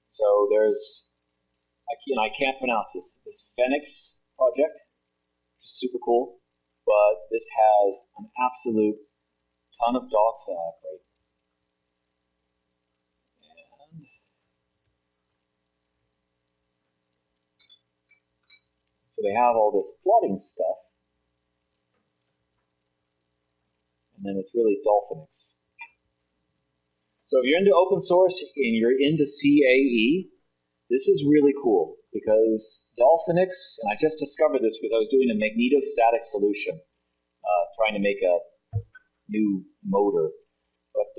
So there's, I can't pronounce this Phoenix project, which is super cool, but this has an absolute ton of docs. Great. And so they have all this plotting stuff. And then it's really Dolphinix. So if you're into open source and you're into CAE, this is really cool because Dolphinix, and I just discovered this because I was doing a magnetostatic solution, trying to make a new motor. But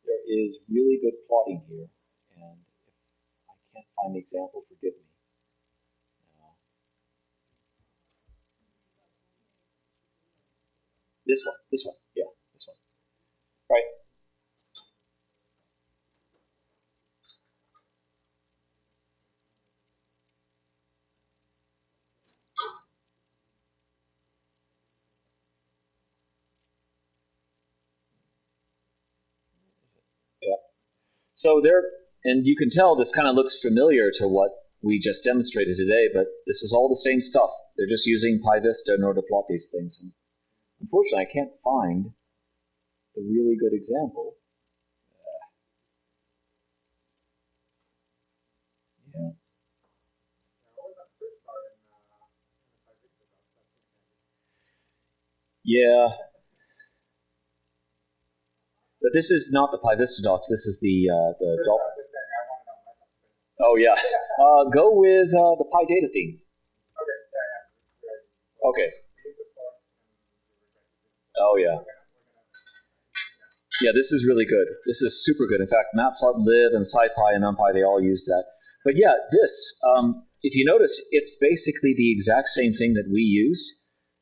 there is really good plotting here, and if I can't find the example, forgive me. This one, yeah, this one. Right. Yeah. So there, and you can tell this kind of looks familiar to what we just demonstrated today, but this is all the same stuff. They're just using PyVista in order to plot these things. And unfortunately, I can't find a really good example. Yeah. Yeah. But this is not the PyVista docs. This is the Dolphin. Oh yeah. Go with the PyData theme. Okay. Oh yeah. Yeah, this is really good. This is super good. In fact, Matplotlib and SciPy and NumPy, they all use that. But yeah, this, if you notice, it's basically the exact same thing that we use,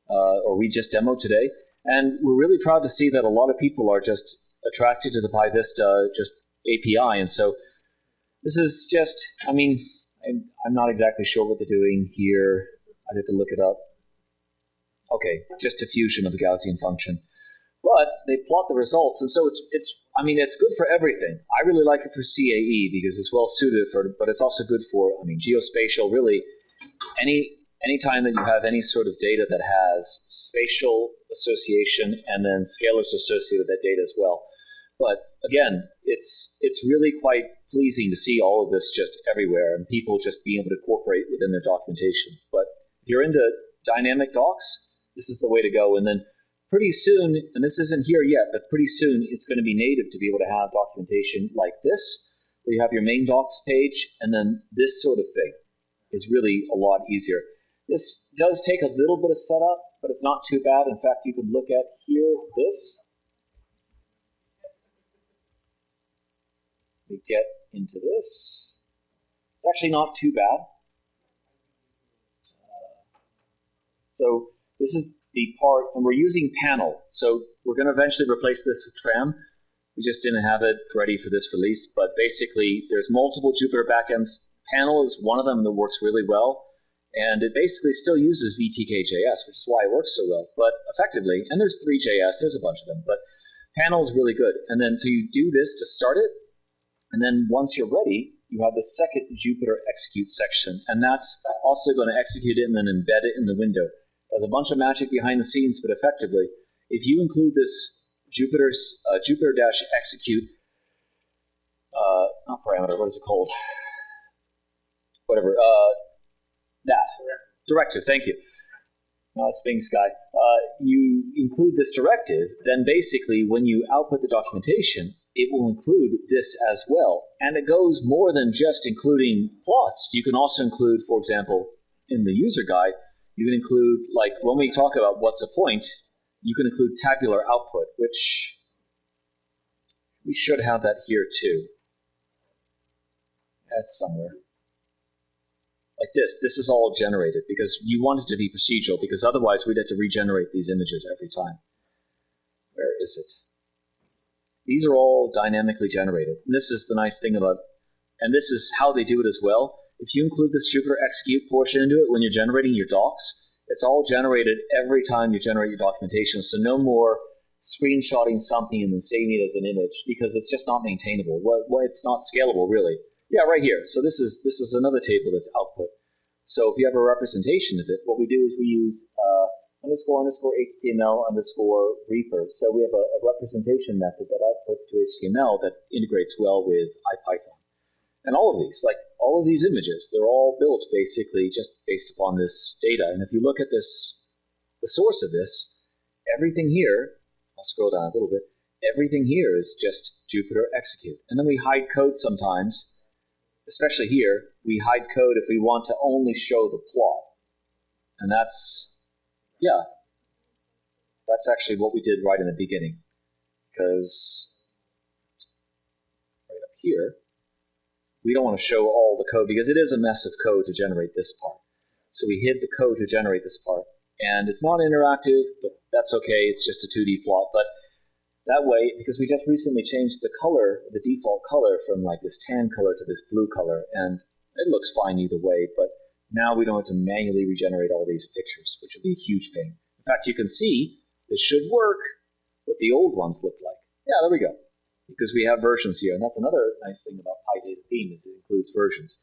or we just demoed today. And we're really proud to see that a lot of people are just attracted to the PyVista just API. And so, This is just, I mean, I'm not exactly sure what they're doing here. I'd have to look it up. Okay, just diffusion of the Gaussian function. But they plot the results, and so it's good for everything. I really like it for CAE because it's well suited for, but it's also good for, geospatial, really, anytime that you have any sort of data that has spatial association and then scalars associated with that data as well. But again, it's really quite pleasing to see all of this just everywhere and people just being able to incorporate within their documentation. But if you're into dynamic docs, this is the way to go. And then pretty soon, and this isn't here yet, but pretty soon it's going to be native to be able to have documentation like this, where you have your main docs page, and then this sort of thing is really a lot easier. This does take a little bit of setup, but it's not too bad. In fact, you could look at here, this. We get into this. It's actually not too bad. So this is the part, and we're using panel. So we're going to eventually replace this with tram. We just didn't have it ready for this release, but basically there's multiple Jupyter backends. Panel is one of them that works really well, and it basically still uses VTK.js, which is why it works so well. But effectively, and there's 3.js, there's a bunch of them, but panel is really good. And then so you do this to start it, and then once you're ready, you have the second Jupyter execute section, and that's also going to execute it and then embed it in the window. There's a bunch of magic behind the scenes, but effectively, if you include this Jupyter-execute, not parameter, what is it called? Whatever, that. Directive, thank you. Sphinx guy. You include this directive, then basically when you output the documentation, it will include this as well. And it goes more than just including plots. You can also include, for example, in the user guide, you can include, like when we talk about what's a point, you can include tabular output, which we should have that here too. That's somewhere. Like this. This is all generated because you want it to be procedural, because otherwise we'd have to regenerate these images every time. Where is it? These are all dynamically generated. And this is the nice thing about, and this is how they do it as well. If you include this Jupyter execute portion into it when you're generating your docs, it's all generated every time you generate your documentation. So no more screenshotting something and then saving it as an image, because it's just not maintainable. It's not scalable, really. Yeah, right here. So this is another table that's output. So if you have a representation of it, what we do is we use __HTML_Reaper. So we have a representation method that outputs to HTML that integrates well with IPython. And all of these images, they're all built basically just based upon this data. And if you look at this, the source of this, everything here, I'll scroll down a little bit, everything here is just Jupyter execute. And then we hide code sometimes, especially here, we hide code if we want to only show the plot. And that's actually what we did right in the beginning. Because right up here, we don't want to show all the code because it is a mess of code to generate this part. So we hid the code to generate this part. And it's not interactive, but that's okay. It's just a 2D plot. But that way, because we just recently changed the color, the default color from like this tan color to this blue color, and it looks fine either way, but now we don't have to manually regenerate all these pictures, which would be a huge pain. In fact, you can see this should work what the old ones look like. Yeah, there we go. Because we have versions here, and that's another nice thing about PyData theme is it includes versions.